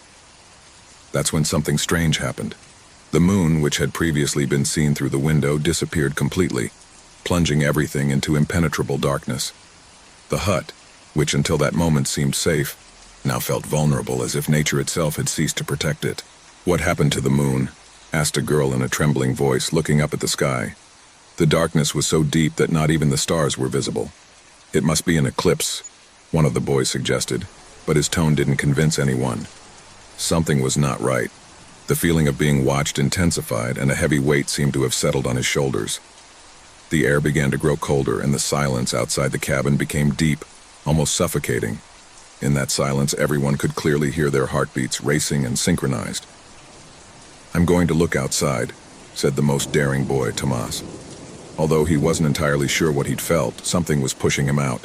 That's when something strange happened. The moon, which had previously been seen through the window, disappeared completely, plunging everything into impenetrable darkness. The hut, which until that moment seemed safe, now felt vulnerable, as if nature itself had ceased to protect it. "What happened to the moon?" asked a girl in a trembling voice, looking up at the sky. The darkness was so deep that not even the stars were visible. "It must be an eclipse," one of the boys suggested, but his tone didn't convince anyone. Something was not right. The feeling of being watched intensified, and a heavy weight seemed to have settled on his shoulders. The air began to grow colder, and the silence outside the cabin became deep, almost suffocating. In that silence, everyone could clearly hear their heartbeats racing and synchronized. "I'm going to look outside," said the most daring boy, Tomas. Although he wasn't entirely sure what he'd felt, something was pushing him out.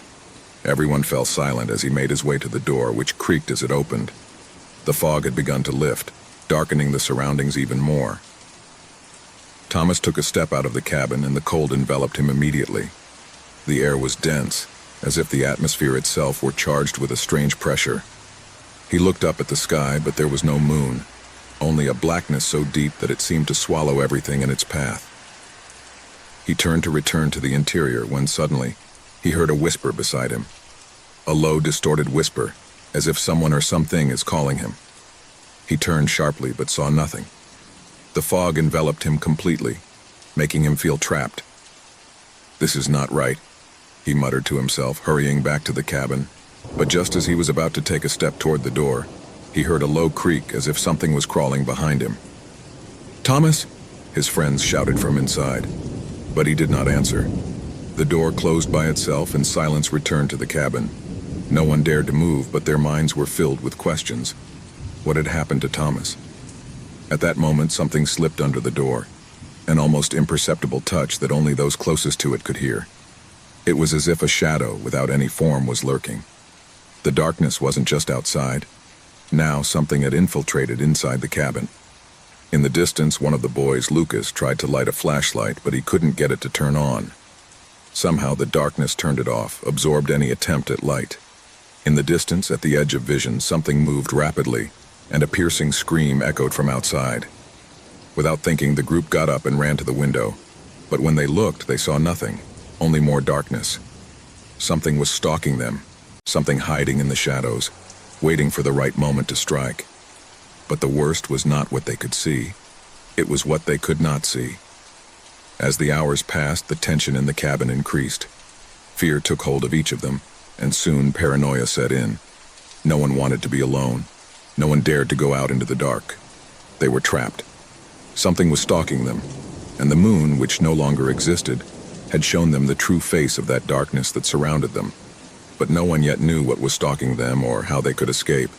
Everyone fell silent as he made his way to the door, which creaked as it opened. The fog had begun to lift, darkening the surroundings even more. Thomas took a step out of the cabin, and the cold enveloped him immediately. The air was dense, as if the atmosphere itself were charged with a strange pressure. He looked up at the sky, but there was no moon, only a blackness so deep that it seemed to swallow everything in its path. He turned to return to the interior when suddenly he heard a whisper beside him. A low, distorted whisper, as if someone or something is calling him. He turned sharply but saw nothing. The fog enveloped him completely, making him feel trapped. "This is not right," he muttered to himself, hurrying back to the cabin. But just as he was about to take a step toward the door, he heard a low creak, as if something was crawling behind him. "Thomas!" his friends shouted from inside, but he did not answer. The door closed by itself, and silence returned to the cabin. No one dared to move, but their minds were filled with questions. What had happened to Thomas? At that moment, something slipped under the door, an almost imperceptible touch that only those closest to it could hear. It was as if a shadow without any form was lurking. The darkness wasn't just outside. Now something had infiltrated inside the cabin. In the distance, one of the boys, Lucas, tried to light a flashlight, but he couldn't get it to turn on. Somehow the darkness turned it off, absorbed any attempt at light. In the distance, at the edge of vision, something moved rapidly, and a piercing scream echoed from outside. Without thinking, the group got up and ran to the window. But when they looked, they saw nothing, only more darkness. Something was stalking them, something hiding in the shadows, waiting for the right moment to strike. But the worst was not what they could see. It was what they could not see. As the hours passed, the tension in the cabin increased. Fear took hold of each of them, and soon paranoia set in. No one wanted to be alone. No one dared to go out into the dark. They were trapped. Something was stalking them, and the moon, which no longer existed, had shown them the true face of that darkness that surrounded them. but no one yet knew what was stalking them or how they could escape.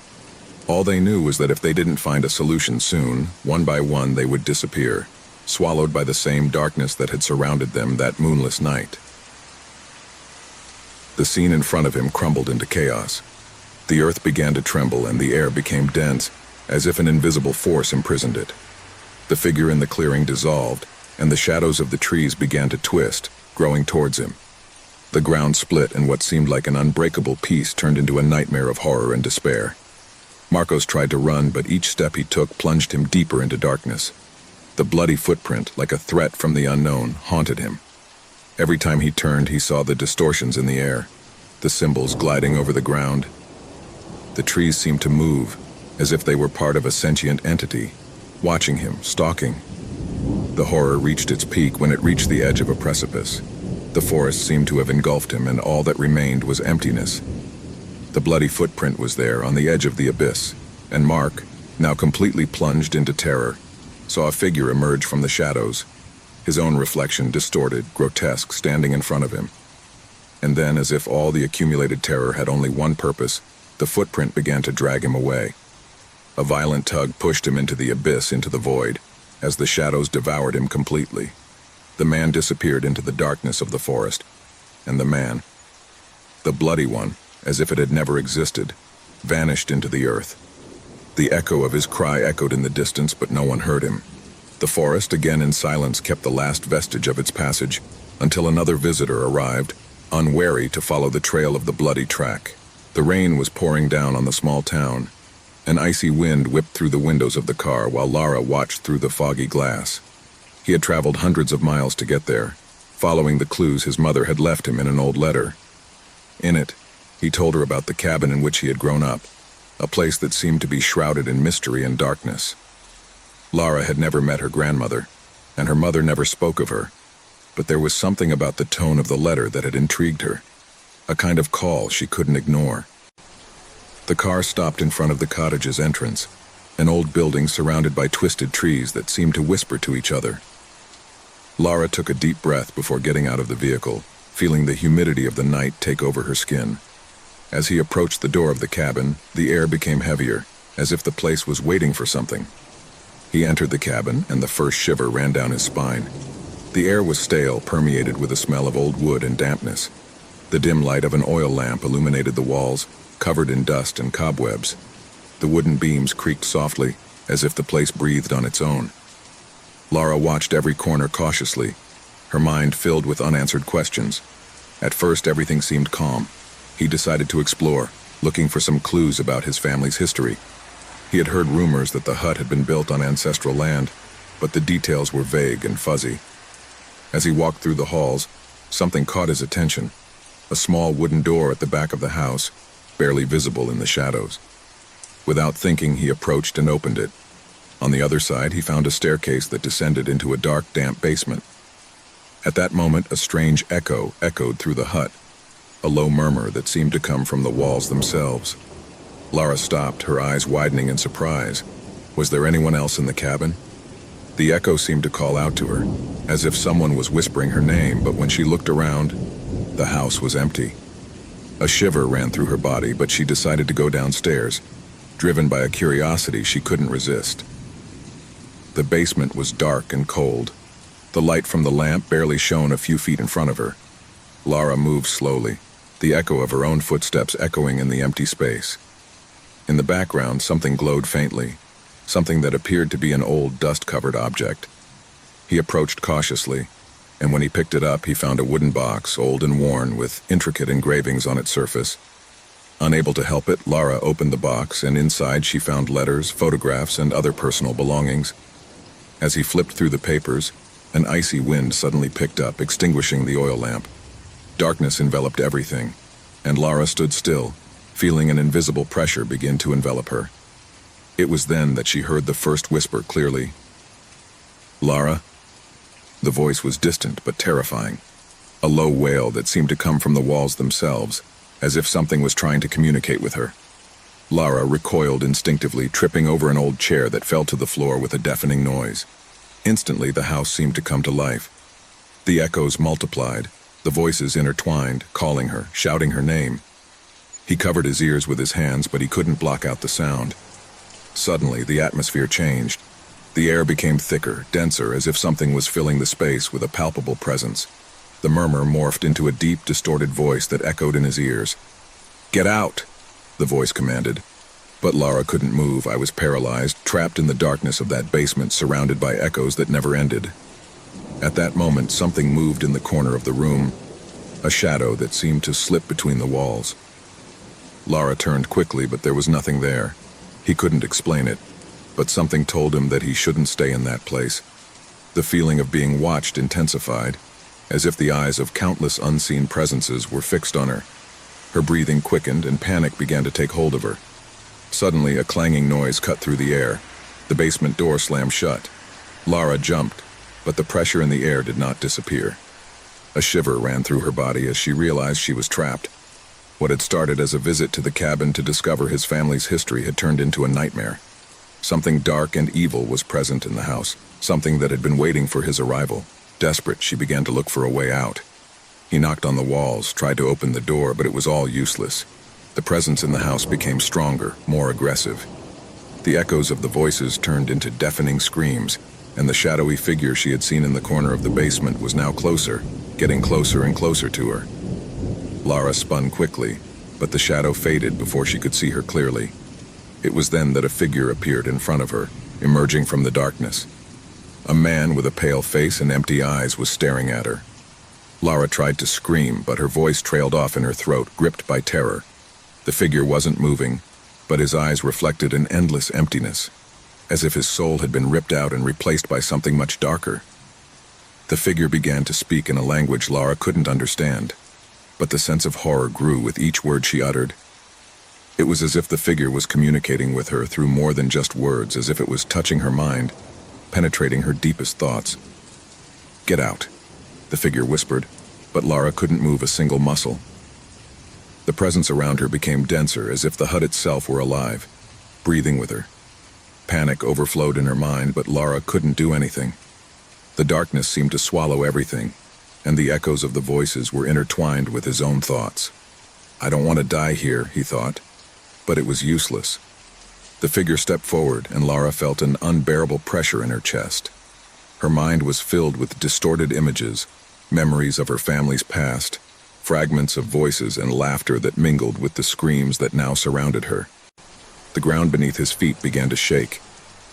All they knew was that if they didn't find a solution soon, one by one they would disappear, swallowed by the same darkness that had surrounded them that moonless night. The scene in front of him crumbled into chaos. The earth began to tremble and the air became dense, as if an invisible force imprisoned it. The figure in the clearing dissolved, and the shadows of the trees began to twist, growing towards him. The ground split and what seemed like an unbreakable peace turned into a nightmare of horror and despair. Marcos tried to run, but each step he took plunged him deeper into darkness. The bloody footprint, like a threat from the unknown, haunted him. Every time he turned, he saw the distortions in the air, the symbols gliding over the ground. The trees seemed to move, as if they were part of a sentient entity, watching him, stalking. The horror reached its peak when it reached the edge of a precipice. The forest seemed to have engulfed him, and all that remained was emptiness. The bloody footprint was there on the edge of the abyss, and Mark, now completely plunged into terror, saw a figure emerge from the shadows, his own reflection distorted, grotesque, standing in front of him. And then, as if all the accumulated terror had only one purpose, the footprint began to drag him away. A violent tug pushed him into the abyss, into the void, as the shadows devoured him completely. The man disappeared into the darkness of the forest, and the man, the bloody one, as if it had never existed, vanished into the earth. The echo of his cry echoed in the distance, but no one heard him. The forest, again in silence, kept the last vestige of its passage, until another visitor arrived, unwary to follow the trail of the bloody track. The rain was pouring down on the small town. An icy wind whipped through the windows of the car while Lara watched through the foggy glass. He had traveled hundreds of miles to get there, following the clues his mother had left him in an old letter. In it, he told her about the cabin in which he had grown up, a place that seemed to be shrouded in mystery and darkness. Lara had never met her grandmother, and her mother never spoke of her, but there was something about the tone of the letter that had intrigued her, a kind of call she couldn't ignore. The car stopped in front of the cottage's entrance, an old building surrounded by twisted trees that seemed to whisper to each other. Lara took a deep breath before getting out of the vehicle, feeling the humidity of the night take over her skin. As he approached the door of the cabin, the air became heavier, as if the place was waiting for something. He entered the cabin, and the first shiver ran down his spine. The air was stale, permeated with a smell of old wood and dampness. The dim light of an oil lamp illuminated the walls, covered in dust and cobwebs. The wooden beams creaked softly, as if the place breathed on its own. Lara watched every corner cautiously, her mind filled with unanswered questions. At first, everything seemed calm. He decided to explore, looking for some clues about his family's history. He had heard rumors that the hut had been built on ancestral land, but the details were vague and fuzzy. As he walked through the halls, something caught his attention. A small wooden door at the back of the house, barely visible in the shadows. Without thinking, he approached and opened it. On the other side, he found a staircase that descended into a dark, damp basement. At that moment, a strange echo echoed through the hut, a low murmur that seemed to come from the walls themselves. Lara stopped, her eyes widening in surprise. Was there anyone else in the cabin? The echo seemed to call out to her, as if someone was whispering her name, but when she looked around, the house was empty. A shiver ran through her body, but she decided to go downstairs, driven by a curiosity she couldn't resist. The basement was dark and cold. The light from the lamp barely shone a few feet in front of her. Lara moved slowly, the echo of her own footsteps echoing in the empty space. In the background, something glowed faintly, something that appeared to be an old, dust-covered object. He approached cautiously, and when he picked it up, he found a wooden box, old and worn, with intricate engravings on its surface. Unable to help it, Lara opened the box, and inside she found letters, photographs, and other personal belongings. As he flipped through the papers, an icy wind suddenly picked up, extinguishing the oil lamp. Darkness enveloped everything, and Lara stood still, feeling an invisible pressure begin to envelop her. It was then that she heard the first whisper clearly. "Lara?" The voice was distant but terrifying, a low wail that seemed to come from the walls themselves, as if something was trying to communicate with her. Lara recoiled instinctively, tripping over an old chair that fell to the floor with a deafening noise. Instantly, the house seemed to come to life. The echoes multiplied, the voices intertwined, calling her, shouting her name. He covered his ears with his hands, but he couldn't block out the sound. Suddenly, the atmosphere changed. The air became thicker, denser, as if something was filling the space with a palpable presence. The murmur morphed into a deep, distorted voice that echoed in his ears. "Get out!" the voice commanded. But Lara couldn't move. I was paralyzed, trapped in the darkness of that basement, surrounded by echoes that never ended. At that moment, something moved in the corner of the room, a shadow that seemed to slip between the walls. Lara turned quickly, but there was nothing there. He couldn't explain it, but something told him that he shouldn't stay in that place. The feeling of being watched intensified, as if the eyes of countless unseen presences were fixed on her. Her breathing quickened and panic began to take hold of her. Suddenly, a clanging noise cut through the air. The basement door slammed shut. Lara jumped, but the pressure in the air did not disappear. A shiver ran through her body as she realized she was trapped. What had started as a visit to the cabin to discover his family's history had turned into a nightmare. Something dark and evil was present in the house, something that had been waiting for his arrival. Desperate, she began to look for a way out. He knocked on the walls, tried to open the door, but it was all useless. The presence in the house became stronger, more aggressive. The echoes of the voices turned into deafening screams, and the shadowy figure she had seen in the corner of the basement was now closer, getting closer and closer to her. Lara spun quickly, but the shadow faded before she could see her clearly. It was then that a figure appeared in front of her, emerging from the darkness. A man with a pale face and empty eyes was staring at her. Lara tried to scream, but her voice trailed off in her throat, gripped by terror. The figure wasn't moving, but his eyes reflected an endless emptiness, as if his soul had been ripped out and replaced by something much darker. The figure began to speak in a language Lara couldn't understand, but the sense of horror grew with each word she uttered. It was as if the figure was communicating with her through more than just words, as if it was touching her mind, penetrating her deepest thoughts. "Get out," the figure whispered, but Lara couldn't move a single muscle. The presence around her became denser, as if the hut itself were alive, breathing with her. Panic overflowed in her mind, but Lara couldn't do anything. The darkness seemed to swallow everything, and the echoes of the voices were intertwined with his own thoughts. "I don't want to die here," he thought, but it was useless. The figure stepped forward, and Lara felt an unbearable pressure in her chest. Her mind was filled with distorted images, memories of her family's past, fragments of voices and laughter that mingled with the screams that now surrounded her. The ground beneath his feet began to shake.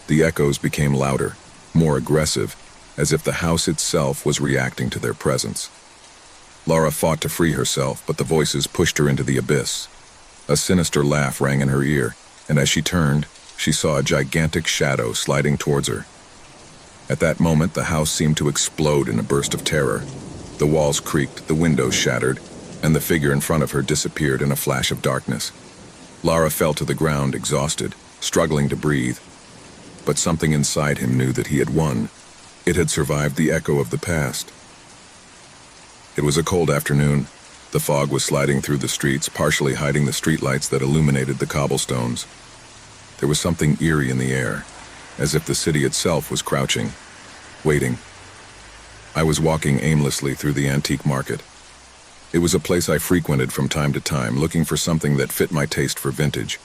The echoes became louder, more aggressive, as if the house itself was reacting to their presence. Lara fought to free herself, but the voices pushed her into the abyss. A sinister laugh rang in her ear, and as she turned, she saw a gigantic shadow sliding towards her. At that moment, the house seemed to explode in a burst of terror. The walls creaked, the windows shattered, and the figure in front of her disappeared in a flash of darkness. Lara fell to the ground, exhausted, struggling to breathe. But something inside him knew that he had won. It had survived the echo of the past. It was a cold afternoon. The fog was sliding through the streets, partially hiding the streetlights that illuminated the cobblestones. There was something eerie in the air, as if the city itself was crouching, waiting. I was walking aimlessly through the antique market. It was a place I frequented from time to time, looking for something that fit my taste for vintage.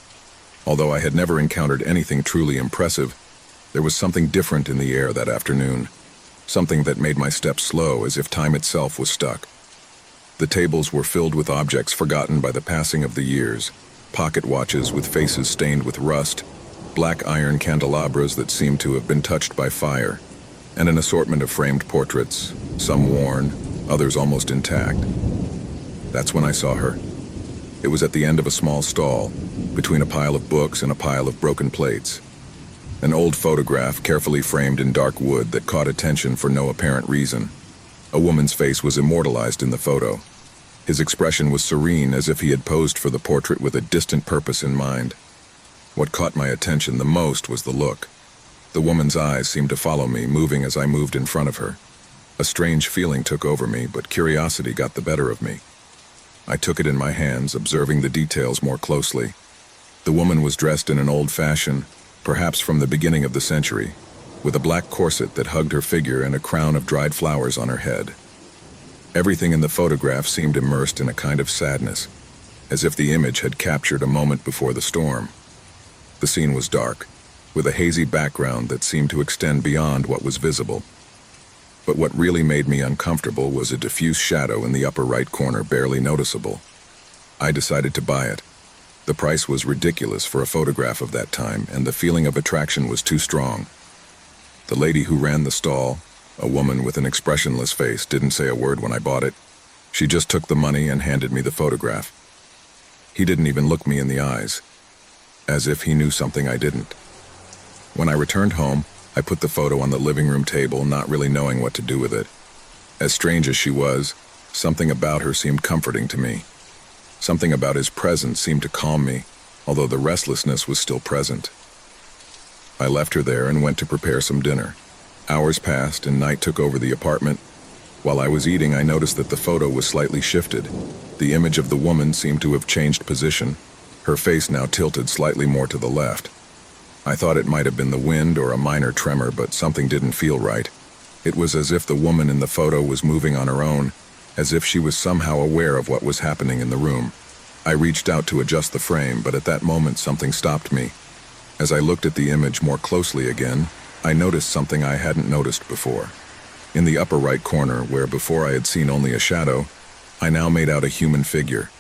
Although I had never encountered anything truly impressive, there was something different in the air that afternoon, something that made my steps slow, as if time itself was stuck. The tables were filled with objects forgotten by the passing of the years, pocket watches with faces stained with rust, black iron candelabras that seemed to have been touched by fire, and an assortment of framed portraits, some worn, others almost intact. That's when I saw her. It was at the end of a small stall, between a pile of books and a pile of broken plates. An old photograph, carefully framed in dark wood, that caught attention for no apparent reason. A woman's face was immortalized in the photo. His expression was serene, as if he had posed for the portrait with a distant purpose in mind. What caught my attention the most was the look. The woman's eyes seemed to follow me, moving as I moved in front of her. A strange feeling took over me, but curiosity got the better of me. I took it in my hands, observing the details more closely. The woman was dressed in an old fashion, perhaps from the beginning of the century, with a black corset that hugged her figure and a crown of dried flowers on her head. Everything in the photograph seemed immersed in a kind of sadness, as if the image had captured a moment before the storm. The scene was dark, with a hazy background that seemed to extend beyond what was visible. But what really made me uncomfortable was a diffuse shadow in the upper right corner, barely noticeable. I decided to buy it. The price was ridiculous for a photograph of that time, and the feeling of attraction was too strong. The lady who ran the stall, a woman with an expressionless face, didn't say a word when I bought it. She just took the money and handed me the photograph. He didn't even look me in the eyes, as if he knew something I didn't. When I returned home, I put the photo on the living room table, not really knowing what to do with it. As strange as she was, something about her seemed comforting to me. Something about his presence seemed to calm me, although the restlessness was still present. I left her there and went to prepare some dinner. Hours passed and night took over the apartment. While I was eating, I noticed that the photo was slightly shifted. The image of the woman seemed to have changed position, her face now tilted slightly more to the left. I thought it might have been the wind or a minor tremor, but something didn't feel right. It was as if the woman in the photo was moving on her own, as if she was somehow aware of what was happening in the room. I reached out to adjust the frame, but at that moment something stopped me. As I looked at the image more closely again, I noticed something I hadn't noticed before. In the upper right corner, where before I had seen only a shadow, I now made out a human figure.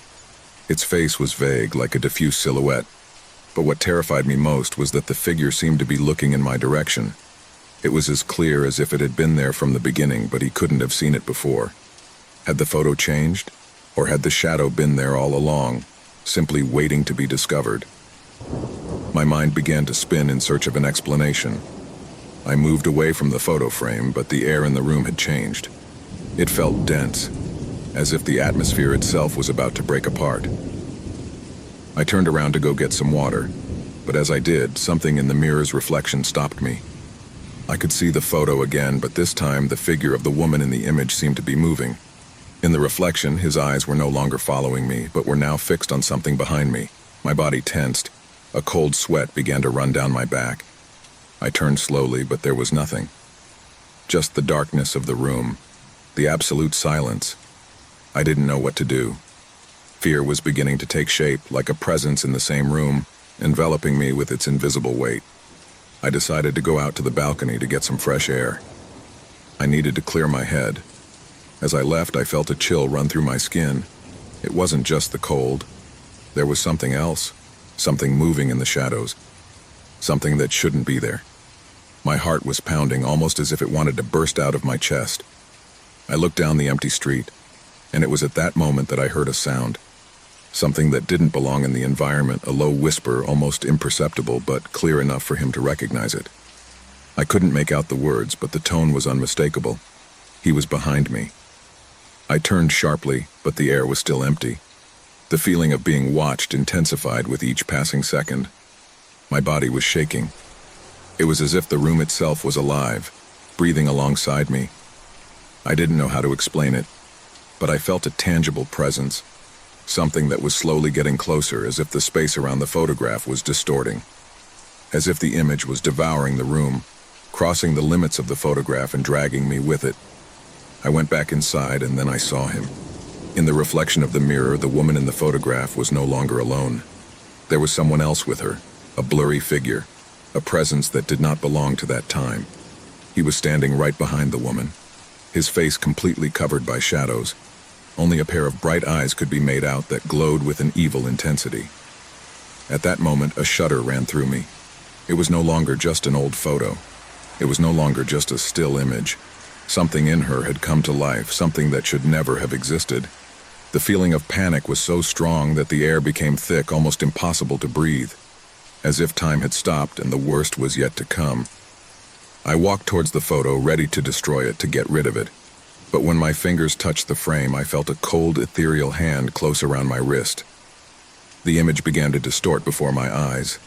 Its face was vague, like a diffuse silhouette, but what terrified me most was that the figure seemed to be looking in my direction. It was as clear as if it had been there from the beginning, but he couldn't have seen it before. Had the photo changed? Or had the shadow been there all along, simply waiting to be discovered? My mind began to spin in search of an explanation. I moved away from the photo frame, but the air in the room had changed. It felt dense, as if the atmosphere itself was about to break apart. I turned around to go get some water, but as I did, something in the mirror's reflection stopped me. I could see the photo again, but this time the figure of the woman in the image seemed to be moving. In the reflection, his eyes were no longer following me, but were now fixed on something behind me. My body tensed. A cold sweat began to run down my back. I turned slowly, but there was nothing. Just the darkness of the room, the absolute silence. I didn't know what to do. Fear was beginning to take shape, like a presence in the same room, enveloping me with its invisible weight. I decided to go out to the balcony to get some fresh air. I needed to clear my head. As I left, I felt a chill run through my skin. It wasn't just the cold. There was something else, something moving in the shadows, something that shouldn't be there. My heart was pounding, almost as if it wanted to burst out of my chest. I looked down the empty street, and it was at that moment that I heard a sound. Something that didn't belong in the environment, a low whisper, almost imperceptible, but clear enough for him to recognize it. I couldn't make out the words, but the tone was unmistakable. He was behind me. I turned sharply, but the air was still empty. The feeling of being watched intensified with each passing second. My body was shaking. It was as if the room itself was alive, breathing alongside me. I didn't know how to explain it, but I felt a tangible presence, something that was slowly getting closer, as if the space around the photograph was distorting, as if the image was devouring the room, crossing the limits of the photograph and dragging me with it. I went back inside, and then I saw him. In the reflection of the mirror, the woman in the photograph was no longer alone. There was someone else with her, a blurry figure, a presence that did not belong to that time. He was standing right behind the woman, his face completely covered by shadows. Only a pair of bright eyes could be made out that glowed with an evil intensity. At that moment, a shudder ran through me. It was no longer just an old photo. It was no longer just a still image. Something in her had come to life, something that should never have existed. The feeling of panic was so strong that the air became thick, almost impossible to breathe, as if time had stopped and the worst was yet to come. I walked towards the photo, ready to destroy it, to get rid of it. But when my fingers touched the frame, I felt a cold, ethereal hand close around my wrist. The image began to distort before my eyes.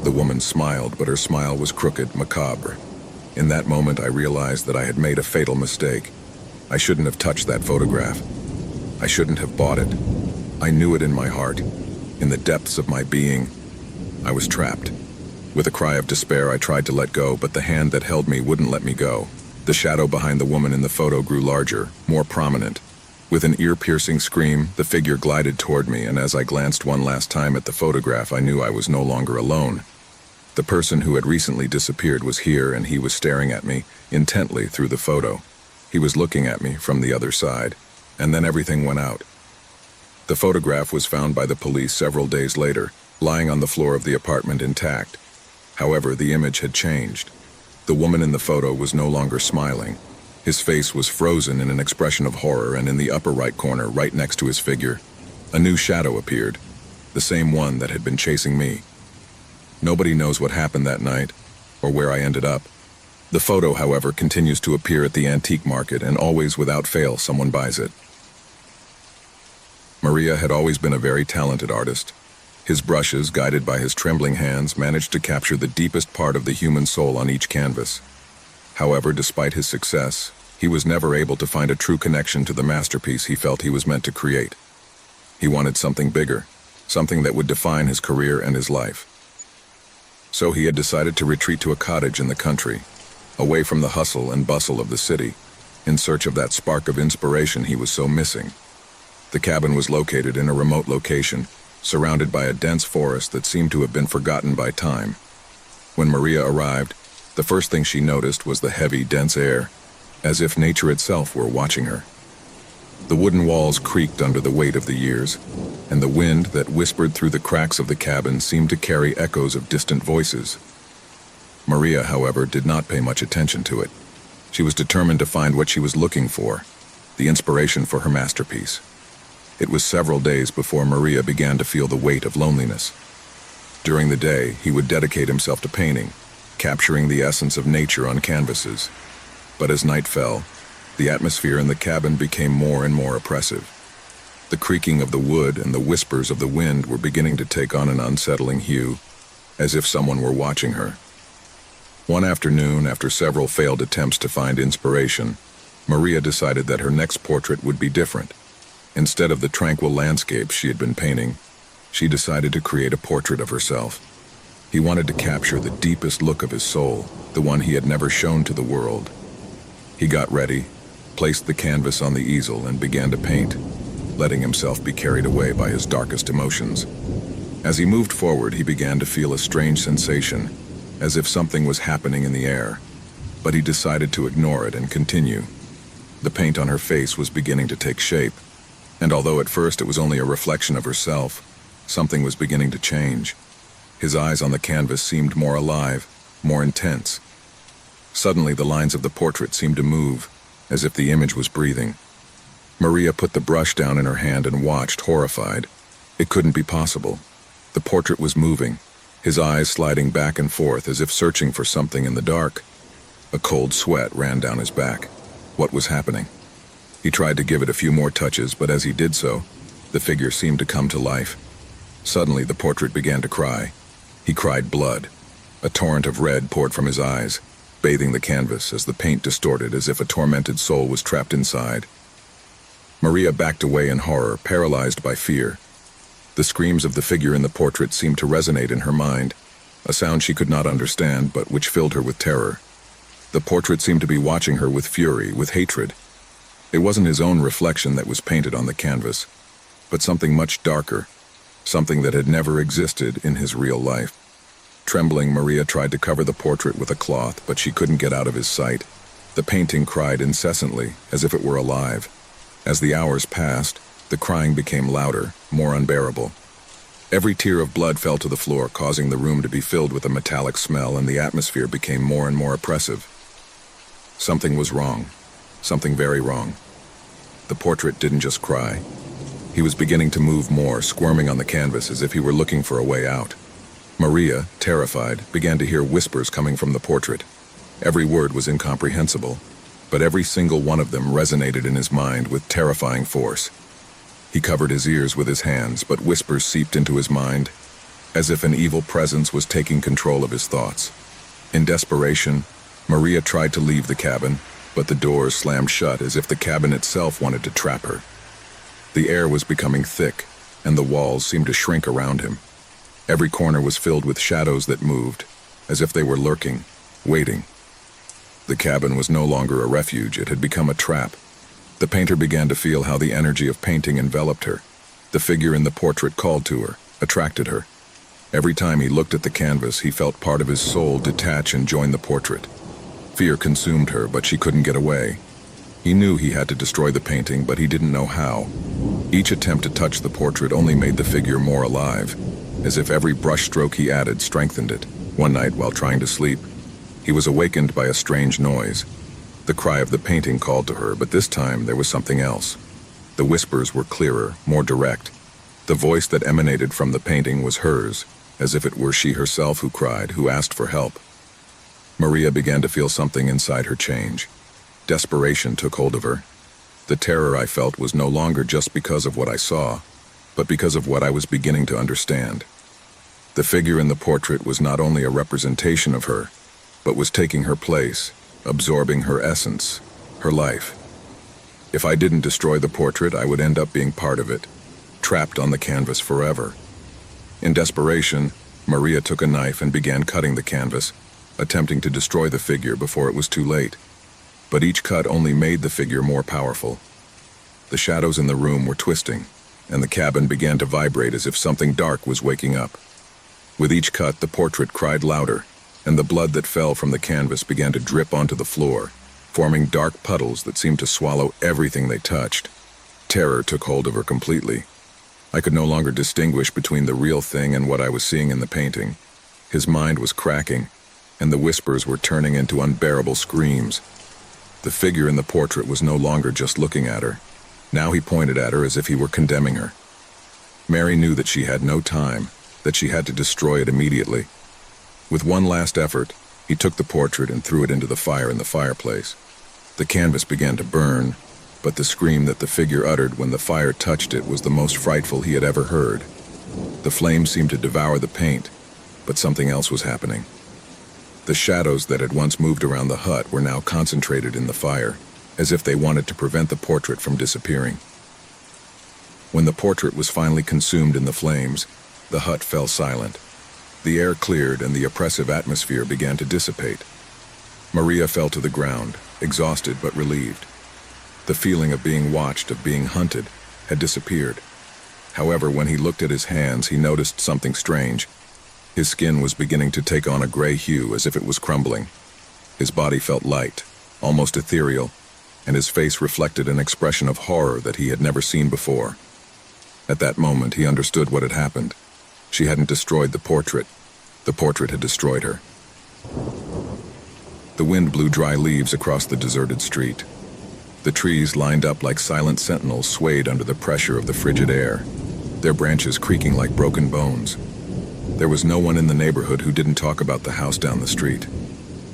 The woman smiled, but her smile was crooked, macabre. In that moment, I realized that I had made a fatal mistake. I shouldn't have touched that photograph. I shouldn't have bought it. I knew it in my heart, in the depths of my being. I was trapped. With a cry of despair, I tried to let go, but the hand that held me wouldn't let me go. The shadow behind the woman in the photo grew larger, more prominent. With an ear-piercing scream, the figure glided toward me, and as I glanced one last time at the photograph, I knew I was no longer alone. The person who had recently disappeared was here, and he was staring at me intently through the photo. He was looking at me from the other side, and then everything went out. The photograph was found by the police several days later, lying on the floor of the apartment intact. However, the image had changed. The woman in the photo was no longer smiling. His face was frozen in an expression of horror, and in the upper right corner, right next to his figure, a new shadow appeared, the same one that had been chasing me. Nobody knows what happened that night, or where I ended up. The photo, however, continues to appear at the antique market, and always without fail someone buys it. Maria had always been a very talented artist. His brushes, guided by his trembling hands, managed to capture the deepest part of the human soul on each canvas. However, despite his success, he was never able to find a true connection to the masterpiece he felt he was meant to create. He wanted something bigger, something that would define his career and his life. So he had decided to retreat to a cottage in the country, away from the hustle and bustle of the city, in search of that spark of inspiration he was so missing. The cabin was located in a remote location, surrounded by a dense forest that seemed to have been forgotten by time. When Maria arrived, the first thing she noticed was the heavy, dense air, as if nature itself were watching her. The wooden walls creaked under the weight of the years, and the wind that whispered through the cracks of the cabin seemed to carry echoes of distant voices. Maria, however, did not pay much attention to it. She was determined to find what she was looking for, the inspiration for her masterpiece. It was several days before Maria began to feel the weight of loneliness. During the day, he would dedicate himself to painting, capturing the essence of nature on canvases. But as night fell, the atmosphere in the cabin became more and more oppressive. The creaking of the wood and the whispers of the wind were beginning to take on an unsettling hue, as if someone were watching her. One afternoon, after several failed attempts to find inspiration, Maria decided that her next portrait would be different. Instead of the tranquil landscapes she had been painting, she decided to create a portrait of herself. He wanted to capture the deepest look of his soul, the one he had never shown to the world. He got ready, placed the canvas on the easel, and began to paint, letting himself be carried away by his darkest emotions. As he moved forward, he began to feel a strange sensation, as if something was happening in the air, but he decided to ignore it and continue. The paint on her face was beginning to take shape, and although at first it was only a reflection of herself, something was beginning to change. His eyes on the canvas seemed more alive, more intense. Suddenly, the lines of the portrait seemed to move, as if the image was breathing. Maria put the brush down in her hand and watched, horrified. It couldn't be possible. The portrait was moving, his eyes sliding back and forth as if searching for something in the dark. A cold sweat ran down his back. What was happening? He tried to give it a few more touches, but as he did so, the figure seemed to come to life. Suddenly, the portrait began to cry. He cried blood. A torrent of red poured from his eyes, bathing the canvas as the paint distorted as if a tormented soul was trapped inside. Maria backed away in horror, paralyzed by fear. The screams of the figure in the portrait seemed to resonate in her mind, a sound she could not understand but which filled her with terror. The portrait seemed to be watching her with fury, with hatred. It wasn't his own reflection that was painted on the canvas, but something much darker, something that had never existed in his real life. Trembling, Maria tried to cover the portrait with a cloth, but she couldn't get out of his sight. The painting cried incessantly, as if it were alive. As the hours passed, the crying became louder, more unbearable. Every tear of blood fell to the floor, causing the room to be filled with a metallic smell, and the atmosphere became more and more oppressive. Something was wrong. Something very wrong. The portrait didn't just cry. He was beginning to move more, squirming on the canvas as if he were looking for a way out. Maria, terrified, began to hear whispers coming from the portrait. Every word was incomprehensible, but every single one of them resonated in his mind with terrifying force. He covered his ears with his hands, but whispers seeped into his mind, as if an evil presence was taking control of his thoughts. In desperation, Maria tried to leave the cabin, but the doors slammed shut as if the cabin itself wanted to trap her. The air was becoming thick, and the walls seemed to shrink around him. Every corner was filled with shadows that moved, as if they were lurking, waiting. The cabin was no longer a refuge, it had become a trap. The painter began to feel how the energy of painting enveloped her. The figure in the portrait called to her, attracted her. Every time he looked at the canvas, he felt part of his soul detach and join the portrait. Fear consumed her, but she couldn't get away. He knew he had to destroy the painting, but he didn't know how. Each attempt to touch the portrait only made the figure more alive, as if every brushstroke he added strengthened it. One night, while trying to sleep, he was awakened by a strange noise. The cry of the painting called to her, but this time there was something else. The whispers were clearer, more direct. The voice that emanated from the painting was hers, as if it were she herself who cried, who asked for help. Maria began to feel something inside her change. Desperation took hold of her. The terror I felt was no longer just because of what I saw, but because of what I was beginning to understand. The figure in the portrait was not only a representation of her, but was taking her place, absorbing her essence, her life. If I didn't destroy the portrait, I would end up being part of it, trapped on the canvas forever. In desperation, Maria took a knife and began cutting the canvas, attempting to destroy the figure before it was too late. But each cut only made the figure more powerful. The shadows in the room were twisting, and the cabin began to vibrate as if something dark was waking up. With each cut, the portrait cried louder, and the blood that fell from the canvas began to drip onto the floor, forming dark puddles that seemed to swallow everything they touched. Terror took hold of her completely. I could no longer distinguish between the real thing and what I was seeing in the painting. His mind was cracking, and the whispers were turning into unbearable screams. The figure in the portrait was no longer just looking at her. Now he pointed at her as if he were condemning her. Mary knew that she had no time, that she had to destroy it immediately. With one last effort, he took the portrait and threw it into the fire in the fireplace. The canvas began to burn, but the scream that the figure uttered when the fire touched it was the most frightful he had ever heard. The flames seemed to devour the paint, but something else was happening. The shadows that had once moved around the hut were now concentrated in the fire, as if they wanted to prevent the portrait from disappearing. When the portrait was finally consumed in the flames, the hut fell silent. The air cleared and the oppressive atmosphere began to dissipate. Maria fell to the ground, exhausted but relieved. The feeling of being watched, of being hunted, had disappeared. However, when he looked at his hands, he noticed something strange. His skin was beginning to take on a gray hue as if it was crumbling. His body felt light, almost ethereal, and his face reflected an expression of horror that he had never seen before. At that moment, he understood what had happened. She hadn't destroyed the portrait. The portrait had destroyed her. The wind blew dry leaves across the deserted street. The trees, lined up like silent sentinels, swayed under the pressure of the frigid air, their branches creaking like broken bones. There was no one in the neighborhood who didn't talk about the house down the street.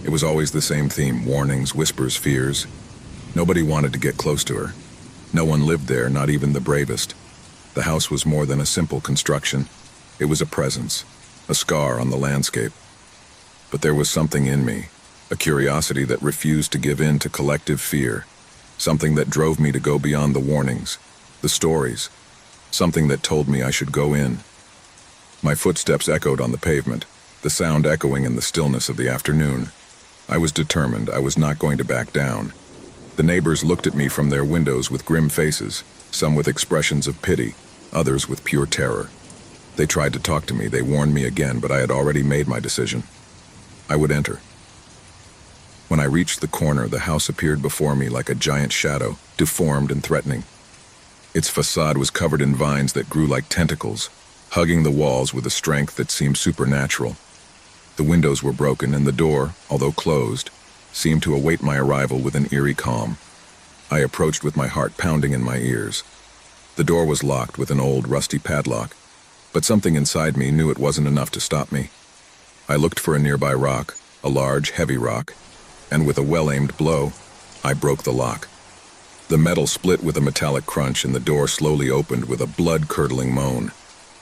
It was always the same theme: warnings, whispers, fears. Nobody wanted to get close to her. No one lived there, not even the bravest. The house was more than a simple construction. It was a presence, a scar on the landscape. But there was something in me, a curiosity that refused to give in to collective fear, something that drove me to go beyond the warnings, the stories, something that told me I should go in. My footsteps echoed on the pavement, the sound echoing in the stillness of the afternoon. I was determined. I was not going to back down. The neighbors looked at me from their windows with grim faces, some with expressions of pity, others with pure terror. They tried to talk to me, they warned me again, but I had already made my decision. I would enter. When I reached the corner, the house appeared before me like a giant shadow, deformed and threatening. Its facade was covered in vines that grew like tentacles, hugging the walls with a strength that seemed supernatural. The windows were broken, and the door, although closed, seemed to await my arrival with an eerie calm. I approached with my heart pounding in my ears. The door was locked with an old, rusty padlock, but something inside me knew it wasn't enough to stop me. I looked for a nearby rock, a large, heavy rock, and with a well-aimed blow, I broke the lock. The metal split with a metallic crunch, and the door slowly opened with a blood-curdling moan.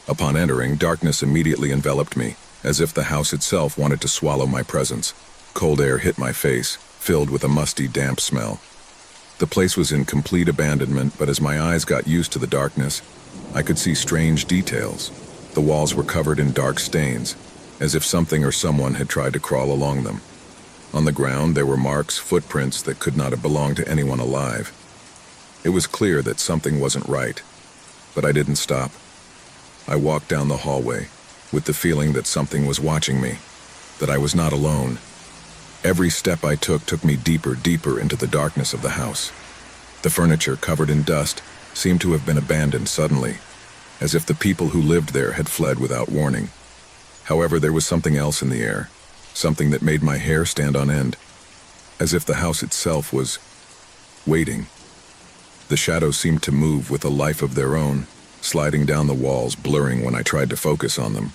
Upon entering, darkness immediately enveloped me, as if the house itself wanted to swallow my presence. Cold air hit my face, filled with a musty, damp smell. The place was in complete abandonment, but as my eyes got used to the darkness, I could see strange details. The walls were covered in dark stains, as if something or someone had tried to crawl along them. On the ground, there were marks, footprints that could not have belonged to anyone alive. It was clear that something wasn't right, but I didn't stop. I walked down the hallway, with the feeling that something was watching me, that I was not alone. Every step I took me deeper into the darkness of the house. The furniture, covered in dust, seemed to have been abandoned suddenly, as if the people who lived there had fled without warning. However, there was something else in the air, something that made my hair stand on end, as if the house itself was waiting. The shadows seemed to move with a life of their own, sliding down the walls, blurring when I tried to focus on them.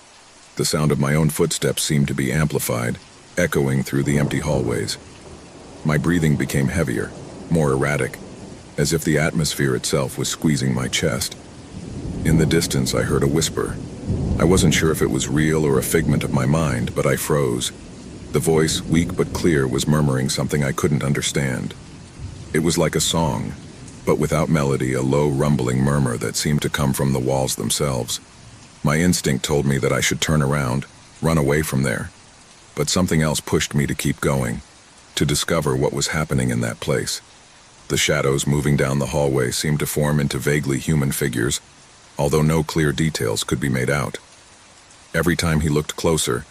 The sound of my own footsteps seemed to be amplified, echoing through the empty hallways. My breathing became heavier, more erratic, as if the atmosphere itself was squeezing my chest. In the distance, I heard a whisper. I wasn't sure if it was real or a figment of my mind, but I froze. The voice, weak but clear, was murmuring something I couldn't understand. It was like a song, but without melody, a low rumbling murmur that seemed to come from the walls themselves. My instinct told me that I should turn around, run away from there. But something else pushed me to keep going, to discover what was happening in that place. The shadows moving down the hallway seemed to form into vaguely human figures, although no clear details could be made out. Every time he looked closer,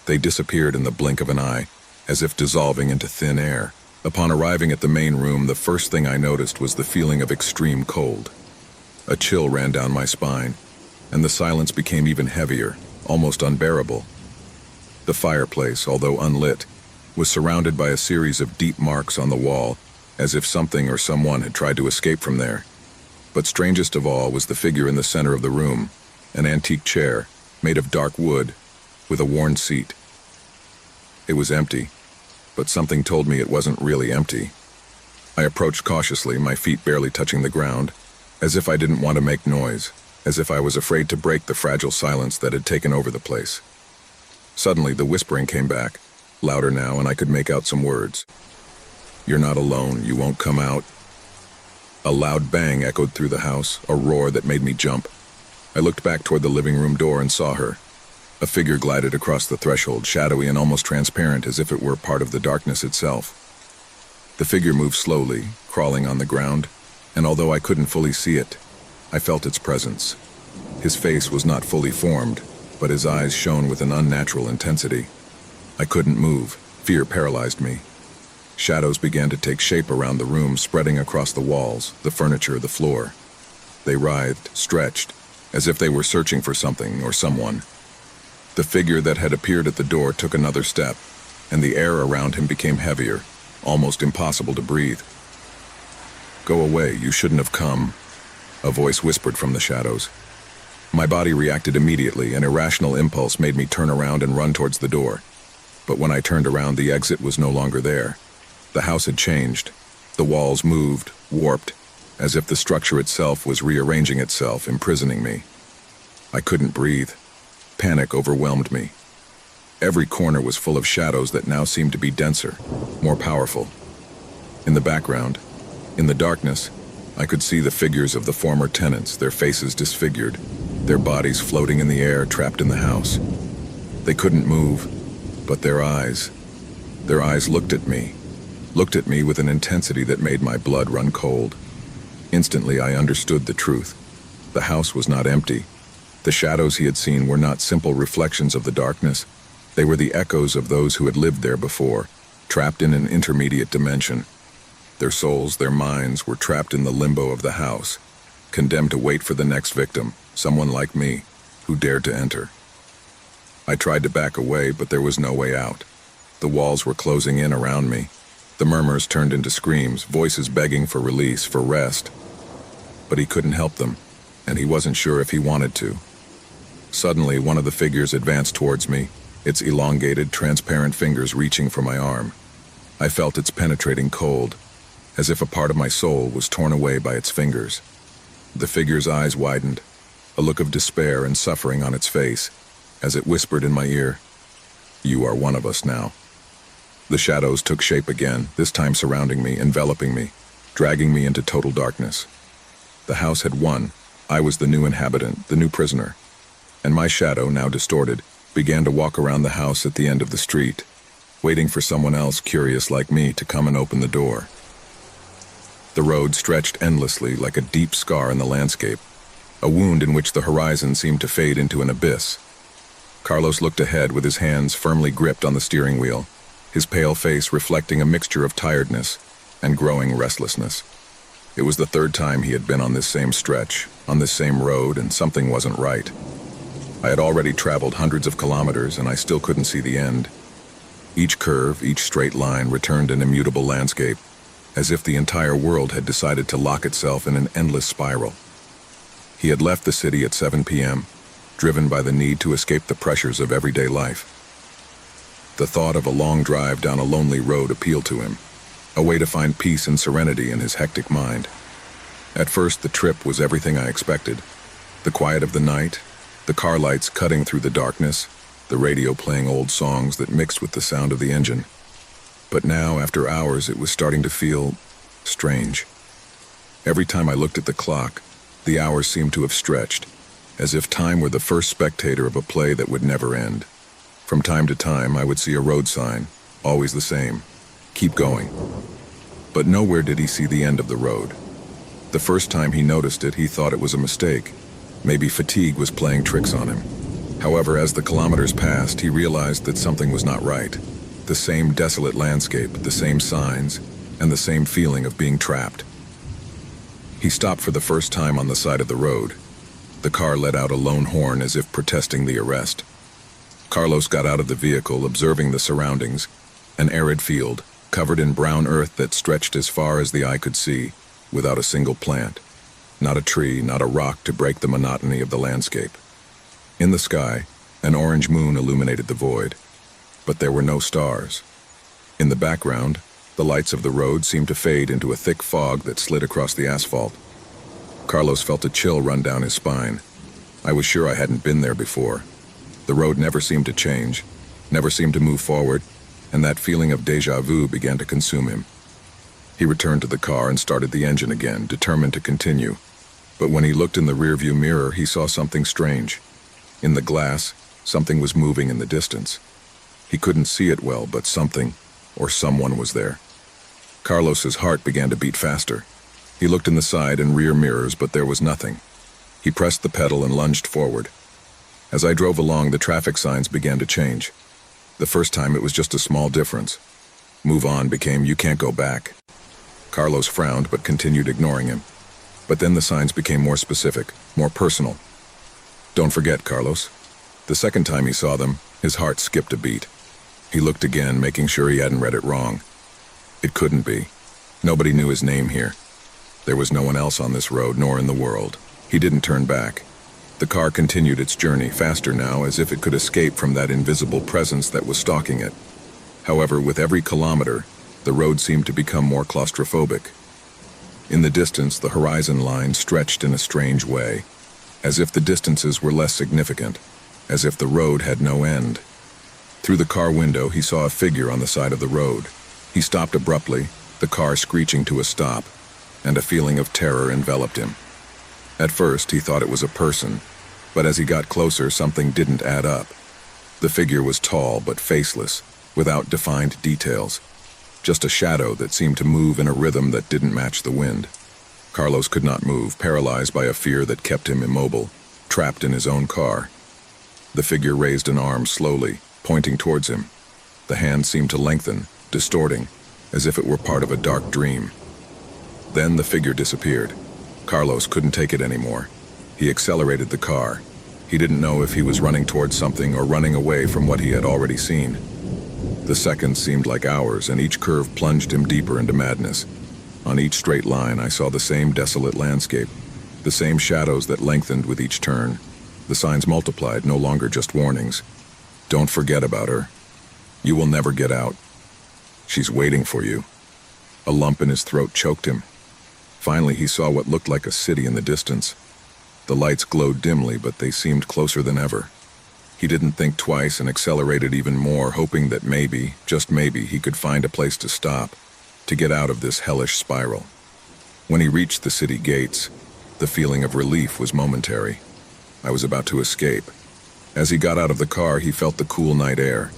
they disappeared in the blink of an eye, as if dissolving into thin air. Upon arriving at the main room, the first thing I noticed was the feeling of extreme cold. A chill ran down my spine, and the silence became even heavier, almost unbearable. The fireplace, although unlit, was surrounded by a series of deep marks on the wall, as if something or someone had tried to escape from there. But strangest of all was the figure in the center of the room, an antique chair, made of dark wood, with a worn seat. It was empty, but something told me it wasn't really empty. I approached cautiously, my feet barely touching the ground, as if I didn't want to make noise, as if I was afraid to break the fragile silence that had taken over the place. Suddenly, the whispering came back, louder now, and I could make out some words. "You're not alone, you won't come out." A loud bang echoed through the house, a roar that made me jump. I looked back toward the living room door and saw her. A figure glided across the threshold, shadowy and almost transparent, as if it were part of the darkness itself. The figure moved slowly, crawling on the ground, and although I couldn't fully see it, I felt its presence. His face was not fully formed, but his eyes shone with an unnatural intensity. I couldn't move. Fear paralyzed me. Shadows began to take shape around the room, spreading across the walls, the furniture, the floor. They writhed, stretched, as if they were searching for something or someone. The figure that had appeared at the door took another step, and the air around him became heavier, almost impossible to breathe. "Go away, you shouldn't have come," a voice whispered from the shadows. My body reacted immediately. An irrational impulse made me turn around and run towards the door. But when I turned around, the exit was no longer there. The house had changed. The walls moved, warped, as if the structure itself was rearranging itself, imprisoning me. I couldn't breathe. Panic overwhelmed me. Every corner was full of shadows that now seemed to be denser, more powerful. In the background, in the darkness, I could see the figures of the former tenants, their faces disfigured, their bodies floating in the air, trapped in the house. They couldn't move, but their eyes looked at me with an intensity that made my blood run cold. Instantly, I understood the truth. The house was not empty. The shadows he had seen were not simple reflections of the darkness. They were the echoes of those who had lived there before, trapped in an intermediate dimension. Their souls, their minds, were trapped in the limbo of the house, condemned to wait for the next victim, someone like me, who dared to enter. I tried to back away, but there was no way out. The walls were closing in around me. The murmurs turned into screams, voices begging for release, for rest. But he couldn't help them, and he wasn't sure if he wanted to. Suddenly, one of the figures advanced towards me, its elongated, transparent fingers reaching for my arm. I felt its penetrating cold, as if a part of my soul was torn away by its fingers. The figure's eyes widened, a look of despair and suffering on its face, as it whispered in my ear, "You are one of us now." The shadows took shape again, this time surrounding me, enveloping me, dragging me into total darkness. The house had won. I was the new inhabitant, the new prisoner. And my shadow, now distorted, began to walk around the house at the end of the street, waiting for someone else curious like me to come and open the door. The road stretched endlessly like a deep scar in the landscape, a wound in which the horizon seemed to fade into an abyss. Carlos looked ahead with his hands firmly gripped on the steering wheel, his pale face reflecting a mixture of tiredness and growing restlessness. It was the third time he had been on this same stretch, on this same road, and something wasn't right. I had already traveled hundreds of kilometers, and I still couldn't see the end. Each curve, each straight line returned an immutable landscape, as if the entire world had decided to lock itself in an endless spiral. He had left the city at 7 p.m., driven by the need to escape the pressures of everyday life. The thought of a long drive down a lonely road appealed to him, a way to find peace and serenity in his hectic mind. At first, the trip was everything I expected. The quiet of the night, the car lights cutting through the darkness, the radio playing old songs that mixed with the sound of the engine. But now, after hours, it was starting to feel strange. Every time I looked at the clock, the hours seemed to have stretched, as if time were the first spectator of a play that would never end. From time to time, I would see a road sign, always the same: keep going. But nowhere did he see the end of the road. The first time he noticed it, he thought it was a mistake. Maybe fatigue was playing tricks on him. However, as the kilometers passed, he realized that something was not right. The same desolate landscape, the same signs, and the same feeling of being trapped. He stopped for the first time on the side of the road. The car let out a lone horn as if protesting the arrest. Carlos got out of the vehicle, observing the surroundings, an arid field, covered in brown earth that stretched as far as the eye could see, without a single plant. Not a tree, not a rock to break the monotony of the landscape. In the sky, an orange moon illuminated the void, but there were no stars. In the background, the lights of the road seemed to fade into a thick fog that slid across the asphalt. Carlos felt a chill run down his spine. I was sure I hadn't been there before. The road never seemed to change, never seemed to move forward, and that feeling of déjà vu began to consume him. He returned to the car and started the engine again, determined to continue. But when he looked in the rearview mirror, he saw something strange. In the glass, something was moving in the distance. He couldn't see it well, but something, or someone, was there. Carlos's heart began to beat faster. He looked in the side and rear mirrors, but there was nothing. He pressed the pedal and lunged forward. As I drove along, the traffic signs began to change. The first time it was just a small difference. Move on became you can't go back. Carlos frowned but continued ignoring him. But then the signs became more specific, more personal. Don't forget, Carlos. The second time he saw them, his heart skipped a beat. He looked again, making sure he hadn't read it wrong. It couldn't be. Nobody knew his name here. There was no one else on this road, nor in the world. He didn't turn back. The car continued its journey, faster now, as if it could escape from that invisible presence that was stalking it. However, with every kilometer, the road seemed to become more claustrophobic. In the distance, the horizon line stretched in a strange way, as if the distances were less significant, as if the road had no end. Through the car window, he saw a figure on the side of the road. He stopped abruptly, the car screeching to a stop, and a feeling of terror enveloped him. At first, he thought it was a person, but as he got closer, something didn't add up. The figure was tall but faceless, without defined details. Just a shadow that seemed to move in a rhythm that didn't match the wind. Carlos could not move, paralyzed by a fear that kept him immobile, trapped in his own car. The figure raised an arm slowly, pointing towards him. The hand seemed to lengthen, distorting, as if it were part of a dark dream. Then the figure disappeared. Carlos couldn't take it anymore. He accelerated the car. He didn't know if he was running towards something or running away from what he had already seen. The seconds seemed like hours, and each curve plunged him deeper into madness. On each straight line, I saw the same desolate landscape, the same shadows that lengthened with each turn. The signs multiplied, no longer just warnings. Don't forget about her. You will never get out. She's waiting for you. A lump in his throat choked him. Finally, he saw what looked like a city in the distance. The lights glowed dimly, but they seemed closer than ever. He didn't think twice and accelerated even more, hoping that maybe, just maybe, he could find a place to stop, to get out of this hellish spiral. When he reached the city gates, the feeling of relief was momentary. I was about to escape. As he got out of the car, he felt the cool night air.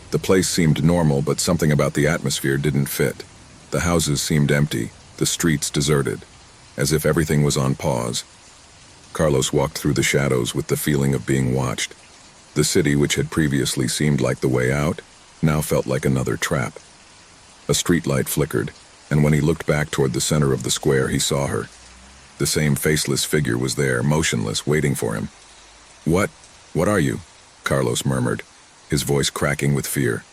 The place seemed normal, but something about the atmosphere didn't fit. The houses seemed empty, the streets deserted, as if everything was on pause. Carlos walked through the shadows with the feeling of being watched. The city, which had previously seemed like the way out, now felt like another trap. A streetlight flickered, and when he looked back toward the center of the square, he saw her. The same faceless figure was there, motionless, waiting for him. What are you?" Carlos murmured, his voice cracking with fear.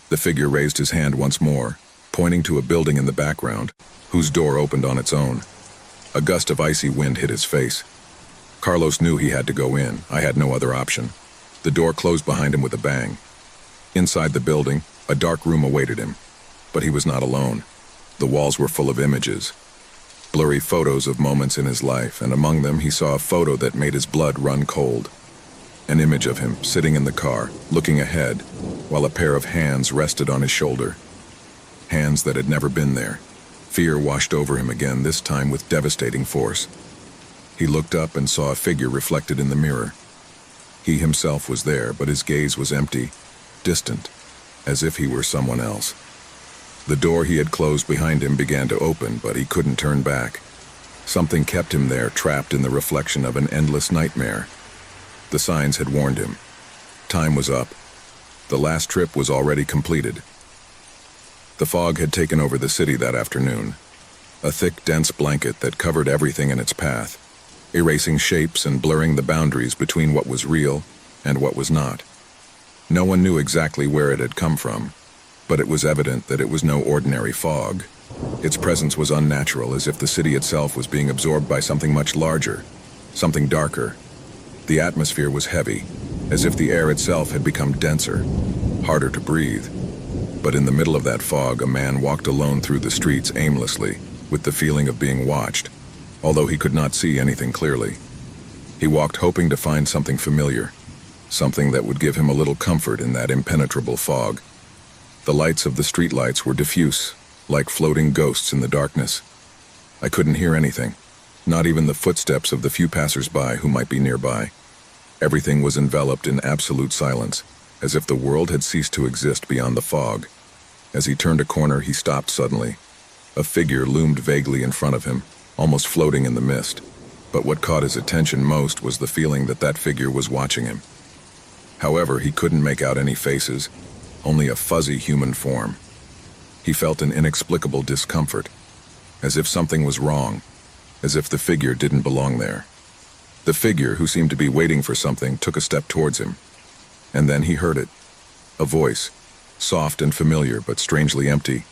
The figure raised his hand once more, pointing to a building in the background, whose door opened on its own. A gust of icy wind hit his face. Carlos knew he had to go in. I had no other option. The door closed behind him with a bang. Inside the building, a dark room awaited him. But he was not alone. The walls were full of images. Blurry photos of moments in his life, and among them he saw a photo that made his blood run cold. An image of him sitting in the car, looking ahead, while a pair of hands rested on his shoulder. Hands that had never been there. Fear washed over him again, this time with devastating force. He looked up and saw a figure reflected in the mirror. He himself was there, but his gaze was empty, distant, as if he were someone else. The door he had closed behind him began to open, but he couldn't turn back. Something kept him there, trapped in the reflection of an endless nightmare. The signs had warned him. Time was up. The last trip was already completed. The fog had taken over the city that afternoon. A thick, dense blanket that covered everything in its path, erasing shapes and blurring the boundaries between what was real and what was not. No one knew exactly where it had come from, but it was evident that it was no ordinary fog. Its presence was unnatural, as if the city itself was being absorbed by something much larger, something darker. The atmosphere was heavy, as if the air itself had become denser, harder to breathe. But in the middle of that fog, a man walked alone through the streets aimlessly, with the feeling of being watched, although he could not see anything clearly. He walked hoping to find something familiar, something that would give him a little comfort in that impenetrable fog. The lights of the streetlights were diffuse, like floating ghosts in the darkness. I couldn't hear anything, not even the footsteps of the few passers-by who might be nearby. Everything was enveloped in absolute silence, as if the world had ceased to exist beyond the fog. As he turned a corner, he stopped suddenly. A figure loomed vaguely in front of him, almost floating in the mist. But what caught his attention most was the feeling that that figure was watching him. However, he couldn't make out any faces, only a fuzzy human form. He felt an inexplicable discomfort, as if something was wrong, as if the figure didn't belong there. The figure, who seemed to be waiting for something, took a step towards him. And then he heard it. A voice, soft and familiar, but strangely empty.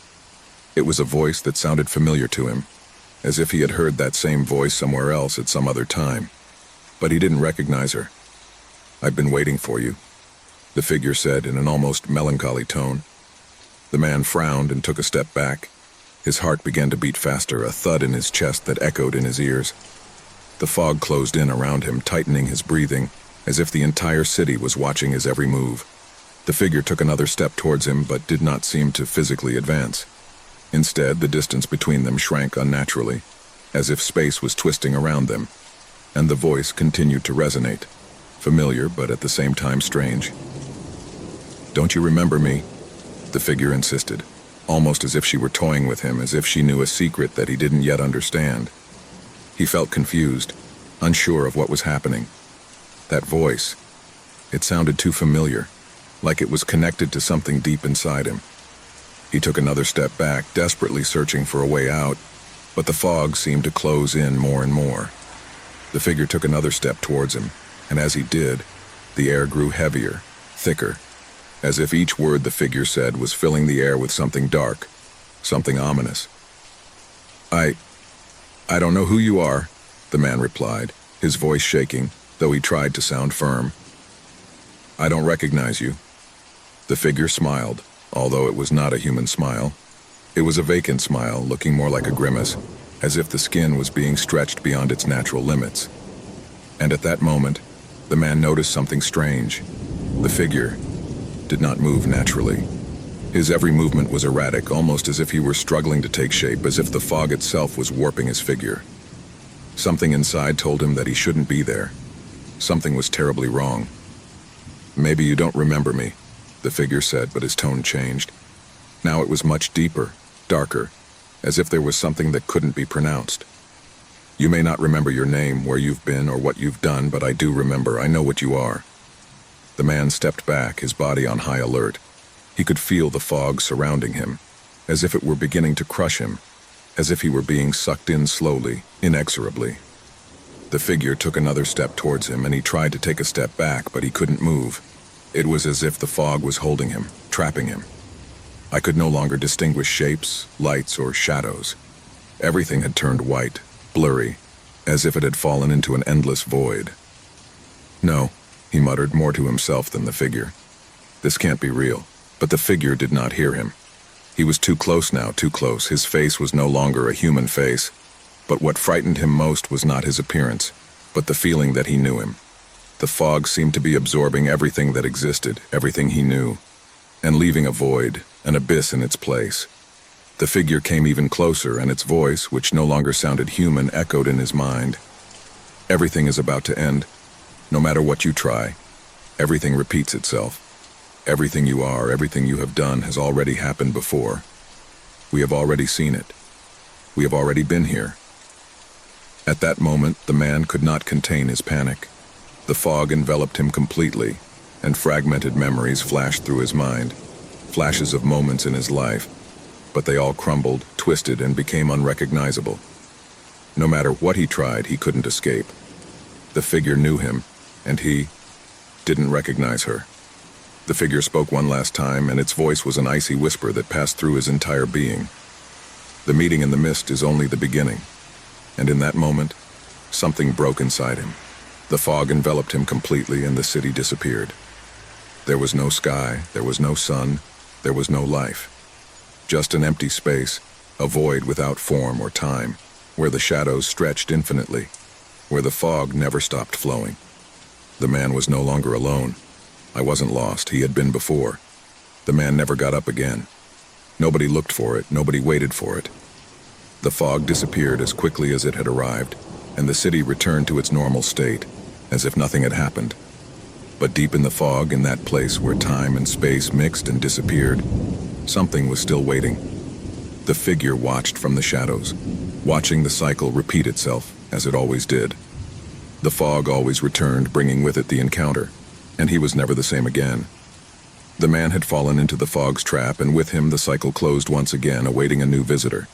It was a voice that sounded familiar to him, as if he had heard that same voice somewhere else at some other time. But he didn't recognize her. "I've been waiting for you," the figure said in an almost melancholy tone. The man frowned and took a step back. His heart began to beat faster, a thud in his chest that echoed in his ears. The fog closed in around him, tightening his breathing, as if the entire city was watching his every move. The figure took another step towards him, but did not seem to physically advance. Instead, the distance between them shrank unnaturally, as if space was twisting around them, and the voice continued to resonate, familiar but at the same time strange. "Don't you remember me?" the figure insisted, almost as if she were toying with him, as if she knew a secret that he didn't yet understand. He felt confused, unsure of what was happening. That voice, it sounded too familiar, like it was connected to something deep inside him. He took another step back, desperately searching for a way out, but the fog seemed to close in more and more. The figure took another step towards him, and as he did, the air grew heavier, thicker, as if each word the figure said was filling the air with something dark, something ominous. I don't know who you are," the man replied, his voice shaking, though he tried to sound firm. "I don't recognize you." The figure smiled, although it was not a human smile. It was a vacant smile, looking more like a grimace, as if the skin was being stretched beyond its natural limits. And at that moment, the man noticed something strange. The figure did not move naturally. His every movement was erratic, almost as if he were struggling to take shape, as if the fog itself was warping his figure. Something inside told him that he shouldn't be there. Something was terribly wrong. "Maybe you don't remember me," the figure said, but his tone changed. Now it was much deeper, darker, as if there was something that couldn't be pronounced. You may not remember your name, where you've been, or what you've done, but I do remember. I know what you are. The man stepped back, his body on high alert. He could feel the fog surrounding him, as if it were beginning to crush him, as if he were being sucked in slowly, inexorably. The figure took another step towards him, and he tried to take a step back, but he couldn't move. It was as if the fog was holding him, trapping him. I could no longer distinguish shapes, lights, or shadows. Everything had turned white, blurry, as if it had fallen into an endless void. No, he muttered, more to himself than the figure. This can't be real. But the figure did not hear him. He was too close now, too close. His face was no longer a human face. But what frightened him most was not his appearance, but the feeling that he knew him. The fog seemed to be absorbing everything that existed, everything he knew, and leaving a void, an abyss in its place. The figure came even closer, and its voice, which no longer sounded human, echoed in his mind. Everything is about to end. No matter what you try, everything repeats itself. Everything you are, everything you have done has already happened before. We have already seen it. We have already been here. At that moment, the man could not contain his panic. The fog enveloped him completely, and fragmented memories flashed through his mind, flashes of moments in his life, but they all crumbled, twisted, and became unrecognizable. No matter what he tried, he couldn't escape. The figure knew him, and he didn't recognize her. The figure spoke one last time, and its voice was an icy whisper that passed through his entire being. The meeting in the mist is only the beginning, and in that moment, something broke inside him. The fog enveloped him completely, and the city disappeared. There was no sky, there was no sun, there was no life. Just an empty space, a void without form or time, where the shadows stretched infinitely, where the fog never stopped flowing. The man was no longer alone. I wasn't lost, he had been before. The man never got up again. Nobody looked for it, nobody waited for it. The fog disappeared as quickly as it had arrived, and the city returned to its normal state, as if nothing had happened. But deep in the fog, in that place where time and space mixed and disappeared, something was still waiting. The figure watched from the shadows, watching the cycle repeat itself, as it always did. The fog always returned, bringing with it the encounter, and he was never the same again. The man had fallen into the fog's trap, and with him the cycle closed once again, awaiting a new visitor.